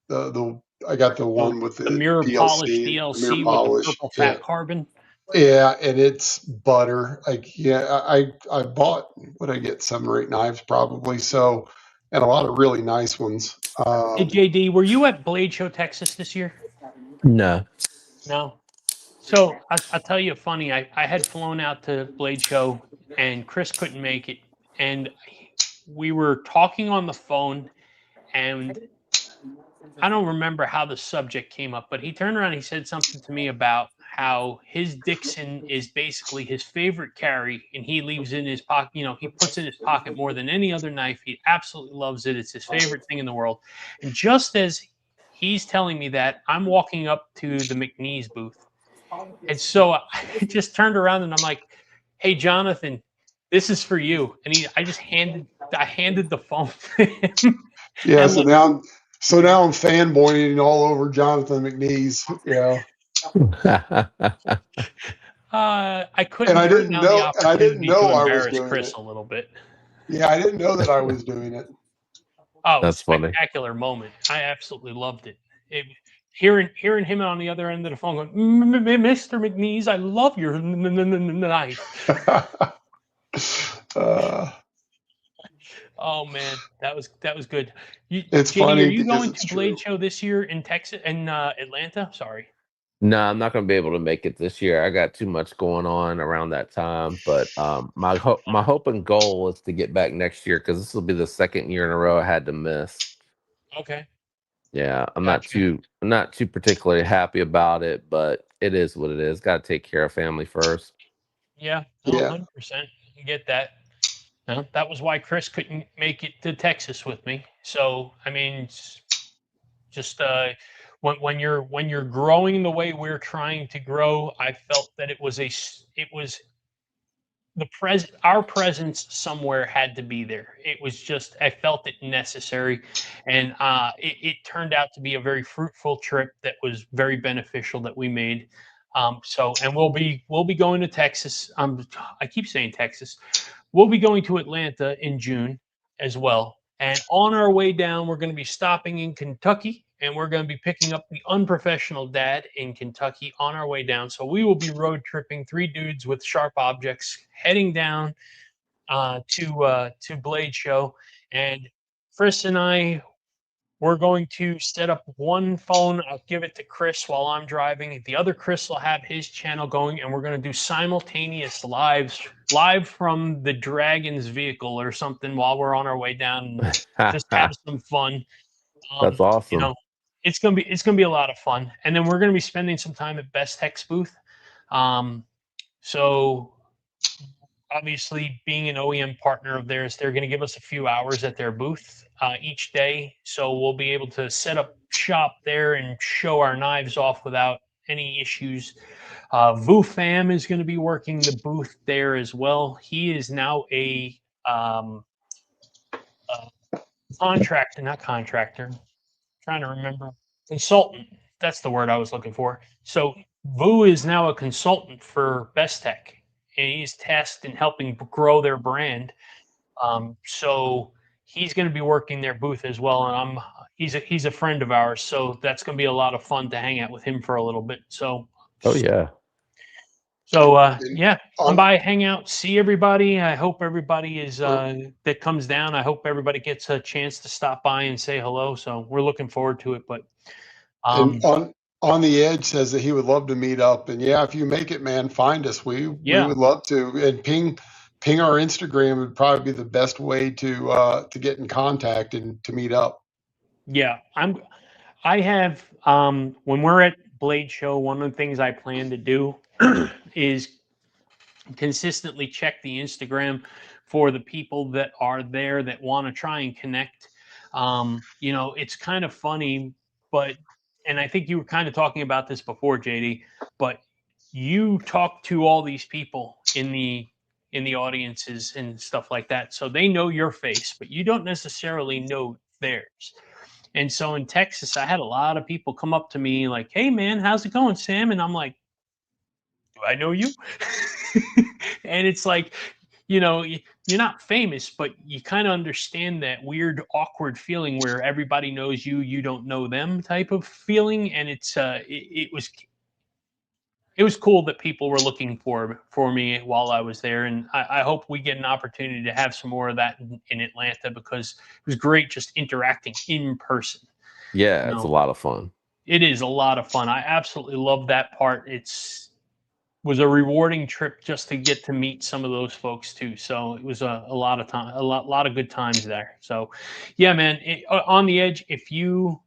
Speaker 3: The I got the one with
Speaker 1: The
Speaker 3: the
Speaker 1: mirror polish
Speaker 3: DLC, the mirror
Speaker 1: DLC with the
Speaker 3: polish.
Speaker 1: purple
Speaker 3: Yeah,
Speaker 1: fat carbon.
Speaker 3: yeah, and it's butter. I bought what I get 7 or 8 knives probably. So, and a lot of really nice ones.
Speaker 1: Hey, JD, were you at Blade Show Texas this year?
Speaker 2: No.
Speaker 1: No. So I'll tell you funny. I had flown out to Blade Show, and Chris couldn't make it, and we were talking on the phone, and I don't remember how the subject came up, but he turned around and he said something to me about how his Dixon is basically his favorite carry, and he leaves in his pocket. You know, he puts in his pocket more than any other knife. He absolutely loves it. It's his favorite thing in the world. And just as he's telling me that, I'm walking up to the McNeese booth, and so I just turned around and I'm like, "Hey, Jonathan, this is for you." And I handed the phone to him.
Speaker 3: Yeah,
Speaker 1: And
Speaker 3: so
Speaker 1: look,
Speaker 3: now I'm fanboying all over Jonathan McNeese. Yeah.
Speaker 1: I couldn't
Speaker 3: And I
Speaker 1: turn
Speaker 3: didn't
Speaker 1: down the
Speaker 3: know and I didn't
Speaker 1: opportunity
Speaker 3: know
Speaker 1: to
Speaker 3: I was
Speaker 1: embarrass
Speaker 3: doing
Speaker 1: Chris
Speaker 3: it.
Speaker 1: a little bit.
Speaker 3: Yeah, I didn't know that I was doing it.
Speaker 1: Oh,
Speaker 2: That's funny.
Speaker 1: spectacular moment. I absolutely loved it. Hearing him on the other end of the phone going, Mr. McNeese, I love your knife. Oh man, that was good.
Speaker 3: It's
Speaker 1: JD, are
Speaker 3: funny
Speaker 1: you
Speaker 3: because
Speaker 1: going
Speaker 3: it's
Speaker 1: to Blade
Speaker 3: true.
Speaker 1: Show this year in Texas and Atlanta? Sorry.
Speaker 2: No, I'm not going to be able to make it this year. I got too much going on around that time. But my hope and goal is to get back next year because this will be the second year in a row I had to miss.
Speaker 1: Okay.
Speaker 2: Yeah,
Speaker 1: Gotcha.
Speaker 2: I'm not too particularly happy about it, but it is what it is. Got to take care of family first.
Speaker 1: Yeah,
Speaker 3: Yeah.
Speaker 1: 100%. You get that. No, that was why Chris couldn't make it to Texas with me. So, I mean, just when you're growing the way we're trying to grow, I felt that it was our presence somewhere had to be there. It was just I felt it necessary, and it turned out to be a very fruitful trip that was very beneficial that we made. And we'll be going to Texas. I keep saying Texas. We'll be going to Atlanta in June as well. And on our way down, we're going to be stopping in Kentucky, and we're going to be picking up the unprofessional dad in Kentucky on our way down. So we will be road tripping, 3 dudes with sharp objects, heading down to Blade Show. And Chris and I, we're going to set up one phone. I'll give it to Chris while I'm driving. The other Chris will have his channel going, and we're going to do simultaneous live from the Dragon's vehicle or something while we're on our way down, and just have some fun.
Speaker 2: That's
Speaker 1: You
Speaker 2: awesome.
Speaker 1: know, it's gonna be a lot of fun, and then we're gonna be spending some time at Best Tech's booth. So obviously, being an OEM partner of theirs, they're going to give us a few hours at their booth each day. So we'll be able to set up shop there and show our knives off without any issues. Vu Fam is going to be working the booth there as well. He is now a contractor, not contractor. I'm trying to remember, consultant. That's the word I was looking for. So Vu is now a consultant for Best Tech, and he's tasked in helping grow their brand. So he's going to be working their booth as well, and he's a friend of ours, so that's going to be a lot of fun to hang out with him for a little bit. So,
Speaker 2: Oh yeah.
Speaker 1: so
Speaker 3: And
Speaker 1: yeah, come
Speaker 3: on,
Speaker 1: by, hang out, see everybody. I hope everybody is that comes down. I hope everybody gets a chance to stop by and say hello. So we're looking forward to it. But
Speaker 3: and on the edge says that he would love to meet up. And yeah, if you make it, man, find us. We
Speaker 1: yeah,
Speaker 3: would love to. And ping our Instagram would probably be the best way to get in contact and to meet up.
Speaker 1: yeah, I have when we're at Blade Show, one of the things I plan to do is consistently check the Instagram for the people that are there that want to try and connect. You know, it's kind of funny, but and I think you were kind of talking about this before, JD, but you talk to all these people in the audiences and stuff like that, so they know your face, but you don't necessarily know theirs. And so in Texas, I had a lot of people come up to me like, "Hey, man, how's it going, Sam?" And I'm like, "Do I know you?" And it's like, you know, you're not famous, but you kind of understand that weird, awkward feeling where everybody knows you, you don't know them type of feeling. And it was cool that people were looking for me while I was there, and I hope we get an opportunity to have some more of that in Atlanta, because it was great just interacting in person.
Speaker 2: Yeah,
Speaker 1: You
Speaker 2: it's a
Speaker 1: know,
Speaker 2: lot of fun.
Speaker 1: it is a lot of fun. I absolutely love that part. Was a rewarding trip just to get to meet some of those folks too. So it was a lot of time, a lot of good times there. So yeah, man, on the edge, if you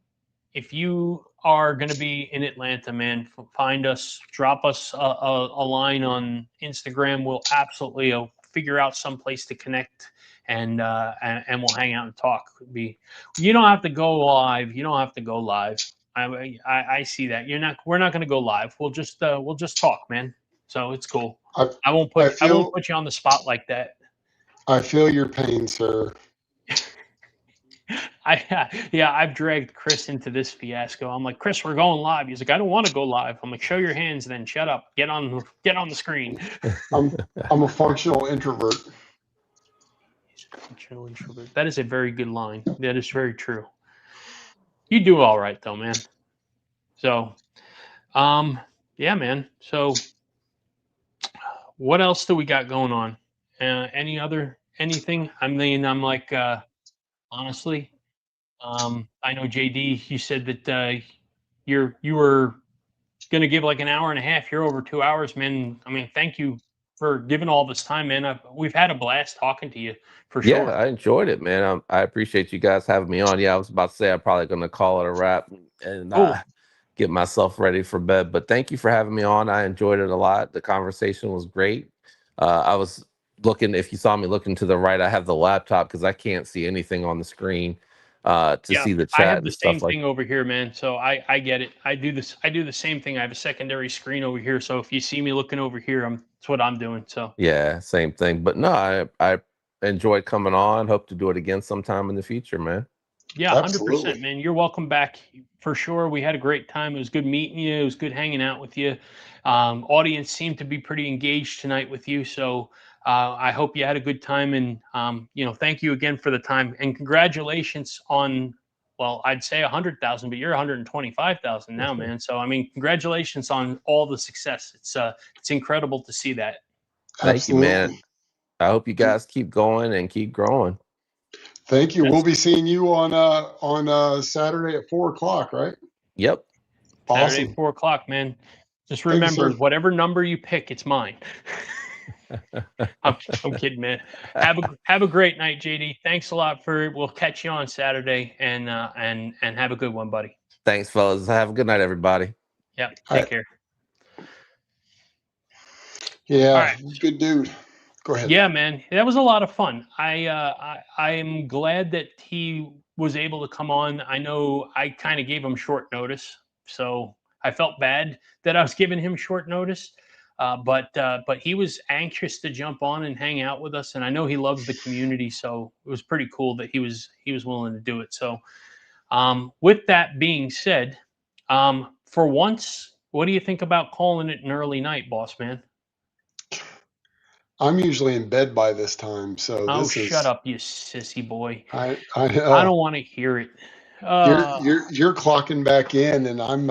Speaker 1: are going to be in Atlanta, man, find us, drop us a line on Instagram. We'll absolutely figure out some place to connect, and we'll hang out and talk. You don't have to go live. You don't have to go live. I see that. We're not going to go live. We'll just talk, man. So it's cool.
Speaker 3: I
Speaker 1: I won't
Speaker 3: I
Speaker 1: put you on the spot like that.
Speaker 3: feel your pain, sir.
Speaker 1: Yeah, I've dragged Chris into this fiasco. I'm like, Chris, we're going live. He's like, I don't want to go live. I'm like, show your hands, then shut up. Get on the screen.
Speaker 3: I'm a functional introvert.
Speaker 1: Functional introvert. That is a very good line. That is very true. You do all right though, man. So, yeah, man. So, what else do we got going on? Anything? I mean, I'm like, honestly, I know JD. You said that you were going to give like an hour and a half. You're over 2 hours, man. I mean, thank you for giving all this time, man. We've had a blast talking to you for
Speaker 2: Yeah,
Speaker 1: sure.
Speaker 2: I enjoyed it, man. I appreciate you guys having me on. Yeah, I was about to say I'm probably going to call it a wrap and
Speaker 1: Oh,
Speaker 2: get myself ready for bed. But thank you for having me on. I enjoyed it a lot. The conversation was great. I was looking, if you saw me looking to the right, I have the laptop because I can't see anything on the screen to
Speaker 1: yeah.
Speaker 2: see the
Speaker 1: I
Speaker 2: chat
Speaker 1: have the
Speaker 2: and
Speaker 1: same
Speaker 2: stuff like.
Speaker 1: thing over here, man. So I get it. I do the same thing. I have a secondary screen over here. So if you see me looking over here, that's what I'm doing. So
Speaker 2: Yeah, same thing. But no, I enjoyed coming on. Hope to do it again sometime in the future, man.
Speaker 1: yeah, 100%,
Speaker 3: Absolutely.
Speaker 1: man. You're welcome back for sure. We had a great time. It was good meeting you. It was good hanging out with you. Audience seemed to be pretty engaged tonight with you. So I hope you had a good time. And, thank you again for the time. And congratulations on, well, I'd say 100,000, but you're 125,000 now, man. So, I mean, congratulations on all the success. It's incredible to see that.
Speaker 2: Thank you, man.
Speaker 3: Absolutely.
Speaker 2: I hope you guys keep going and keep growing.
Speaker 3: Thank you.
Speaker 1: That's
Speaker 3: We'll be seeing you on Saturday at 4 o'clock, right?
Speaker 2: Yep.
Speaker 1: Saturday,
Speaker 3: Awesome.
Speaker 1: 4 o'clock, man. Just
Speaker 3: Thank you,
Speaker 1: remember,
Speaker 3: sir.
Speaker 1: whatever number you pick, it's mine. I'm kidding, man. Have a great night, JD. Thanks a lot for it. We'll catch you on Saturday, and have a good one, buddy.
Speaker 2: Thanks, fellas. Have a good night, everybody.
Speaker 1: Yeah,
Speaker 3: All
Speaker 1: take
Speaker 3: right.
Speaker 1: care.
Speaker 3: Yeah,
Speaker 1: All right.
Speaker 3: good dude. Go ahead.
Speaker 1: Yeah, man, that was a lot of fun. I am glad that he was able to come on. I know I kind of gave him short notice, so I felt bad that I was giving him short notice. But he was anxious to jump on and hang out with us, and I know he loves the community, so it was pretty cool that he was willing to do it. So, with that being said, for once, what do you think about calling it an early night, boss man?
Speaker 3: I'm usually in bed by this time, so
Speaker 1: Oh,
Speaker 3: this
Speaker 1: shut
Speaker 3: is
Speaker 1: up, you sissy boy!
Speaker 3: I
Speaker 1: I
Speaker 3: know
Speaker 1: don't want to hear it.
Speaker 3: you're clocking back in, and I'm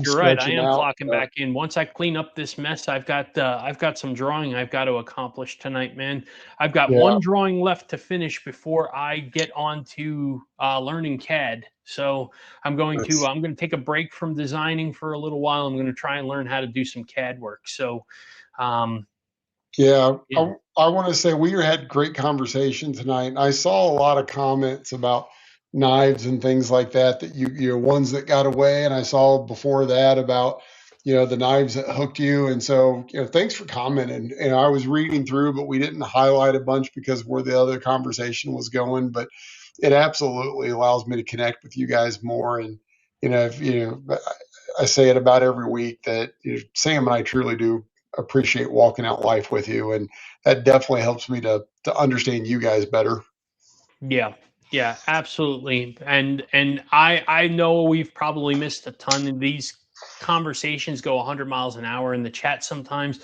Speaker 1: You're right. I
Speaker 3: stretching
Speaker 1: am
Speaker 3: out.
Speaker 1: clocking back in. Once I clean up this mess, I've got some drawing I've got to accomplish tonight, man. I've got
Speaker 3: Yeah,
Speaker 1: one drawing left to finish before I get on to learning CAD. So
Speaker 3: that's
Speaker 1: I'm going to take a break from designing for a little while. I'm going to try and learn how to do some CAD work. So, um,
Speaker 3: yeah.
Speaker 1: yeah,
Speaker 3: I want to say we had great conversation tonight. I saw a lot of comments about knives and things like that you're ones that got away, and I saw before that about the knives that hooked you. And so thanks for commenting. And I was reading through, but we didn't highlight a bunch because where the other conversation was going. But it absolutely allows me to connect with you guys more. And if I say it about every week that Sam and I truly do appreciate walking out life with you, and that definitely helps me to understand you guys better.
Speaker 1: yeah, yeah, absolutely. And I know we've probably missed a ton of these conversations go 100 miles an hour in the chat sometimes.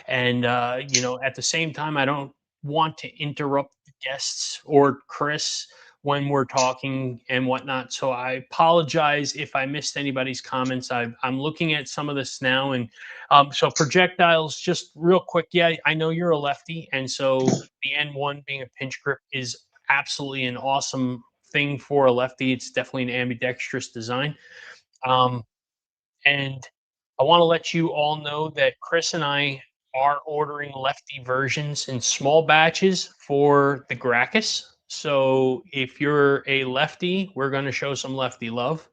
Speaker 1: And at the same time, I don't want to interrupt the guests or Chris when we're talking and whatnot. So I apologize if I missed anybody's comments. I'm looking at some of this now, and so projectiles, just real quick. Yeah, I know you're a lefty, and so the N1 being a pinch grip is absolutely an awesome thing for a lefty. It's definitely an ambidextrous design. Um, and I want to let you all know that Chris and I are ordering lefty versions in small batches for the Gracchus. So if you're a lefty, we're going to show some lefty love.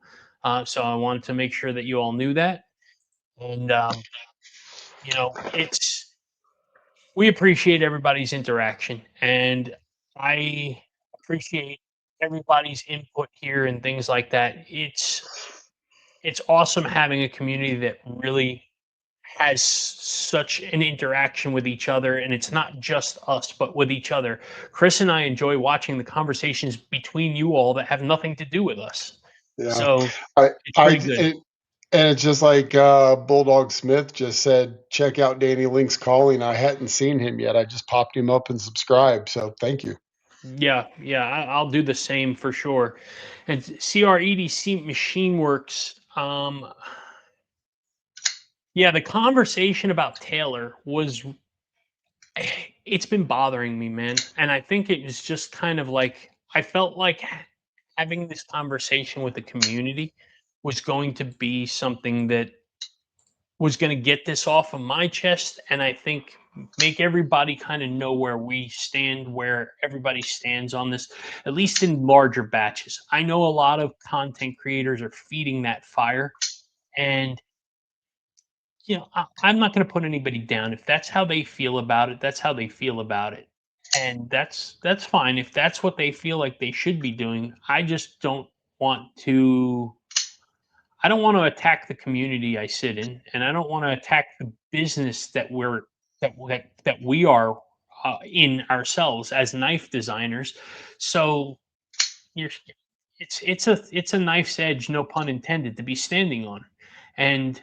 Speaker 1: So I wanted to make sure that you all knew that. And, it's we appreciate everybody's interaction, and I appreciate everybody's input here and things like that. It's awesome having a community that really has such an interaction with each other, and it's not just us but with each other. Chris and I enjoy watching the conversations between you all that have nothing to do with us.
Speaker 3: Yeah,
Speaker 1: So
Speaker 3: I
Speaker 1: it's
Speaker 3: I
Speaker 1: pretty good.
Speaker 3: and it's just like Bulldog Smith just said. Check out Danny Link's calling. I hadn't seen him yet. I just popped him up and subscribed. So thank you.
Speaker 1: Yeah, yeah, I'll do the same for sure. And CREDC Machine Works. Yeah, the conversation about Taylor was it's been bothering me, man. And I think it was just kind of like I felt like having this conversation with the community was going to be something that was going to get this off of my chest, and I think make everybody kind of know where we stand, where everybody stands on this, at least in larger batches. I know a lot of content creators are feeding that fire, and I'm not going to put anybody down. If that's how they feel about it, that's how they feel about it. And that's fine. If that's what they feel like they should be doing, I just I don't want to attack the community I sit in, and I don't want to attack the business that we are in ourselves as knife designers. So you're it's a knife's edge, no pun intended, to be standing on. And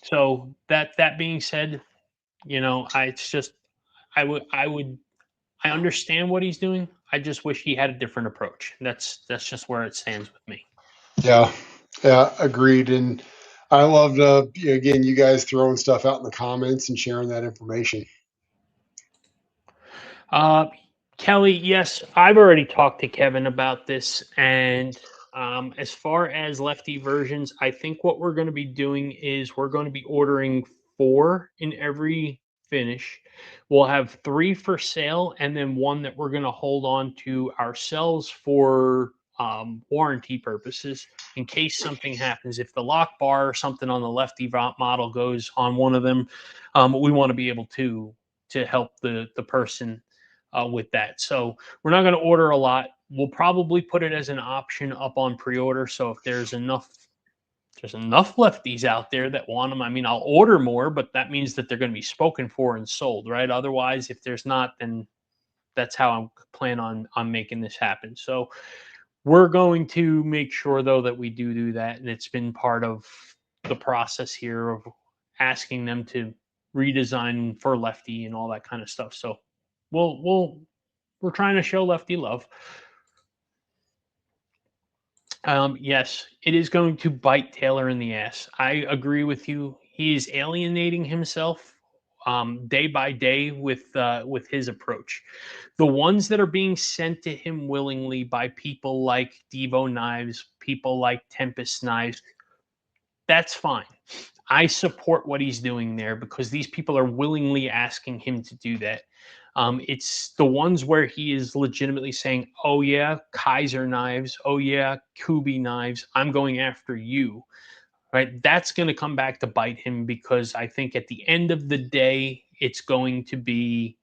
Speaker 1: so that being said, it's just I understand what he's doing. I just wish he had a different approach. That's just where it stands with me.
Speaker 3: Yeah, yeah, agreed. And I loved again you guys throwing stuff out in the comments and sharing that information.
Speaker 1: Uh, Kelly, yes, I've already talked to Kevin about this, and as far as lefty versions, I think what we're going to be doing is we're going to be ordering 4 in every finish. We'll have 3 for sale, and then 1 that we're going to hold on to ourselves for warranty purposes in case something happens. If the lock bar or something on the lefty model goes on one of them, we want to be able to help the person with that. So we're not going to order a lot. We'll probably put it as an option up on pre-order. So if there's enough there's enough lefties out there that want them. I mean, I'll order more, but that means that they're going to be spoken for and sold, right? Otherwise, if there's not, then that's how I'm plan on making this happen. So we're going to make sure though that we do that, and it's been part of the process here of asking them to redesign for lefty and all that kind of stuff. So we're trying to show lefty love. Yes, it is going to bite Taylor in the ass. I agree with you. He is alienating himself day by day with his approach. The ones that are being sent to him willingly by people like Devo Knives, people like Tempest Knives, that's fine. I support what he's doing there because these people are willingly asking him to do that. It's the ones where he is legitimately saying, oh yeah, Kaiser knives, oh yeah, Kubi knives, I'm going after you, right? That's going to come back to bite him because I think at the end of the day, it's going to be,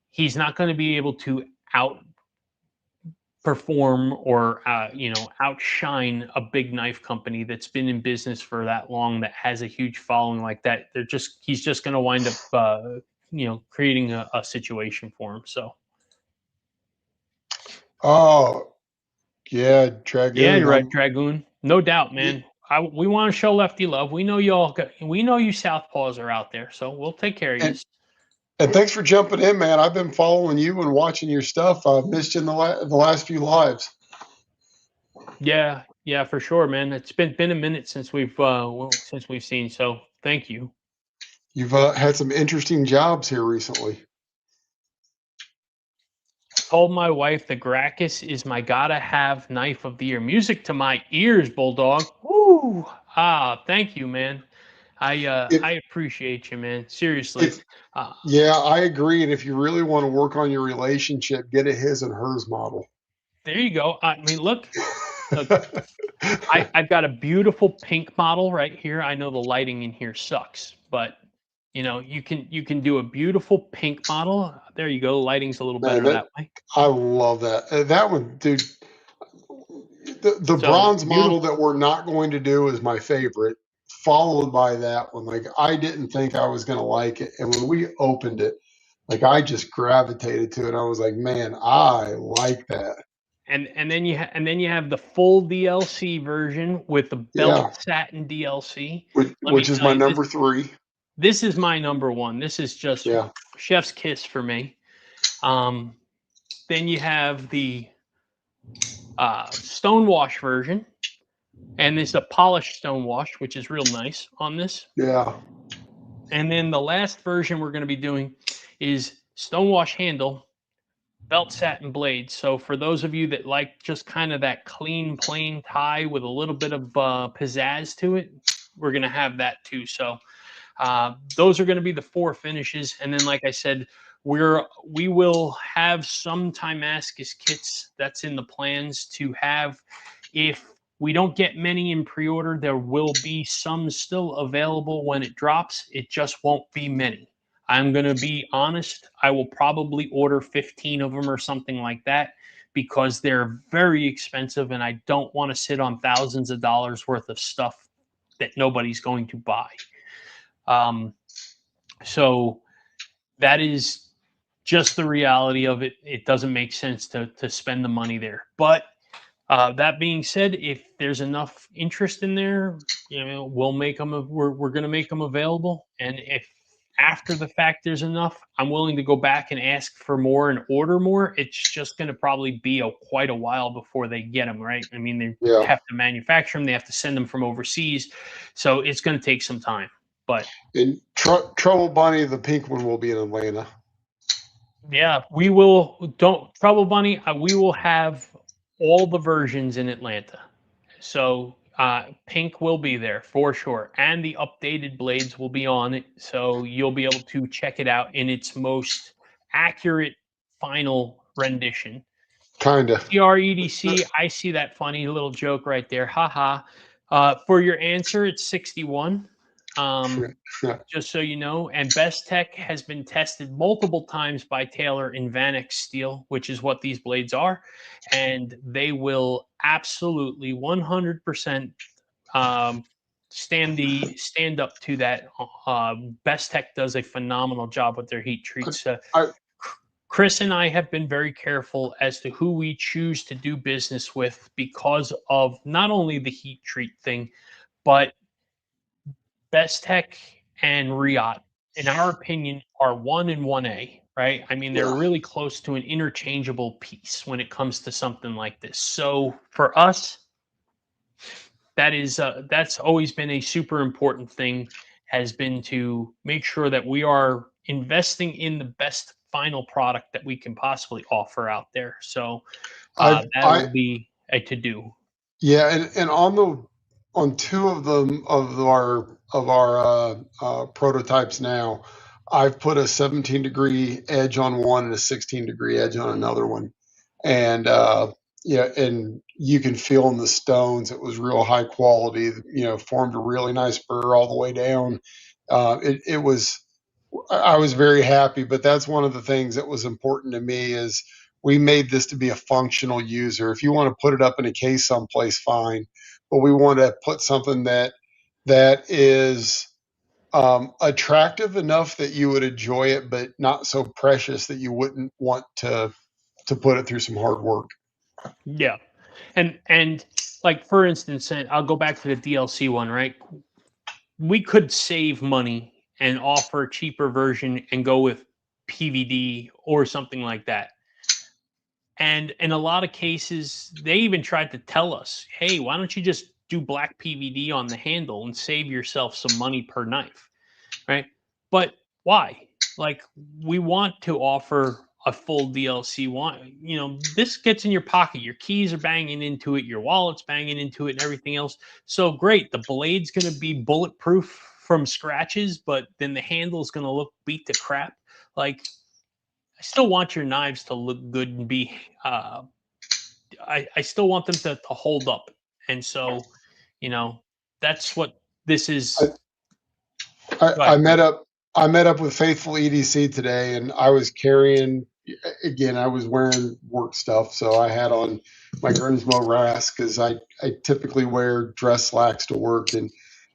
Speaker 1: he's not going to be able to outperform or, outshine a big knife company that's been in business for that long, that has a huge following like that. He's just going to wind up, creating a situation for him. So.
Speaker 3: Oh, yeah, Dragoon.
Speaker 1: Yeah, you're right, Dragoon. No doubt, man. We want to show lefty love. We know you Southpaws are out there, so we'll take care of you.
Speaker 3: And thanks for jumping in, man. I've been following you and watching your stuff. I've missed you in the last few lives.
Speaker 1: Yeah, for sure, man. It's been a minute since we've seen. So thank you.
Speaker 3: You've had some interesting jobs here recently.
Speaker 1: Told my wife the Gracchus is my gotta have knife of the year. Music to my ears, Bulldog. Woo! Thank you, man. I appreciate you, man. Seriously.
Speaker 3: Yeah, I agree. And if you really want to work on your relationship, get a his and hers model.
Speaker 1: There you go. I mean, look. I've got a beautiful pink model right here. I know the lighting in here sucks, but you can do a beautiful pink model. There you go. The lighting's a little better that way.
Speaker 3: I love that. That one, dude. The bronze model that we're not going to do is my favorite, followed by that one. Like, I didn't think I was going to like it. And when we opened it, like, I just gravitated to it. I was like, man, I like that.
Speaker 1: And then you have the full DLC version with the belt satin DLC,
Speaker 3: which is my number 3.
Speaker 1: This is my number 1. This is just chef's kiss for me. Then you have the stonewash version, and it's a polished stonewash, which is real nice on this.
Speaker 3: Yeah.
Speaker 1: And then the last version we're going to be doing is stonewash handle, belt satin blade. So for those of you that like just kind of that clean, plain tie with a little bit of pizzazz to it, we're going to have that too. So those are going to be the 4 finishes. And then, like I said, we will have some Timascus kits that's in the plans to have. If we don't get many in pre-order, there will be some still available when it drops. It just won't be many. I'm going to be honest. I will probably order 15 of them or something like that because they're very expensive and I don't want to sit on thousands of dollars worth of stuff that nobody's going to buy. So that is just the reality of it. It doesn't make sense to spend the money there. But that being said, if there's enough interest in there, we'll make them. We're going to make them available. And if after the fact there's enough, I'm willing to go back and ask for more and order more. It's just going to probably be quite a while before they get them, right? I mean, they have to manufacture them. They have to send them from overseas. So it's going to take some time. But
Speaker 3: in Trouble Bunny, the pink one will be in Atlanta.
Speaker 1: Yeah, we will. Trouble Bunny. We will have all the versions in Atlanta. So pink will be there for sure, and the updated blades will be on it. So you'll be able to check it out in its most accurate final rendition.
Speaker 3: Kinda.
Speaker 1: CREDC. I see that funny little joke right there. Haha. For your answer, it's 61. Just so you know, and Best Tech has been tested multiple times by Taylor in Vanex steel, which is what these blades are, and they will absolutely 100% stand up to that. Best Tech does a phenomenal job with their heat treats. Chris and I have been very careful as to who we choose to do business with because of not only the heat treat thing, but Best Tech and Riot, in our opinion, are 1 and 1A, right? I mean, they're really close to an interchangeable piece when it comes to something like this. So for us, that's always been a super important thing, has been to make sure that we are investing in the best final product that we can possibly offer out there. So that will be a to do.
Speaker 3: Yeah, and on two of them of our prototypes now, I've put a 17-degree edge on one and a 16-degree edge on another one, and and you can feel in the stones it was real high quality. Formed a really nice burr all the way down. It was. I was very happy, but that's one of the things that was important to me is we made this to be a functional user. If you want to put it up in a case someplace, fine, but we want to put something that is attractive enough that you would enjoy it, but not so precious that you wouldn't want to put it through some hard work.
Speaker 1: Yeah, and like for instance, and I'll go back to the DLC one, right? We could save money and offer a cheaper version and go with PVD or something like that. And in a lot of cases, they even tried to tell us, hey, why don't you just do black PVD on the handle and save yourself some money per knife, right? But why? Like, we want to offer a full DLC. This gets in your pocket. Your keys are banging into it. Your wallet's banging into it and everything else. So great. The blade's going to be bulletproof from scratches, but then the handle's going to look beat to crap. Like, I still want your knives to look good and be, I still want them to hold up. And so, that's what this is.
Speaker 3: I met up with Faithful EDC today, and I was carrying. Again, I was wearing work stuff, so I had on my Grimsmo Rask because I typically wear dress slacks to work,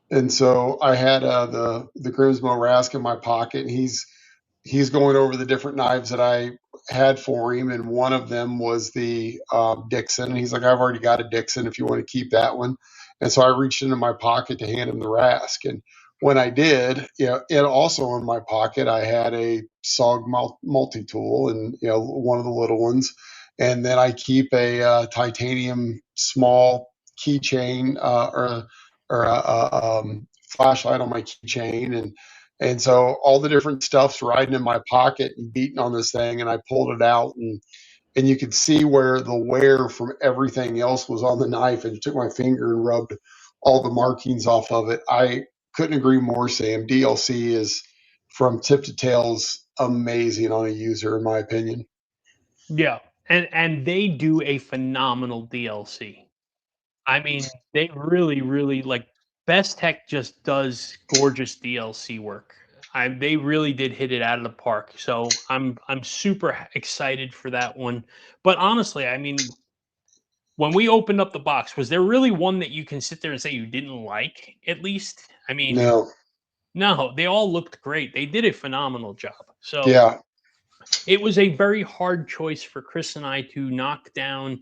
Speaker 3: and so I had the Grimsmo Rask in my pocket, and he's going over the different knives that I had for him, and one of them was the Dixon, and he's like, I've already got a Dixon if you want to keep that one. And so I reached into my pocket to hand him the Rask, and when I did, and also in my pocket I had a SOG multi-tool and one of the little ones, and then I keep a titanium small keychain or a flashlight on my keychain, and so all the different stuff's riding in my pocket and beating on this thing, and I pulled it out, and you could see where the wear from everything else was on the knife, and took my finger and rubbed all the markings off of it. I couldn't agree more, Sam. DLC is from tip to tails amazing on a user, in my opinion.
Speaker 1: Yeah, and they do a phenomenal DLC. I mean, they really, really like Best Tech just does gorgeous DLC work. They really did hit it out of the park. So I'm super excited for that one. But honestly, I mean, when we opened up the box, was there really one that you can sit there and say you didn't like? At least, I mean, no, they all looked great. They did a phenomenal job. So
Speaker 3: yeah,
Speaker 1: it was a very hard choice for Chris and I to knock down.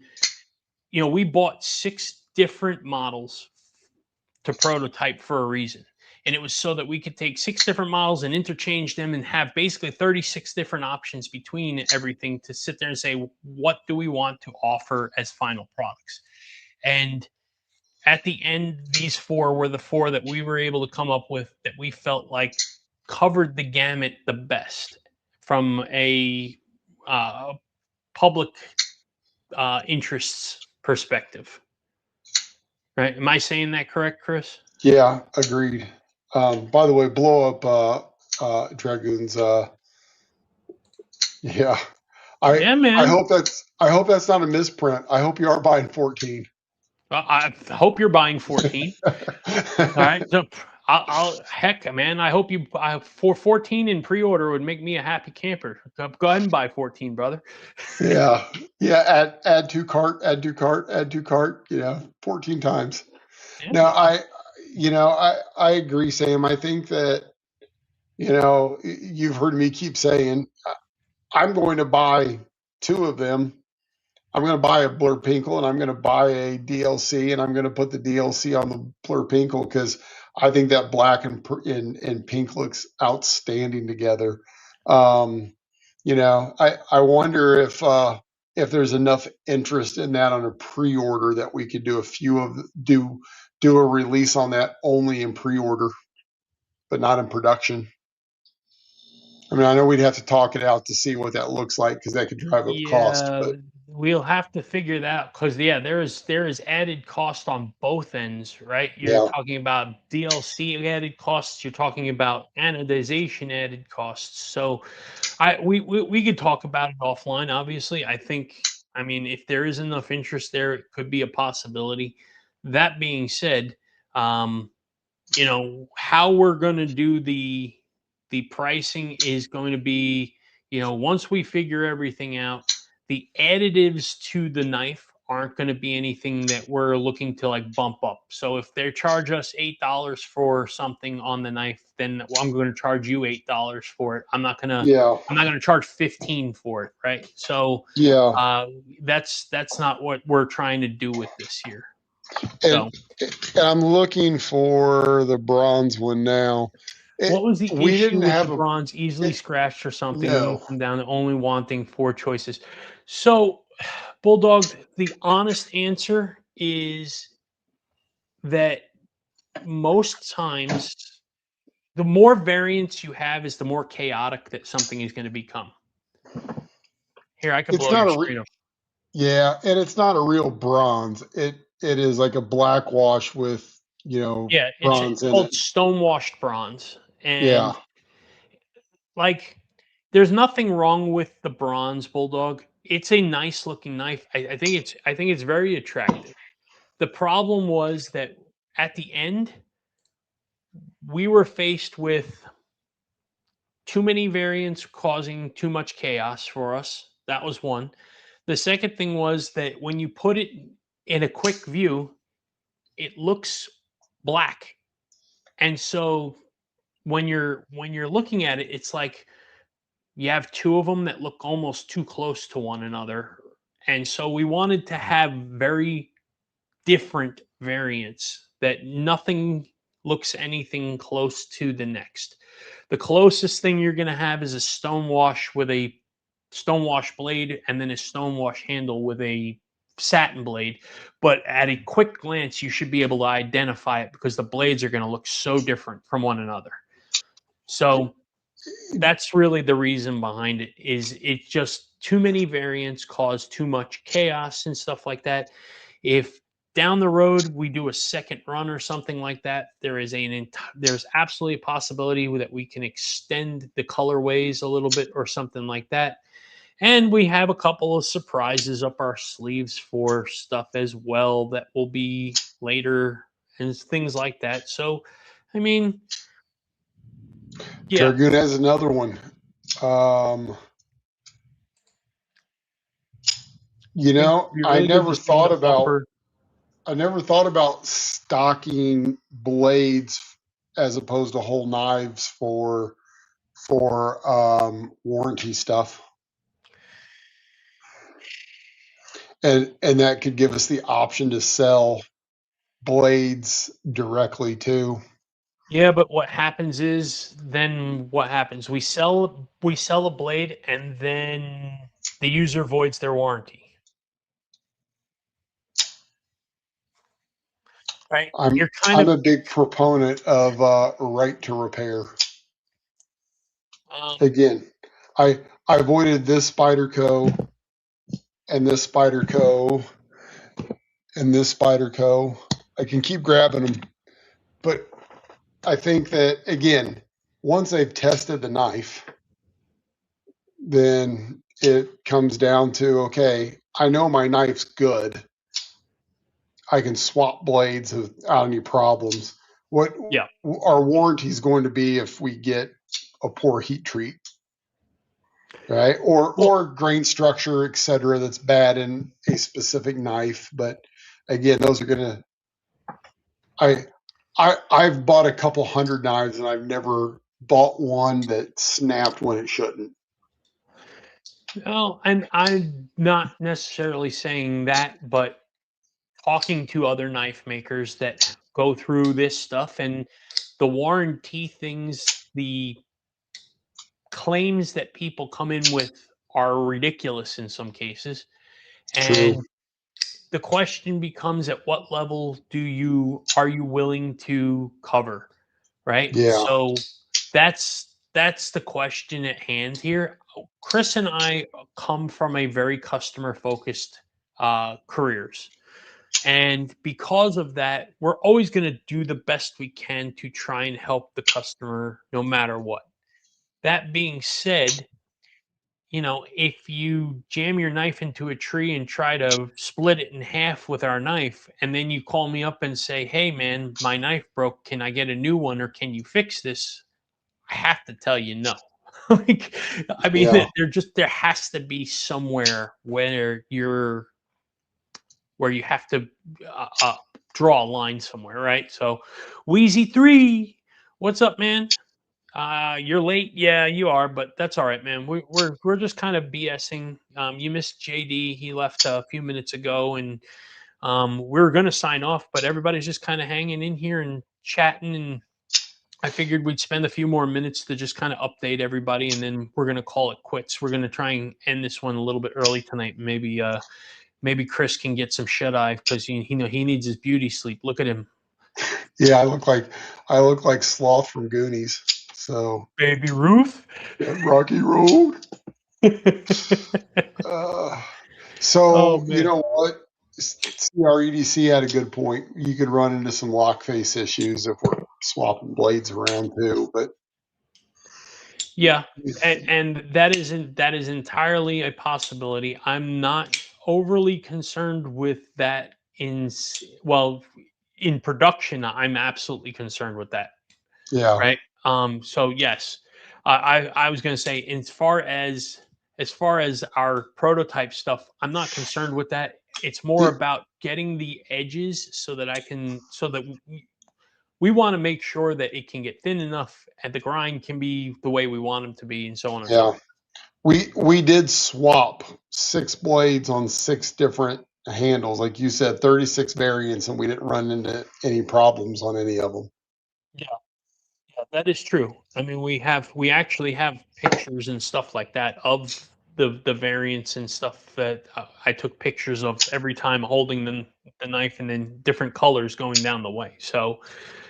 Speaker 1: We bought 6 different models to prototype for a reason. And it was so that we could take 6 different models and interchange them and have basically 36 different options between everything to sit there and say, what do we want to offer as final products? And at the end, these 4 were the 4 that we were able to come up with that we felt like covered the gamut the best from a public interests perspective. Right? Am I saying that correct, Chris?
Speaker 3: Yeah, agreed. By the way, blow up Dragoons. Yeah,
Speaker 1: Yeah, man.
Speaker 3: I hope that's not a misprint. I hope you are buying 14.
Speaker 1: I hope you're buying 14. All right. So heck, man. I hope you for 14 in pre-order would make me a happy camper. Go ahead and buy 14, brother.
Speaker 3: Yeah. Add to cart. 14 times. No, I agree, Sam. I think that, you've heard me keep saying, I'm going to buy two of them. I'm going to buy a Blur Pinkle and I'm going to buy a DLC, and I'm going to put the DLC on the Blur Pinkle because I think that black and pink looks outstanding together. I wonder if there's enough interest in that on a pre-order that we could do do a release on that only in pre-order, but not in production. I mean, I know we'd have to talk it out to see what that looks like because that could drive up cost.
Speaker 1: Yeah,
Speaker 3: But
Speaker 1: we'll have to figure that out because there is added cost on both ends, right? You're
Speaker 3: yeah,
Speaker 1: talking about DLC added costs, you're talking about anodization added costs. So we could talk about it offline, obviously. I mean, if there is enough interest there, it could be a possibility. That being said, how we're going to do the pricing is going to be, once we figure everything out, the additives to the knife aren't going to be anything that we're looking to like bump up. So if they charge us $8 for something on the knife, then I'm going to charge you $8 for it. I'm not going
Speaker 3: yeah,
Speaker 1: to charge 15 for it, right? So
Speaker 3: yeah.
Speaker 1: that's not what we're trying to do with this here.
Speaker 3: And,
Speaker 1: So
Speaker 3: and I'm looking for the bronze one now.
Speaker 1: what was the
Speaker 3: We
Speaker 1: issue
Speaker 3: didn't
Speaker 1: with
Speaker 3: have
Speaker 1: the bronze? Easily scratched or something?
Speaker 3: no.
Speaker 1: Will come down to only wanting 4 choices. So, Bulldog, the honest answer is that most times, the more variants you have, is the more chaotic that something is going to become. Here, I can
Speaker 3: It's
Speaker 1: blow
Speaker 3: not
Speaker 1: your
Speaker 3: a
Speaker 1: screen up.
Speaker 3: yeah, and it's not a real bronze. It is like a black wash with
Speaker 1: Yeah, it's
Speaker 3: bronze in
Speaker 1: called
Speaker 3: it.
Speaker 1: stonewashed bronze,
Speaker 3: Yeah,
Speaker 1: and like, there's nothing wrong with the bronze Bulldog. It's a nice looking knife. I think it's very attractive. The problem was that at the end, we were faced with too many variants causing too much chaos for us. That was one. The second thing was that when you put it in a quick view, it looks black. And so when you're looking at it, it's like you have two of them that look almost too close to one another. And so we wanted to have very different variants that nothing looks anything close to the next. The closest thing you're going to have is a stonewash with a stonewash blade and then a stonewash handle with a satin blade. But at a quick glance, you should be able to identify it because the blades are going to look so different from one another. So that's really the reason behind it. Is it's just too many variants cause too much chaos and stuff like that. If down the road we do a second run or something like that, there's absolutely a possibility that we can extend the colorways a little bit or something like that. And we have a couple of surprises up our sleeves for stuff as well that will be later and things like that. So, I mean, yeah,
Speaker 3: Dragoon has another one.
Speaker 1: I think we really did just need a bumper.
Speaker 3: I never thought about stocking blades as opposed to whole knives for warranty stuff. And that could give us the option to sell blades directly too.
Speaker 1: Yeah, but what happens is then what happens? We sell a blade and then the user voids their warranty. Right? You're kind
Speaker 3: I'm
Speaker 1: of
Speaker 3: a big proponent of right to repair. Again, I avoided this Spyderco and this Spyderco and this Spyderco. I can keep grabbing them, but I think that again, once they've tested the knife, then it comes down to, okay, I know my knife's good. I can swap blades without any problems. What
Speaker 1: Yeah.
Speaker 3: our warranty is going to be if we get a poor heat treat, right? Or grain structure, et cetera, that's bad in a specific knife. But again, those are going to I've bought a couple hundred knives and I've never bought one that snapped when it shouldn't.
Speaker 1: No, and I'm not necessarily saying that, but talking to other knife makers that go through this stuff and the warranty things, the claims that people come in with are ridiculous in some cases.
Speaker 3: True.
Speaker 1: And the question becomes, at what level are you willing to cover, right?
Speaker 3: Yeah.
Speaker 1: So that's the question at hand here. Chris and I come from a very customer focused careers, and because of that, we're always going to do the best we can to try and help the customer no matter what. That being said, if you jam your knife into a tree and try to split it in half with our knife, and then you call me up and say, "Hey, man, my knife broke. Can I get a new one, or can you fix this?" I have to tell you no. Like, I mean,
Speaker 3: Yeah.
Speaker 1: there has to be somewhere where you have to draw a line somewhere, right? So, Wheezy3, what's up, man? You're late. Yeah, you are, but that's all right, man. We're just kind of BSing. You missed JD. He left a few minutes ago, and we were gonna sign off, but everybody's just kind of hanging in here and chatting. And I figured we'd spend a few more minutes to just kind of update everybody, and then we're gonna call it quits. We're gonna try and end this one a little bit early tonight. Maybe Chris can get some shut eye because he needs his beauty sleep. Look at him.
Speaker 3: Yeah, I look like Sloth from Goonies. So
Speaker 1: Baby Ruth.
Speaker 3: Rocky Road.
Speaker 1: Oh,
Speaker 3: You
Speaker 1: man.
Speaker 3: know what? CREDC had a good point. You could run into some lock face issues if we're swapping blades around too. But
Speaker 1: Yeah, and that is entirely a possibility. I'm not overly concerned with that in production. I'm absolutely concerned with that.
Speaker 3: yeah,
Speaker 1: Right. So yes, I was going to say, as far as our prototype stuff, I'm not concerned with that. It's more
Speaker 3: The-
Speaker 1: about getting the edges so that we want to make sure that it can get thin enough and the grind can be the way we want them to be, and so on and so
Speaker 3: yeah.
Speaker 1: forth.
Speaker 3: We did swap 6 blades on 6 different handles, like you said, 36 variants, and we didn't run into any problems on any of them.
Speaker 1: Yeah, yeah, that is true. I mean, we actually have pictures and stuff like that of the variants and stuff that I took pictures of every time holding the knife, and then different colors going down the way. So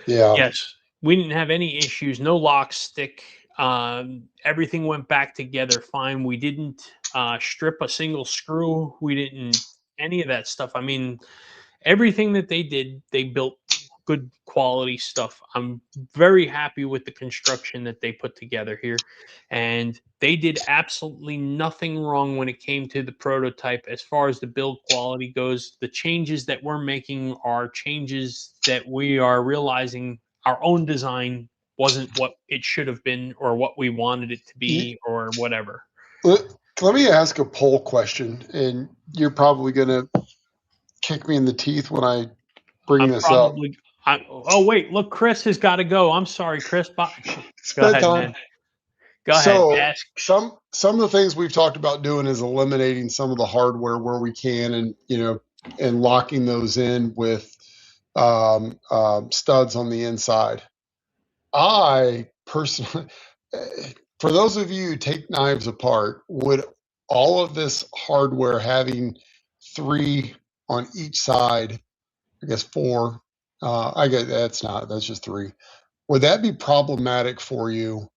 Speaker 3: Yeah,
Speaker 1: yes, we didn't have any issues. No lock stick. Everything went back together fine. We didn't strip a single screw. We didn't any of that stuff. I mean, everything that they did, they built good quality stuff. I'm very happy with the construction that they put together here. And they did absolutely nothing wrong when it came to the prototype. As far as the build quality goes, the changes that we're making are changes that we are realizing our own design wasn't what it should have been or what we wanted it to be or whatever.
Speaker 3: let me ask a poll question, and you're probably going to kick me in the teeth when I bring this up.
Speaker 1: Oh wait, look, Chris has got to go. I'm sorry, Chris. Go ahead,
Speaker 3: Bedtime.
Speaker 1: man. Go ahead.
Speaker 3: So
Speaker 1: Ask.
Speaker 3: some of the things we've talked about doing is eliminating some of the hardware where we can, and locking those in with studs on the inside. I personally, for those of you who take knives apart, would all of this hardware having 3 on each side, I guess 4, I guess that's just 3. Would that be problematic for you?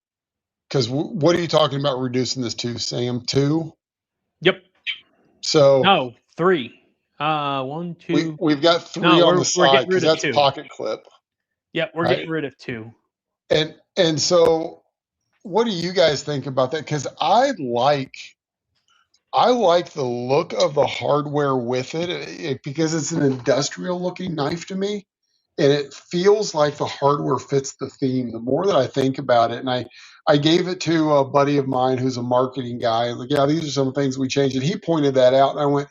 Speaker 3: Because what are you talking about reducing this to, Sam? 2?
Speaker 1: Yep.
Speaker 3: So
Speaker 1: No, 3. 1, 2.
Speaker 3: we've got 3
Speaker 1: No,
Speaker 3: on the
Speaker 1: we're
Speaker 3: side
Speaker 1: getting
Speaker 3: because
Speaker 1: rid of
Speaker 3: that's
Speaker 1: 2.
Speaker 3: pocket clip,
Speaker 1: Yep, we're
Speaker 3: right?
Speaker 1: getting rid of 2.
Speaker 3: And so, what do you guys think about that? Because I like the look of the hardware with it because it's an industrial looking knife to me. And it feels like the hardware fits the theme. The more that I think about it, and I gave it to a buddy of mine who's a marketing guy. Like, yeah, these are some things we changed. And he pointed that out. And I went,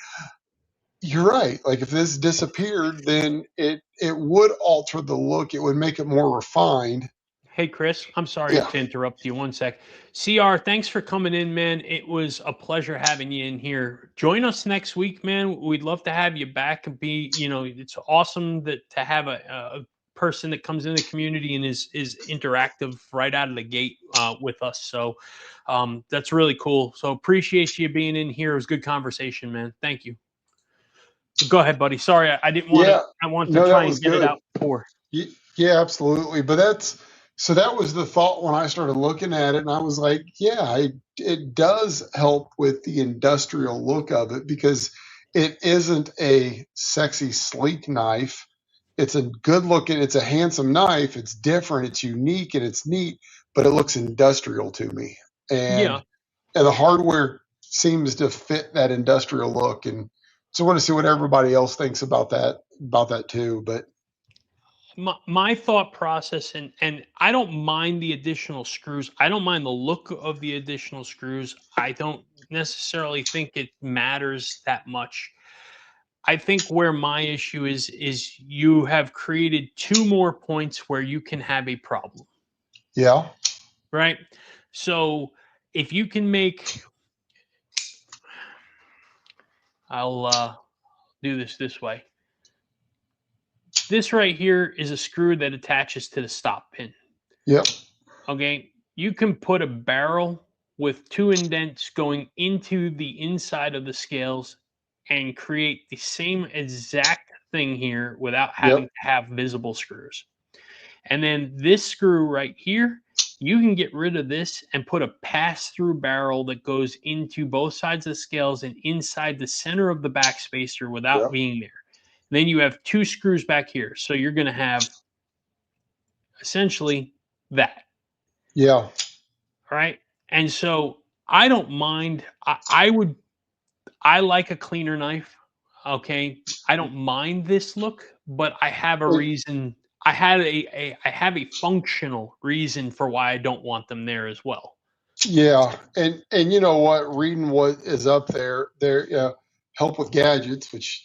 Speaker 3: you're right. Like if this disappeared, then it would alter the look. It would make it more refined.
Speaker 1: Hey, Chris, I'm sorry
Speaker 3: Yeah.
Speaker 1: to interrupt you. One sec. CR, thanks for coming in, man. It was a pleasure having you in here. Join us next week, man. We'd love to have you back and be, it's awesome that to have a person that comes in the community and is interactive right out of the gate with us. So that's really cool. So appreciate you being in here. It was a good conversation, man. Thank you. Go ahead, buddy. Sorry, I didn't want to.
Speaker 3: Yeah.
Speaker 1: I want to
Speaker 3: No,
Speaker 1: try
Speaker 3: that
Speaker 1: and
Speaker 3: was
Speaker 1: get it
Speaker 3: good.
Speaker 1: out before.
Speaker 3: Yeah, absolutely. But that was the thought when I started looking at it, and I was like, yeah, it does help with the industrial look of it because it isn't a sexy, sleek knife. It's a good looking, it's a handsome knife. It's different, it's unique, and it's neat, but it looks industrial to me.
Speaker 1: Yeah.
Speaker 3: And the hardware seems to fit that industrial look. And so I want to see what everybody else thinks about that too. But
Speaker 1: My thought process, and I don't mind the additional screws. I don't mind the look of the additional screws. I don't necessarily think it matters that much. I think where my issue is you have created two more points where you can have a problem,
Speaker 3: yeah,
Speaker 1: right? So if you can make, I'll do this way. This right here is a screw that attaches to the stop pin.
Speaker 3: yep,
Speaker 1: Okay, you can put a barrel with two indents going into the inside of the scales and create the same exact thing here without having
Speaker 3: yep,
Speaker 1: to have visible screws. And then this screw right here, you can get rid of this and put a pass-through barrel that goes into both sides of the scales and inside the center of the back spacer without
Speaker 3: yep,
Speaker 1: being there. Then you have two screws back here. So you're going to have essentially that.
Speaker 3: yeah,
Speaker 1: Right. And so I don't mind. I like a cleaner knife. Okay. I don't mind this look, but I have a
Speaker 3: and,
Speaker 1: reason. I have a functional reason for why I don't want them there as well.
Speaker 3: yeah. And you know what? Reading what is up there, help with gadgets, which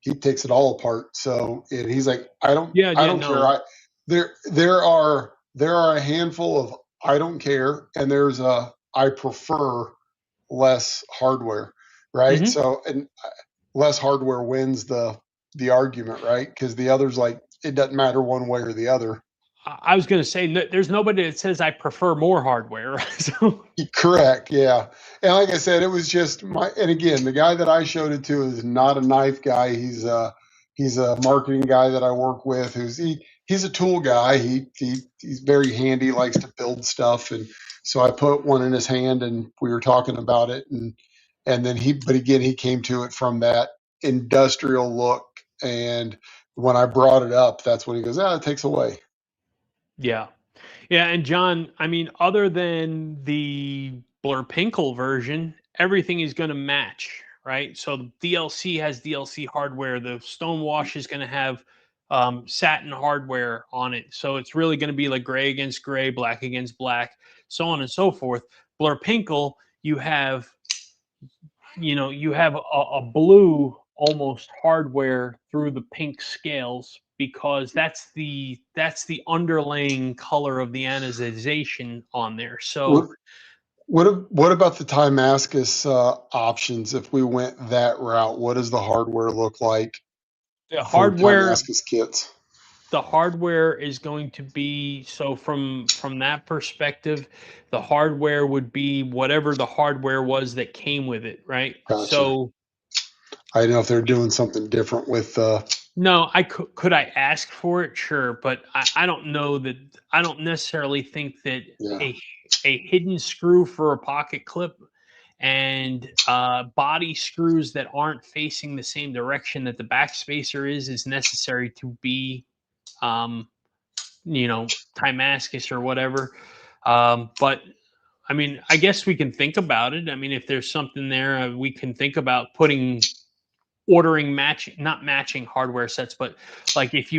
Speaker 3: he takes it all apart. So and he's like,
Speaker 1: Yeah,
Speaker 3: I
Speaker 1: yeah,
Speaker 3: don't care.
Speaker 1: no.
Speaker 3: There are a handful of I don't care, and there's a I prefer less hardware, right?
Speaker 1: Mhm.
Speaker 3: So and less hardware wins the argument, right? Because the other's like it doesn't matter one way or the other.
Speaker 1: I was going to say there's nobody that says I prefer more hardware. So
Speaker 3: Correct, yeah. And like I said, it was just and again, the guy that I showed it to is not a knife guy. He's a marketing guy that I work with. He's a tool guy. He's very handy. Likes to build stuff, and so I put one in his hand, and we were talking about it, and then but again, he came to it from that industrial look, and when I brought it up, that's when he goes, it takes away.
Speaker 1: yeah. Yeah, and John, I mean, other than the Blurpinkle version, everything is going to match, right? So the DLC has DLC hardware. The Stonewash is going to have satin hardware on it. So it's really going to be like gray against gray, black against black, so on and so forth. Blurpinkle, you have a blue almost hardware through the pink scales because that's the underlaying color of the anodization on there. So
Speaker 3: What about the Timascus options? If we went that route, what does the hardware look like
Speaker 1: the
Speaker 3: for
Speaker 1: hardware
Speaker 3: Timascus kits?
Speaker 1: the hardware is going to be, so from that perspective, the hardware would be whatever the hardware was that came with it, right?
Speaker 3: Gotcha.
Speaker 1: So
Speaker 3: I don't know if they're doing something different with.
Speaker 1: no, I could I ask for it? Sure, but I don't know that. I don't necessarily think that
Speaker 3: Yeah,
Speaker 1: a hidden screw for a pocket clip and body screws that aren't facing the same direction that the backspacer is necessary to be, um, Timascus or whatever. But I mean, I guess we can think about it. I mean, if there's something there, we can think about ordering not matching hardware sets, but like if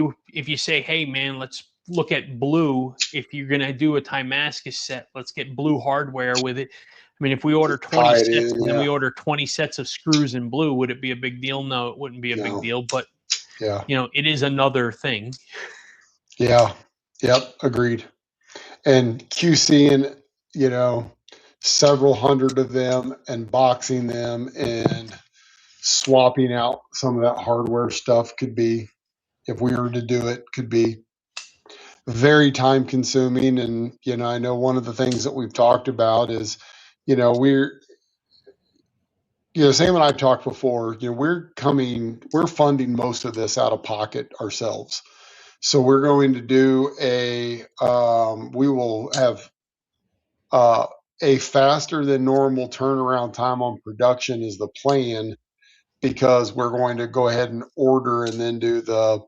Speaker 1: you say, hey man, let's look at blue. If you're going to do a Timascus set, let's get blue hardware with it. I mean, if we order 20
Speaker 3: Tie it
Speaker 1: sets
Speaker 3: in,
Speaker 1: and then we
Speaker 3: yeah.
Speaker 1: order 20 sets of screws in blue, would it be a big deal? No, it wouldn't be a big
Speaker 3: No.
Speaker 1: deal. But,
Speaker 3: Yeah.
Speaker 1: you know, it is another thing.
Speaker 3: Yeah. Yep. Agreed. And QCing, you know, several hundred of them and boxing them and swapping out some of that hardware stuff could be, if we were to do it, could be very time consuming. And, you know, I know one of the things that we've talked about is, you know, Sam and I've talked before, you know, we're funding most of this out of pocket ourselves. So we're going to do we will have a faster than normal turnaround time on production is the plan, because we're going to go ahead and order and then do the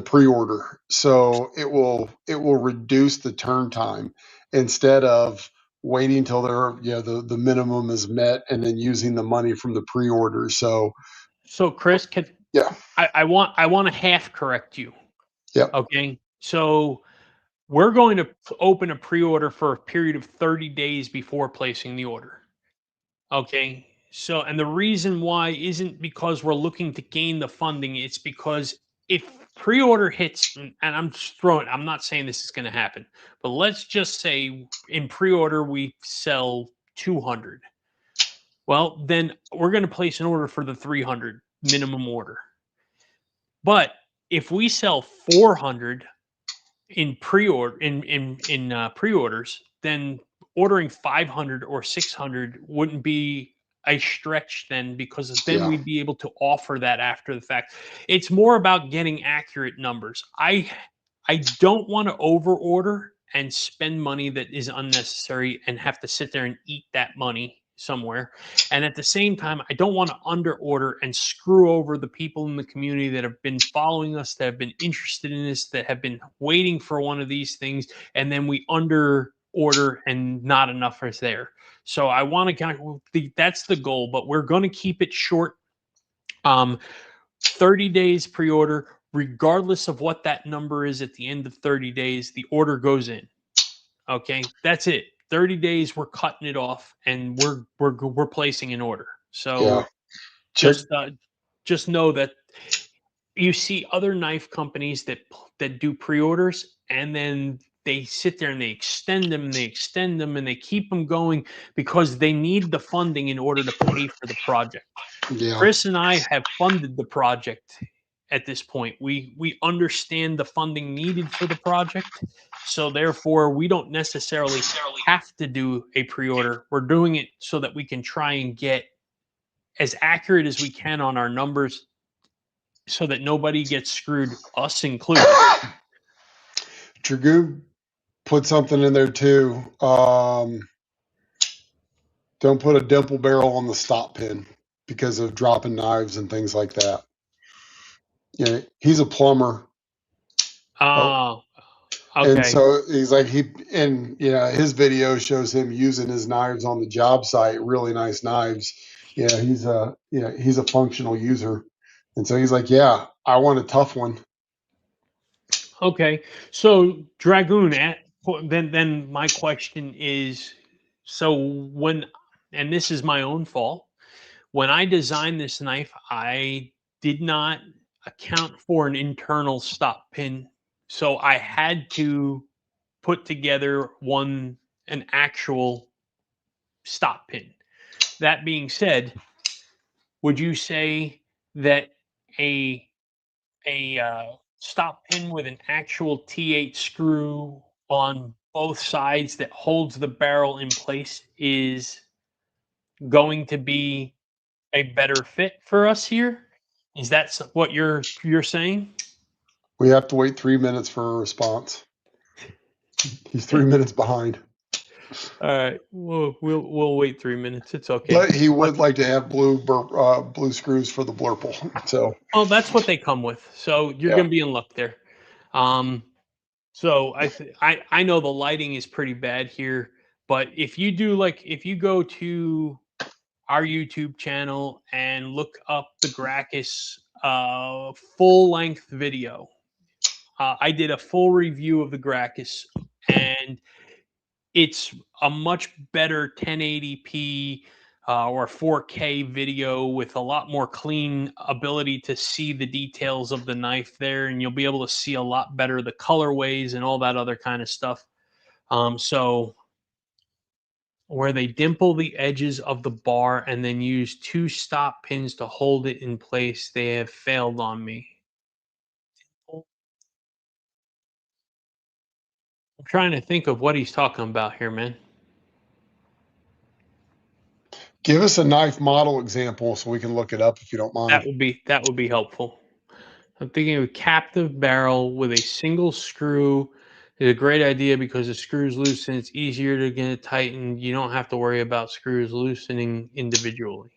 Speaker 3: pre-order. So it will reduce the turn time instead of waiting till the minimum is met and then using the money from the pre-order. So
Speaker 1: Chris,
Speaker 3: yeah,
Speaker 1: I want to half correct you.
Speaker 3: yeah,
Speaker 1: Okay. So we're going to open a pre-order for a period of 30 days before placing the order. Okay. So, and the reason why isn't because we're looking to gain the funding. It's because if pre-order hits, and I'm just throwing, I'm not saying this is going to happen, but let's just say in pre-order we sell 200. Well, then we're going to place an order for the 300 minimum order. But if we sell 400 in pre-order in pre-orders, then ordering 500 or 600 wouldn't be a stretch then, because then
Speaker 3: yeah,
Speaker 1: we'd be able to offer that after the fact. It's more about getting accurate numbers. I don't want to over order and spend money that is unnecessary and have to sit there and eat that money somewhere. And at the same time, I don't want to under order and screw over the people in the community that have been following us, that have been interested in this, that have been waiting for one of these things, and then we under order and not enough is there. So I want to kind of, that's the goal, but we're going to keep it short. 30 days pre-order, regardless of what that number is at the end of 30 days, the order goes in. Okay, that's it. 30 days, we're cutting it off, and we're placing an order. So
Speaker 3: yeah.
Speaker 1: just know that you see other knife companies that do pre-orders, and then they sit there and they extend them and they extend them and they keep them going because they need the funding in order to pay for the project.
Speaker 3: Yeah.
Speaker 1: Chris and I have funded the project at this point. We understand the funding needed for the project, so therefore we don't necessarily have to do a pre-order. We're doing it so that we can try and get as accurate as we can on our numbers so that nobody gets screwed, us included.
Speaker 3: Dragoon put something in there too. Don't put a dimple barrel on the stop pin because of dropping knives and things like that. Yeah, he's a plumber.
Speaker 1: Oh, okay.
Speaker 3: And so he's like, his video shows him using his knives on the job site, really nice knives. Yeah, he's a functional user. And so he's like, yeah, I want a tough one.
Speaker 1: Okay. So Dragoon, then my question is, so when, and this is my own fault, when I designed this knife, I did not account for an internal stop pin. So I had to put together an actual stop pin. That being said, would you say that a stop pin with an actual T8 screw on both sides that holds the barrel in place is going to be a better fit for us here? Is that what you're saying?
Speaker 3: We have to wait 3 minutes for a response. He's 3 minutes behind.
Speaker 1: All right, we'll wait 3 minutes. It's okay.
Speaker 3: But he would like to have blue screws for the blurple. So,
Speaker 1: oh, that's what they come with. So you're gonna be in luck there. So I know the lighting is pretty bad here, but if you go to our YouTube channel and look up the Gracchus full-length video. I did a full review of the Gracchus, and it's a much better 1080p or 4K video with a lot more clean ability to see the details of the knife there, and you'll be able to see a lot better the colorways and all that other kind of stuff. So where they dimple the edges of the bar and then use 2 stop pins to hold it in place, they have failed on me. I'm trying to think of what he's talking about here, man.
Speaker 3: Give us a knife model example so we can look it up if you don't mind.
Speaker 1: That would be helpful. I'm thinking of a captive barrel with a single screw is a great idea because the screws loose and it's easier to get it tightened. You don't have to worry about screws loosening individually.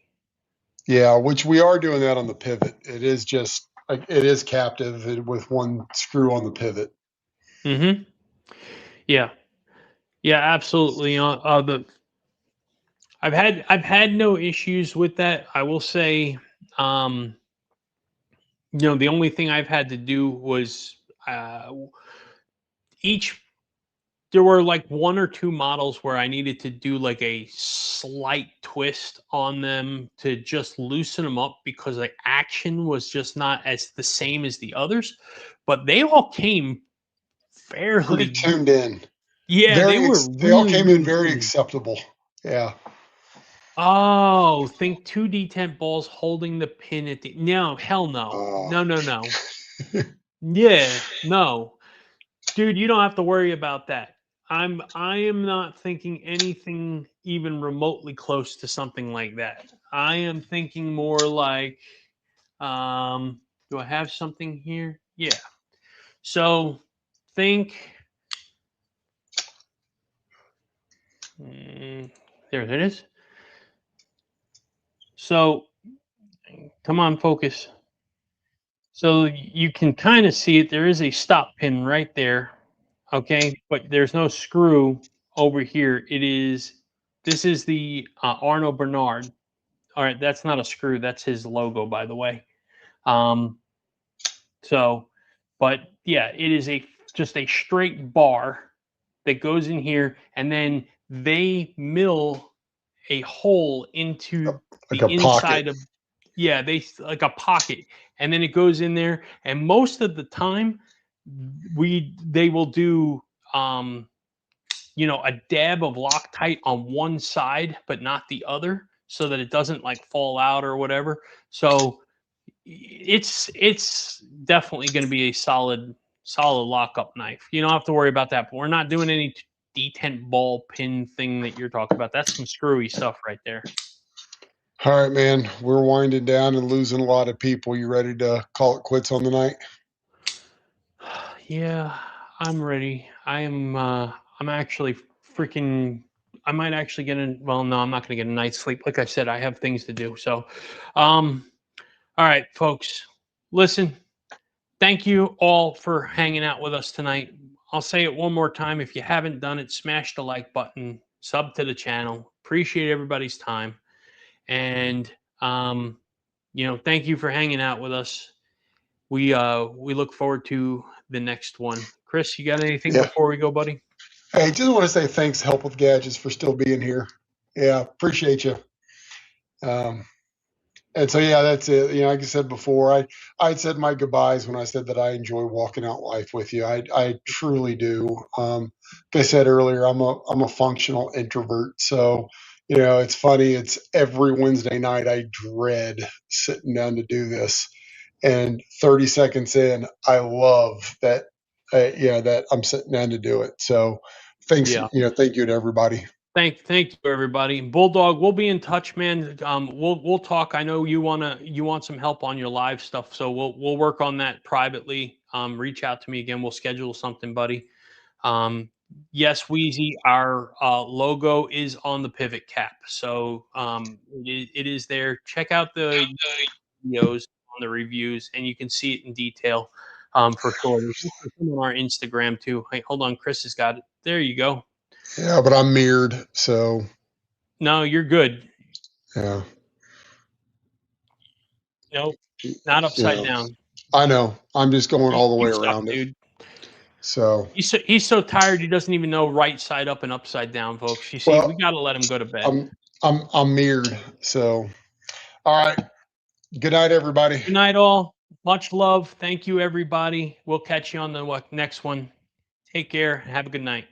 Speaker 3: Yeah, which we are doing that on the pivot. It is just like it is captive with one screw on the pivot.
Speaker 1: Mm-hmm. Yeah. Yeah, absolutely. I've had no issues with that. I will say, the only thing I've had to do was there were like 1 or 2 models where I needed to do like a slight twist on them to just loosen them up because the action was just not as the same as the others, but they all came fairly
Speaker 3: Pretty tuned in.
Speaker 1: Yeah, they
Speaker 3: all came in very
Speaker 1: clean.
Speaker 3: acceptable. Yeah.
Speaker 1: Oh, think 2 D10 balls holding the pin at the no, hell no. No. Yeah, no. Dude, you don't have to worry about that. I am not thinking anything even remotely close to something like that. I am thinking more like do I have something here? Yeah. So think there it is. So come on, focus. So you can kind of see it. There is a stop pin right there. Okay, but there's no screw over here. This is the Arno Bernard. All right, that's not a screw. That's his logo, by the way. But yeah, it is just a straight bar that goes in here, and then they mill a hole into
Speaker 3: Like
Speaker 1: the
Speaker 3: a
Speaker 1: inside
Speaker 3: pocket.
Speaker 1: of they like a pocket, and then it goes in there. And most of the time, they will do a dab of Loctite on one side, but not the other, so that it doesn't like fall out or whatever. So it's definitely going to be a solid lockup knife. You don't have to worry about that. But we're not doing any D10 ball pin thing that you're talking about. That's some screwy stuff right there.
Speaker 3: All right, man. We're winding down and losing a lot of people. You ready to call it quits on the night?
Speaker 1: Yeah, I'm ready. I'm actually freaking I might actually get in well, no, I'm not gonna get a night's sleep. Like I said, I have things to do. So all right, folks. Listen, thank you all for hanging out with us tonight. I'll say it one more time. If you haven't done it, smash the like button, sub to the channel. Appreciate everybody's time. And thank you for hanging out with us. We look forward to the next one. Chris, you got anything before we go, buddy?
Speaker 3: Hey, just want to say thanks, Help with Gadgets, for still being here. Yeah, appreciate you. And so, yeah, that's it. Like I said before, I'd said my goodbyes when I said that I enjoy walking out life with you. I truly do. Like I said earlier, I'm a functional introvert. So, it's funny. It's every Wednesday night I dread sitting down to do this. And 30 seconds in, I love that. That I'm sitting down to do it. So, thanks.
Speaker 1: Yeah.
Speaker 3: Thank you to everybody.
Speaker 1: Thank you, everybody. Bulldog, we'll be in touch, man. We'll talk. I know you want some help on your live stuff, so we'll work on that privately. Reach out to me again. We'll schedule something, buddy. Yes, Wheezy, our logo is on the pivot cap, so it is there. Check out the videos on the reviews, and you can see it in detail for sure. There's on our Instagram too. Hey, hold on, Chris has got it. There you go.
Speaker 3: Yeah, but I'm mirrored, so.
Speaker 1: No, you're good.
Speaker 3: Yeah.
Speaker 1: Nope. Not upside
Speaker 3: you know,
Speaker 1: down.
Speaker 3: I know. I'm just going all the way
Speaker 1: You suck,
Speaker 3: around it.
Speaker 1: dude.
Speaker 3: So
Speaker 1: He's so tired he doesn't even know right side up and upside down, folks. You see,
Speaker 3: well,
Speaker 1: we gotta let him go to bed.
Speaker 3: I'm mirrored. So all right. Good night, everybody.
Speaker 1: Good night, all. Much love. Thank you, everybody. We'll catch you on the next one. Take care. Have a good night.